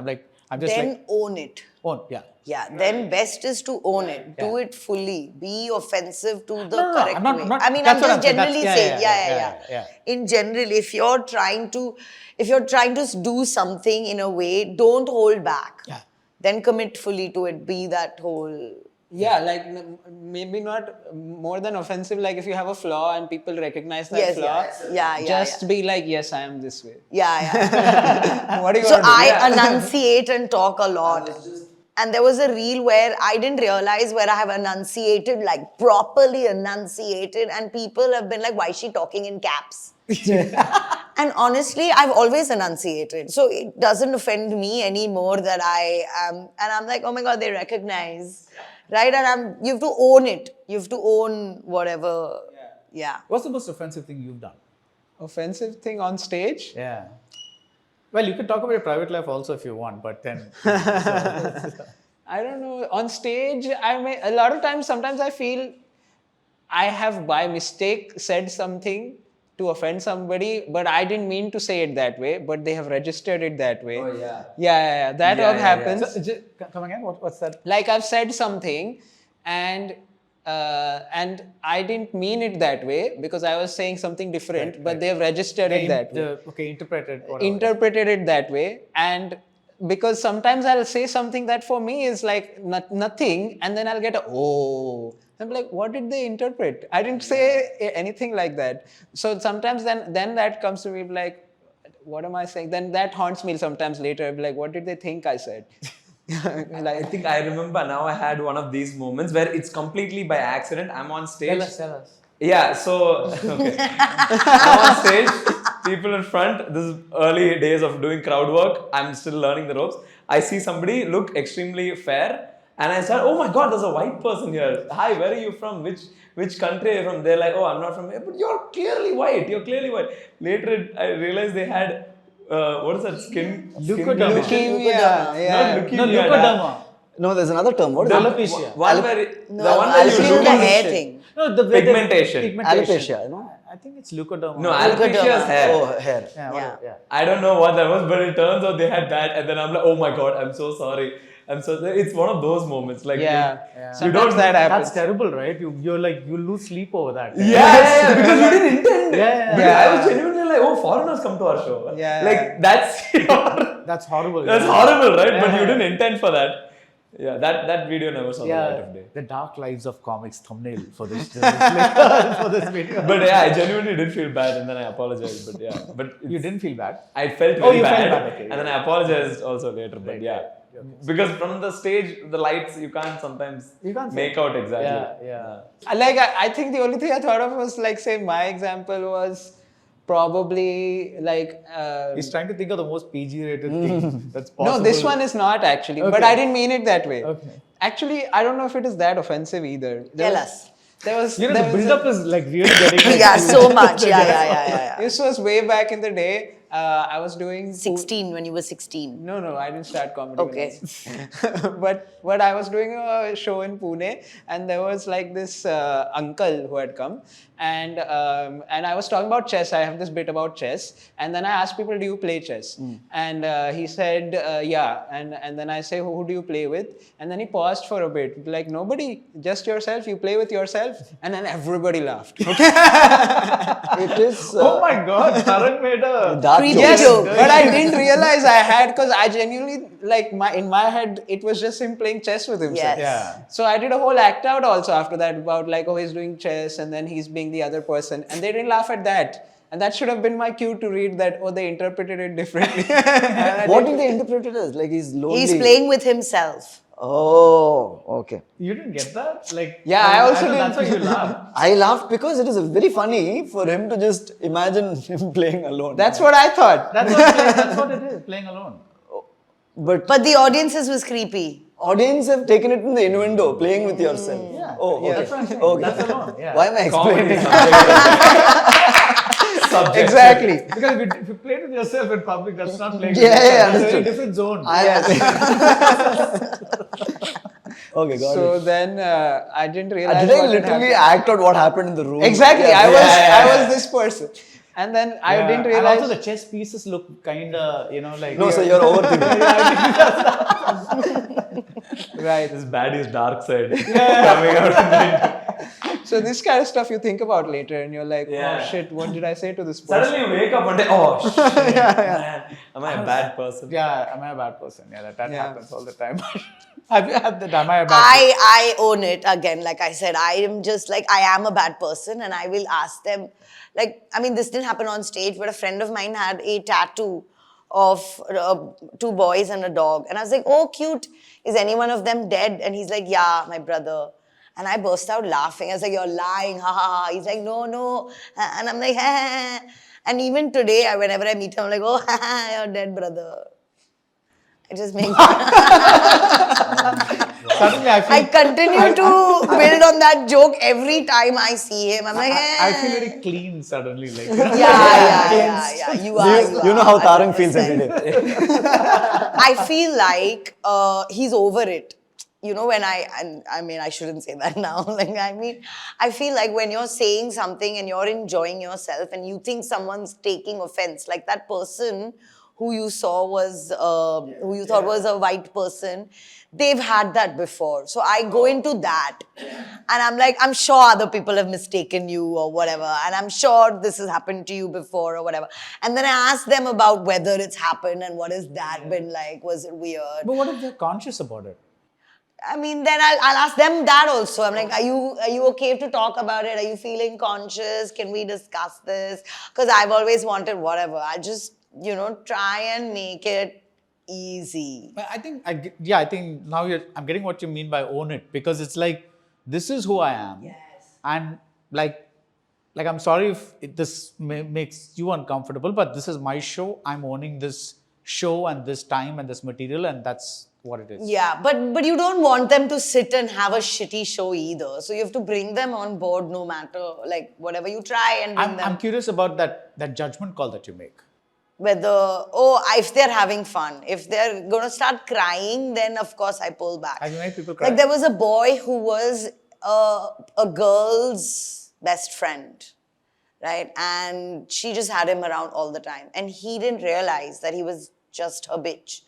I'm just Then like, own it. oh yeah. Yeah, then best is to own it. Do it fully. Be offensive to the No, correct I'm not- way. I'm not- I mean, that's I'm what just I'm saying. generally That's- saying, yeah. In general, if you're trying to do something in a way, don't hold back. Yeah. Then commit fully to it. Be that whole. Yeah, like maybe not more than offensive. Like if you have a flaw and people recognize that Yes, flaw, yeah, just be like, yes, I am this way. Yeah. What do you So want to do? I enunciate and talk a lot. And there was a reel where I didn't realize where I have enunciated, like properly enunciated, and people have been like, why is she talking in caps? And honestly, I've always enunciated. So it doesn't offend me anymore that I am. And I'm like, oh my God, they recognize. Right? And you have to own it. You have to own whatever. Yeah. What's the most offensive thing you've done? Offensive thing on stage? Yeah. Well, you can talk about your private life also if you want, but then. I don't know. On stage, a lot of times, sometimes I feel I have by mistake said something to offend somebody, but I didn't mean to say it that way, but they have registered it that way. Oh, yeah. Yeah. That all happens. Come again? What's that? Like I've said something and I didn't mean it that way because I was saying something different, but they have registered it that way. Interpreted. Whatever. Interpreted it that way. And because sometimes I'll say something that for me is like nothing, and then I'll get I'm like, what did they interpret? I didn't say anything like that. So sometimes then that comes to me like, what am I saying? Then that haunts me sometimes later. I'll be like, what did they think I said? I think I remember now I had one of these moments where it's completely by accident. I'm on stage. Tell us. Yeah, so okay. I'm on stage, people in front. This is early days of doing crowd work. I'm still learning the ropes. I see somebody look extremely fair, and I said, "Oh my God, there's a white person here. Hi, where are you from? Which country are you from?" They're like, "Oh, I'm not from here." But you're clearly white. Later, I realized they had what is that skin? Leukoderma. Leukemia. No, there's another term. What is Alopecia. I you feel do the this hair shit. thing. No, the Pigmentation. Alopecia, no? I think it's leukoderma. No, alopecia is hair. Oh, hair. Yeah. I don't know what that was, but it turns out they had that, and then I'm like, oh my God, I'm so sorry. It's one of those moments. Like, Sometimes that happens. That's terrible, right? You lose sleep over that. Yeah, because you didn't intend. Yeah. I was genuinely like, oh, foreigners come to our show. Yeah. Like that's That's horrible. that's horrible, right? But you didn't intend for that. Yeah, that video never saw the light of day. The Dark Lives of Comics thumbnail for this for this video. But yeah, I genuinely did feel bad, and then I apologized. But yeah, but You didn't feel bad? I felt very you bad, felt bad, okay, and then I apologized also later. But because from the stage, the lights you can't sometimes make out exactly. Yeah. Like I think the only thing I thought of was like, say my example was probably like He's trying to think of the most PG rated thing that's possible. no, this one is not actually, but I didn't mean it that way. Okay. Actually, I don't know if it is that offensive either. Tell us. There was the there was build-up is like really getting Yeah, so much. Yeah. This was way back in the day. I was doing 16, when you were 16. No, I didn't start comedy. Okay. But I was doing a show in Pune, and there was like this uncle who had come, and I was talking about chess. I have this bit about chess, and then I asked people, "Do you play chess?" And he said, "Yeah." And then I say, "Who do you play with?" And then he paused for a bit, like, "Nobody, just yourself. You play with yourself." And then everybody laughed. It is. Oh my God, Taran made a dark Creepy joke. joke. But I didn't realize I had, because I genuinely, like, in my head, it was just him playing chess with himself. Yes. Yeah. So I did a whole act out also after that about like, oh, he's doing chess and then he's being the other person. And they didn't laugh at that. And that should have been my cue to read that, oh, they interpreted it differently. What did they interpret it as? Like he's lonely. He's playing with himself. Oh, okay. You didn't get that? Like, Yeah, I also didn't. That's why you laughed. I laughed because it is very funny for him to just imagine him playing alone. That's what I thought. That's what it is, playing alone. But But the audiences was creepy. audience have taken it in the innuendo, playing with yourself. Yeah. Oh, okay. That's what I'm saying. Okay. That's alone. Yeah. Why am I Comedy explaining? subject. Exactly. Because if you play with yourself in public, that's not playing Yeah, with yourself. yeah, That's a very understood. different zone. Okay, got So it. then I didn't realize Did I what had literally happened. act out what happened in the room? Exactly. Yeah. I was this person. And then I Yeah. didn't And realize. also the chess pieces look kind of, like. No, so you're overthinking. Right. This baddie's dark side coming out. So this kind of stuff you think about later, and you're like, Yeah. oh shit, what did I say to this person? Suddenly you wake up one day, oh shit, man, am I a bad person? Yeah, am I a bad person? Yeah, that Yeah. happens all the time. Have you had that? Am I a bad person? I own it again. Like I said, I am just like, I am a bad person, and I will ask them. Like, I mean, this didn't happen on stage, but a friend of mine had a tattoo of 2 boys and a dog. And I was like, oh, cute. Is any one of them dead? And he's like, yeah, my brother. And I burst out laughing. I was like, you're lying, ha ha ha. He's like, no. And I'm like, ha ha. And even today, whenever I meet him, I'm like, oh, ha ha, you're dead, brother. It just makes Suddenly I feel I continue to build on that joke every time I see him. I'm like, I feel very clean suddenly. Like, yeah. You are. You know how Tarang feels every day. I feel like he's over it. You know, when I mean, I shouldn't say that now. Like, I mean, I feel like when you're saying something and you're enjoying yourself and you think someone's taking offense, like that person who you saw was, who you thought was a white person, they've had that before. So I go into that and I'm like, I'm sure other people have mistaken you or whatever. And I'm sure this has happened to you before or whatever. And then I ask them about whether it's happened and what has that been like. Was it weird? but what if they're conscious about it? I mean, then I'll ask them that also. I'm like, are you okay to talk about it? Are you feeling conscious? Can we discuss this? Because I've always wanted whatever. I just, try and make it easy. But I think now I'm getting what you mean by own it, because it's like, this is who I am. Yes. And like I'm sorry if this makes you uncomfortable, but this is my show. I'm owning this show and this time and this material, and that's what it is. Yeah, but you don't want them to sit and have a shitty show either. So you have to bring them on board no matter, like, whatever you try and bring them. I'm curious about that judgment call that you make. Whether, if they're having fun. If they're going to start crying, then of course I pull back. Have you made people cry? Like there was a boy who was a girl's best friend, right? And she just had him around all the time. And he didn't realize that he was just her bitch.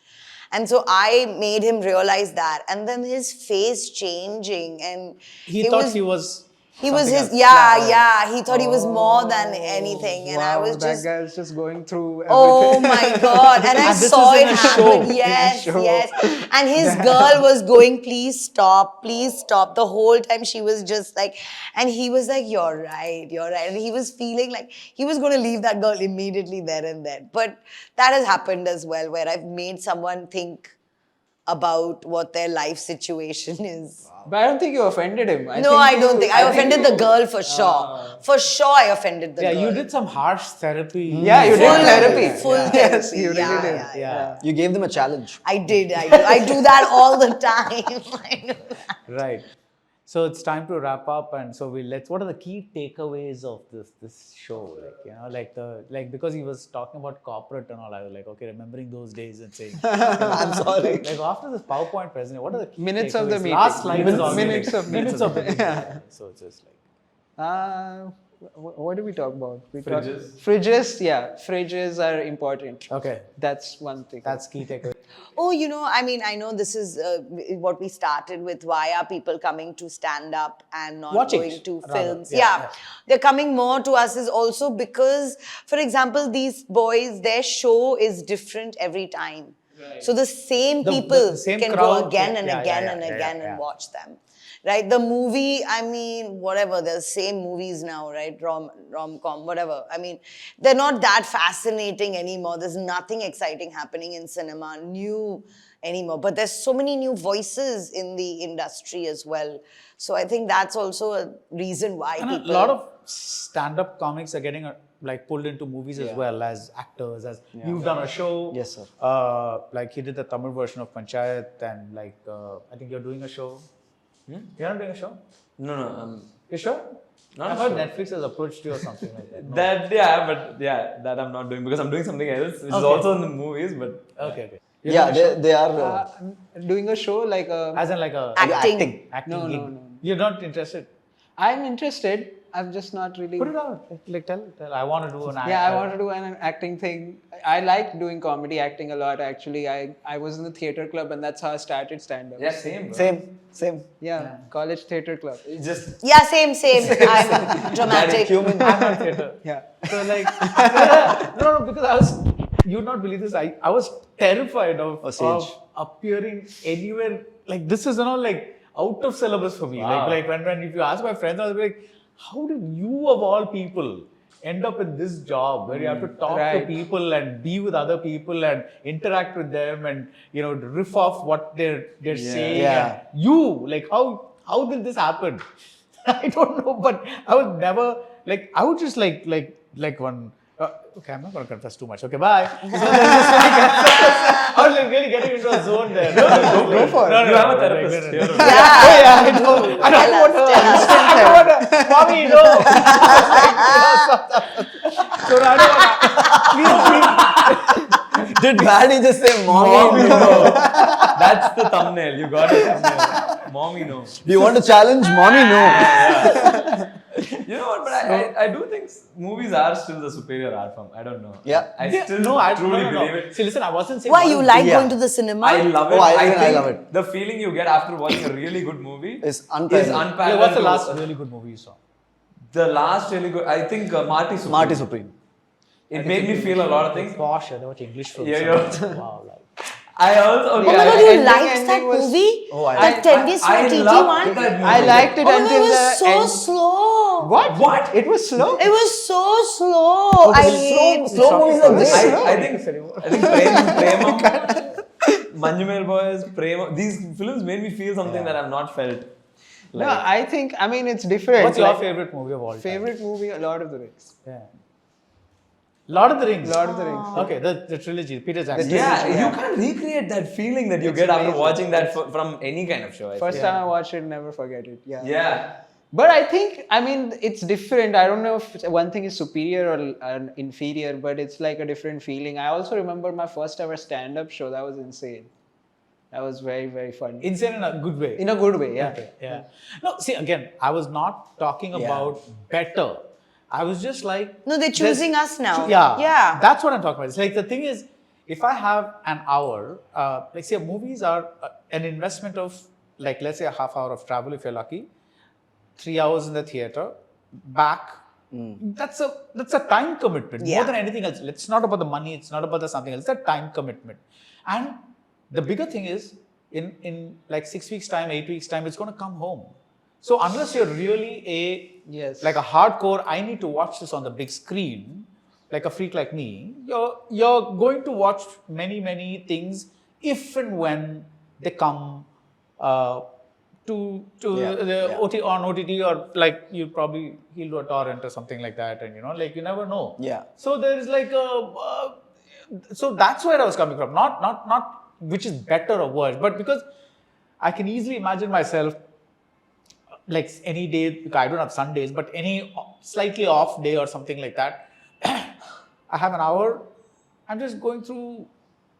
And so I made him realize that. And then his face changing and He thought he was he was something his, else. yeah, he thought he was more than anything. And I was that just, guy is just going through everything. oh my God. And I And this saw is in it a show. happen. Yes. And his girl was going, please stop. The whole time she was just like, and he was like, you're right. And he was feeling like he was going to leave that girl immediately there and then. But that has happened as well, where I've made someone think about what their life situation is. But I don't think you offended him. I don't think. I offended the girl for sure. For sure I offended the girl. Yeah, you did some harsh therapy. Yeah, you did therapy. Full therapy. Yes, you really Yeah, did. yeah. You gave them a challenge. I did. I do that all the time. I do that. Right. So it's time to wrap up, and so what are the key takeaways of this show? Because he was talking about corporate and all, I was like, okay, remembering those days and saying, I'm sorry. like after this PowerPoint presentation, what are the key Minutes of the takeaways? meeting. Last slide is on Minutes of minutes meeting. of the meeting. Yeah. So it's just like, What did we talk about? Fridges. Fridges, yeah. Fridges are important. okay, That's one thing. that's key takeaway. Oh, I know this is what we started with. Why are people coming to stand up and not Watching, going to rather. films? Yeah. They're coming more to us is also because, for example, these boys, their show is different every time. Right. So the same people the same can crowd, go again and yeah, again yeah, and yeah, again yeah. and watch them. Right, the movie, whatever, there's same movies now, right, rom-com, whatever. They're not that fascinating anymore. There's nothing exciting happening in cinema, new anymore. But there's so many new voices in the industry as well. So I think that's also a reason why And people... a lot of stand-up comics are getting pulled into movies as well as actors. As you've done a show. Yes, sir. Like he did the Tamil version of Panchayat, and I think you're doing a show. You're not doing a show? No. You sure? Not I heard sure. Netflix has approached you or something like that. No. That I'm not doing because I'm doing something else, which is also in the movies, but Okay. Yeah, they are. Doing a show like As in like a Acting. acting No, gig. no. You're not interested? I'm interested. I've just not really. Put it out. Like tell. I want to do an. Yeah, I want to do an acting thing. I like doing comedy acting a lot. Actually, I was in the theater club, and that's how I started stand-up. Yeah, same. Bro. Same. Yeah, college theater club. Just Yeah, same. I'm dramatic. I'm not theater. Yeah. So like, no, because you would not believe this. I was terrified of appearing anywhere. Like this is like out of syllabus for me. Wow. Like when if you ask my friends, I was like, how did you of all people end up in this job where you have to talk to people and be with other people and interact with them and riff off what they're saying. Yeah. And you like how did this happen? I don't know, but I was never like I would just like one. Okay, I'm not going to confess too much. Okay, bye. So then I was like really getting into a zone there. No, go for it. No, you have a therapist. no. Here. I don't want her. Mommy, no. So I don't want to. Did Maddie just say mommy? No. That's the thumbnail. You got it. Thumbnail. Mommy, no. Do you want to challenge mommy? No. You know what? But I do think movies are still the superior art form. I don't know. Yeah. I still truly believe it. See, listen, I wasn't saying. Why you like Yeah. going to the cinema? I love it. Oh, I think love it. The feeling you get after watching a really good movie Is unparalleled. unparalleled. What's the to- last really good movie you saw? The last really good. I think Marty Supreme. Marty Supreme. It made me feel a lot of things. Posh, I watch English films. Yeah. Wow, like. I also. Oh Okay, my god, Yeah, you ending- liked that ending was- movie? Oh, I- That 10 Days for I TT loved one? that movie. I liked it Oh my god, until it the was so end. slow. What? It was slow. It was so slow. I hate Slow movies are great. I think Premam, Manjumel Boys, Premam, these films made me feel something that I've not felt. No, I think it's different. What's your Like, favorite movie of all time? favorite movie? Lord of the Rings. Yeah. Lord of the Rings. Lord of the Rings. Okay, the trilogy, Peter Jackson. Yeah, you can't recreate that feeling that you get after amazing. watching that from any kind of show. I First feel. time I watched it, never forget it. Yeah. Yeah. But I think, it's different. I don't know if one thing is superior or inferior, but it's like a different feeling. I also remember my first ever stand-up show. That was insane. That was very, very fun. Insane in a good way. In a good way, yeah. Okay, yeah. No, see, again, I was not talking about better. I was just like... No, they're choosing us now. Yeah. That's what I'm talking about. It's like the thing is, if I have an hour, like say movies are an investment of, like let's say a half hour of travel if you're lucky, 3 hours in the theater, back. That's a time commitment more than anything else. It's not about the money. It's not about the something else. It's a time commitment. And the bigger thing is, in like 6 weeks time, 8 weeks time, it's going to come home. So unless you're really like a hardcore, I need to watch this on the big screen, like a freak like me, you're going to watch many things if and when they come to the on OTT, or like he'll do a torrent or something like that, and like you never know. Yeah. So there is like so that's where I was coming from. Not which is better or worse, but because I can easily imagine myself like any day, because I don't have Sundays, but any slightly off day or something like that, I have an hour, I'm just going through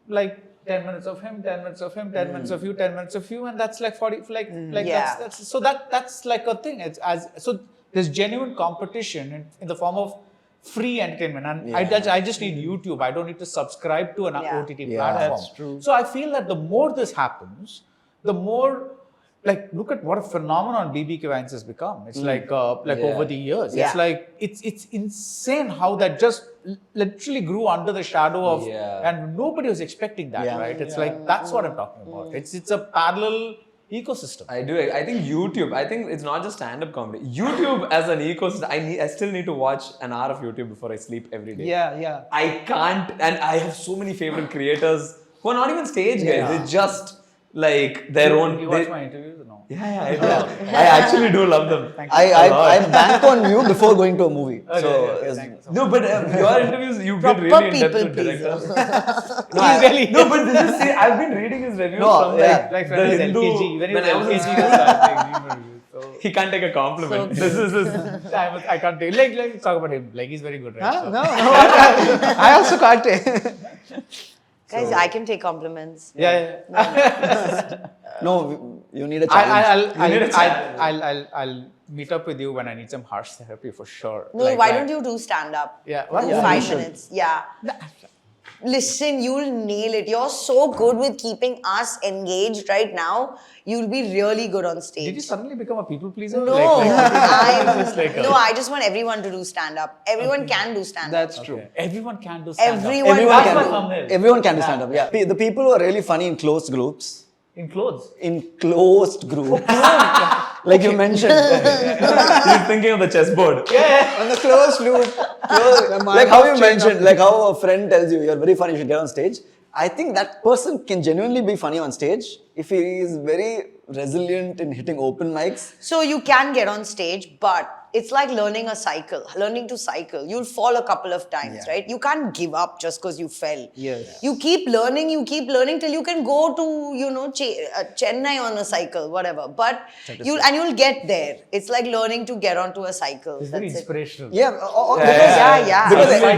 like 10 minutes of him, 10 minutes of him, 10 minutes of you, 10 minutes of you, and that's like 40, Yeah. that's so that's like a thing. So there's genuine competition in the form of free entertainment, and I just need YouTube. I don't need to subscribe to an OTT platform. That's true. So I feel that the more this happens, the more, like, look at what a phenomenon BBQ Wines has become. It's like over the years. Yeah. It's like, it's insane how that just literally grew under the shadow of, and nobody was expecting that, right? It's like, that's what I'm talking about. It's a parallel ecosystem. I do. I think YouTube. I think it's not just stand-up comedy. YouTube as an ecosystem. I still need to watch an hour of YouTube before I sleep every day. Yeah. I can't, and I have so many favorite creators who are not even stage guys. They're just like their own. You watch my interviews or no? Yeah, I do. I actually do love them. I bank on you before going to a movie. No, but your interviews, you get really in depth with directors. No, but this is, see, I've been reading his reviews from Like the when he was Hindu. LKG, when he was I was in LKG, school. he started making reviews. So He can't take a compliment. This is I can't take, like talk about him. Like, he's very good, right? So- No. I also can't take. Guys, I can take compliments. Yeah. No, you need a challenge. I'll meet up with you when I need some harsh therapy for sure. No, Like, why don't you do stand-up? Yeah, For yeah, 5 minutes. Yeah. Listen, you'll nail it. You're so good with keeping us engaged right now. You'll be really good on stage. Did you suddenly become a people pleaser? No, I just want everyone to do stand-up. Everyone can do stand-up. That's true. Okay. Everyone can do stand-up. Everyone Everyone can can do. thumbnail. Everyone can do stand-up. Yeah. The people who are really funny in closed groups. In clothes. In closed groups. Like you mentioned. He's thinking of the chessboard. On the closed loop. Like how you mentioned, like how a friend tells you you're very funny, you should get on stage. I think that person can genuinely be funny on stage if he is very resilient in hitting open mics. So you can get on stage, but it's like learning to cycle. You'll fall a couple of times, right? You can't give up just because you fell. Yes. You keep learning till you can go to, Chennai on a cycle, whatever. But you'll get there. It's like learning to get onto a cycle. It's very That's it. inspirational. Yeah. Yeah.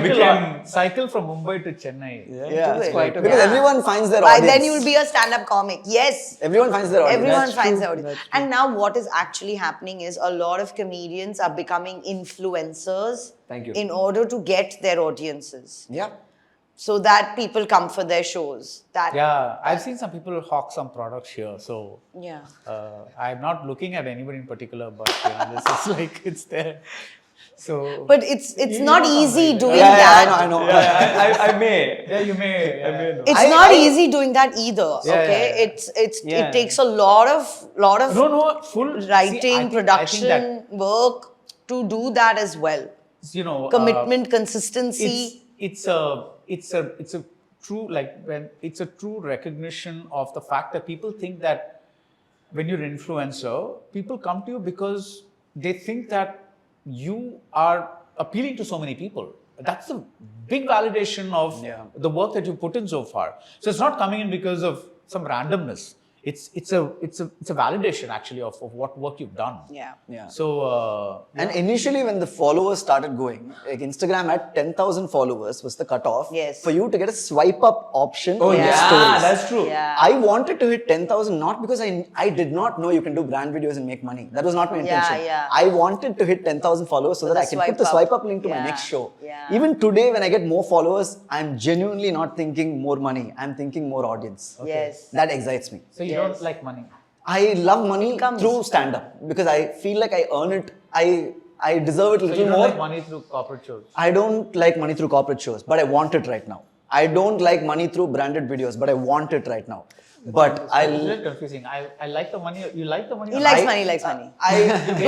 Because Cycle from Mumbai to Chennai. yeah, Do it. quite a because Yeah. everyone finds their By audience. then you'll be a stand-up comic. Yes. Everyone finds their audience. Everyone finds their audience. And now what is actually happening is a lot of comedians are becoming influencers Thank you. in order to get their audiences. Yeah. So that people come for their shows. Yeah, I've seen some people hawk some products here. So Yeah. I'm not looking at anybody in particular, but this is like it's there. So, But it's not know easy somebody, doing Yeah, that. I know. I may. yeah, you may. Yeah. It's not easy doing that either. Yeah, okay, yeah. it takes a lot of No, full writing, see, I think production, that, work to do that as well. Commitment, consistency. It's a true it's a true recognition of the fact that people think that when you're an influencer, people come to you because they think that you are appealing to so many people. That's a big validation of the work that you put in so far. So it's not coming in because of some randomness. It's a validation actually of what work you've done. Yeah. So And initially, when the followers started going, like Instagram had 10,000 followers was the cutoff. Yes. For you to get a swipe up option. Oh on your yeah, stories. that's true. Yeah. I wanted to hit 10,000 not because I did not know you can do brand videos and make money. That was not my intention. Yeah. I wanted to hit 10,000 followers so that the I can put swipe the up. swipe up link to my Yeah. next show. Yeah. Even today, when I get more followers, I'm genuinely not thinking more money. I'm thinking more audience. Yes. That excites me. you don't like money. I love money comes. through stand-up because I feel like I earn it. I deserve it a So little you don't more. like money through corporate shows. I don't like money through corporate shows, but I want it right now. I don't like money through branded videos, but I want it right now. But It's a little confusing. I like the money. You like the money. He or likes not? money, likes money.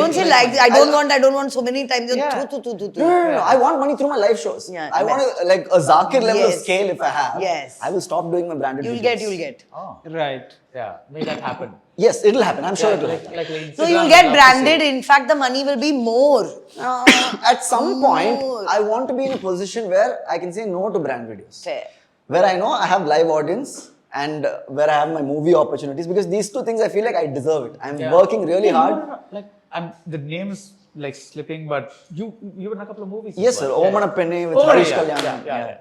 Don't Say like, I don't want so many times. Yeah. No. I want money through my live shows. Yeah, I want best. like a Zakir level of Yes. scale if I have. Yes. I will stop doing my branded You'll videos. get. Oh, Right. yeah. Make that happen. Yes, it'll happen. I'm sure it'll happen. Like So Instagram you'll is get not the branded. same. In fact, the money will be more. At some point, More. I want to be in a position where I can say no to brand videos. Fair. Where I know I have live audience and where I have my movie opportunities because these two things I feel like I deserve it. I'm Yeah. working really hard. No. Like the name's like slipping, but you were in a couple of movies. as Yes, sir. well. Omana Penne with Oh, Harish yeah, Kalyan. yeah.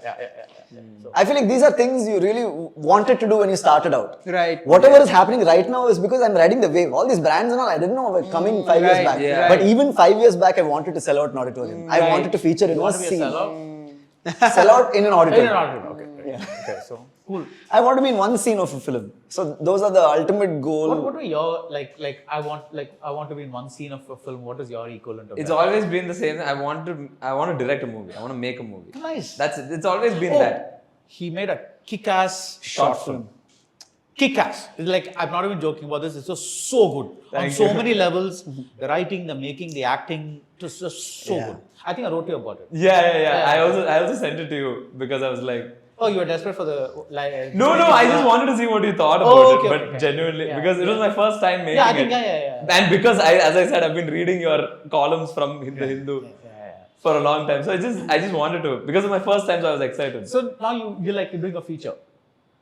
So, I feel like these are things you really wanted to do when you started out. Right. Whatever is happening right now is because I'm riding the wave. All these brands and all, I didn't know were coming 5 years right, back. yeah. But even 5 years back, I wanted to sell out an auditorium. I wanted to feature in you one want to be a scene. sellout? Sell out in an auditorium. Okay. Okay. So cool. I want to be in one scene of a film. So those are the ultimate goal. What are your like? I want to be in one scene of a film. What is your equivalent of It's that? always been the same. I want to direct a movie. I want to make a movie. Nice. That's it. It's always been Oh, that. He made a kick-ass short film. Kick-ass. It's like, I'm not even joking about this. It's just so good. On Thank so you. many levels. The writing, the making, the acting. It was just so good. I think I wrote you about it. Yeah. I also sent it to you because I was like, Oh, you were desperate for the... no, I just wanted to see what you thought about Oh, it, okay, but okay. genuinely, Yeah, because it was my first time making I think, it. yeah. And because as I said, I've been reading your columns from the Hindu for a long time, so I just wanted to, because it was my first time, so I was excited. So now you're doing a feature.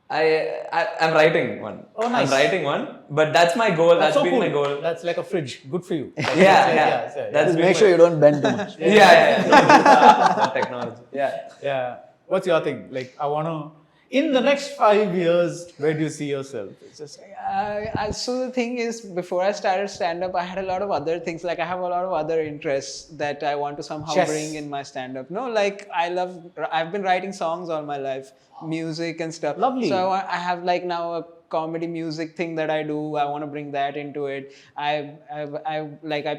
I'm writing one. Oh, nice. I'm writing one, but that's my goal. That's so been cool. my goal. That's like a fridge. Good for you. Like, Yeah. That's That's Just been make my- sure you don't bend too much. Yeah. Technology. Yeah. Yeah. What's your thing? Like, I want to... in the next 5 years, where do you see yourself? It's just So the thing is, before I started stand-up, I had a lot of other things. Like I have a lot of other interests that I want to somehow Chess. bring in my stand-up. No, like I've been writing songs all my life, music and stuff. Lovely. So I have like now a comedy music thing that I do. I want to bring that into it. I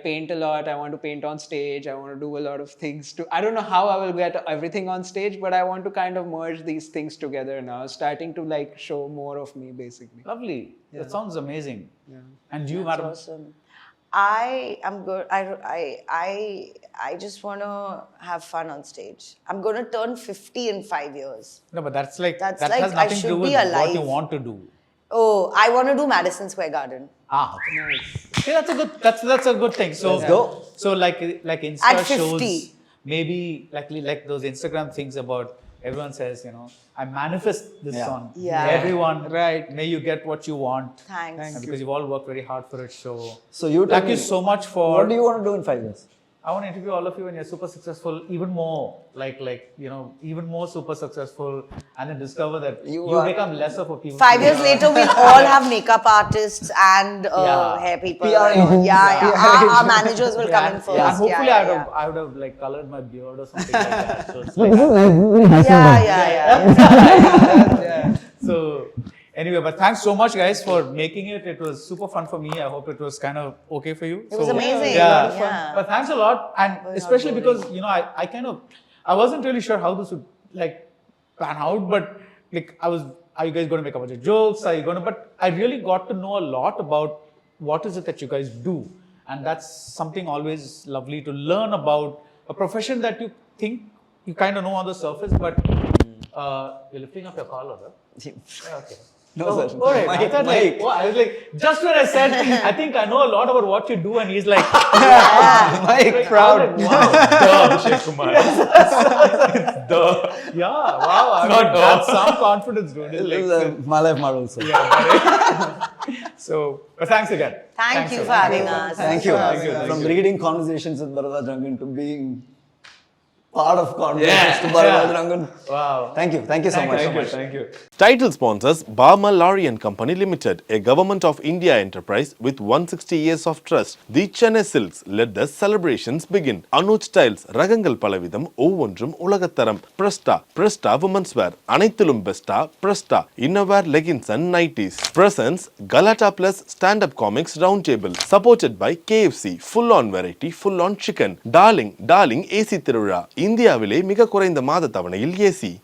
paint a lot. I want to paint on stage. I want to do a lot of things too. I don't know how I will get everything on stage, but I want to kind of merge these things together now, starting to like show more of me basically. lovely. That sounds amazing. And you, That's madam? awesome. I am good. I just want to have fun on stage. I'm going to turn 50 in 5 years. No, but that's like That's that like has I nothing to should do with be what you alive. want to do. Oh, I want to do Madison Square Garden. Okay. Yeah, that's a good. That's a good thing. So Let's go. So like Insta At 50. shows, maybe like those Instagram things about everyone says, I manifest this Yeah. song. Yeah. Everyone, Right. May you get what you want. Thanks. And because you've all worked very hard for it. So you tell thank you me, so much for. what do you want to do in 5 years? I want to interview all of you when you're super successful, even more, even more super successful, and then discover that you are- become lesser for people. 5 years later, we'll all have makeup artists and Yeah. hair people. PR agents. Yeah. Our managers will come in first. And hopefully yeah, I would have like colored my beard or something like that. So it's like, yeah. so anyway, but thanks so much guys for making it. It was super fun for me. I hope it was kind of okay for you. It was amazing. Yeah. Yeah. But thanks a lot, and especially because I wasn't really sure how this would like pan out, but like are you guys going to make a bunch of jokes? Are you going to? But I really got to know a lot about what is it that you guys do, and that's something always lovely to learn about a profession that you think you kind of know on the surface, but you're lifting up your collar, right? Okay. No, Oh, sir. all right. I thought like, I was like, just when I said, I think I know a lot about what you do, and he's like, Mike, proud. Wow. Duh, Abhishek Kumar. Duh. Yeah, wow. That's some confidence, dude. It's This like, is my life model, sir. so, but thanks again. Thank you for having us. Thank you. Thank you. From reading Conversations with Baradwajrangan to being part of Conversations to Baradwajrangan. Wow. Thank you so much. Thank you. Title sponsors Balmer, Lawrie and Company Limited, a Government of India enterprise with 160 years of trust. The Chennai Silks let the celebrations begin. Anuj Tiles, Ragangal Palavidam, Ovondrum Ulagattaram. Presta Women's Wear, Anaithilum Besta, Presta, Innerwear Leggings and Nighties. Presents Galatta Plus Stand-up Comics Roundtable. Supported by KFC, full on variety, full on chicken. Darling AC Tiruvizha. இந்தியாவிலே மிக குறைந்த மாத தவணையில் AC.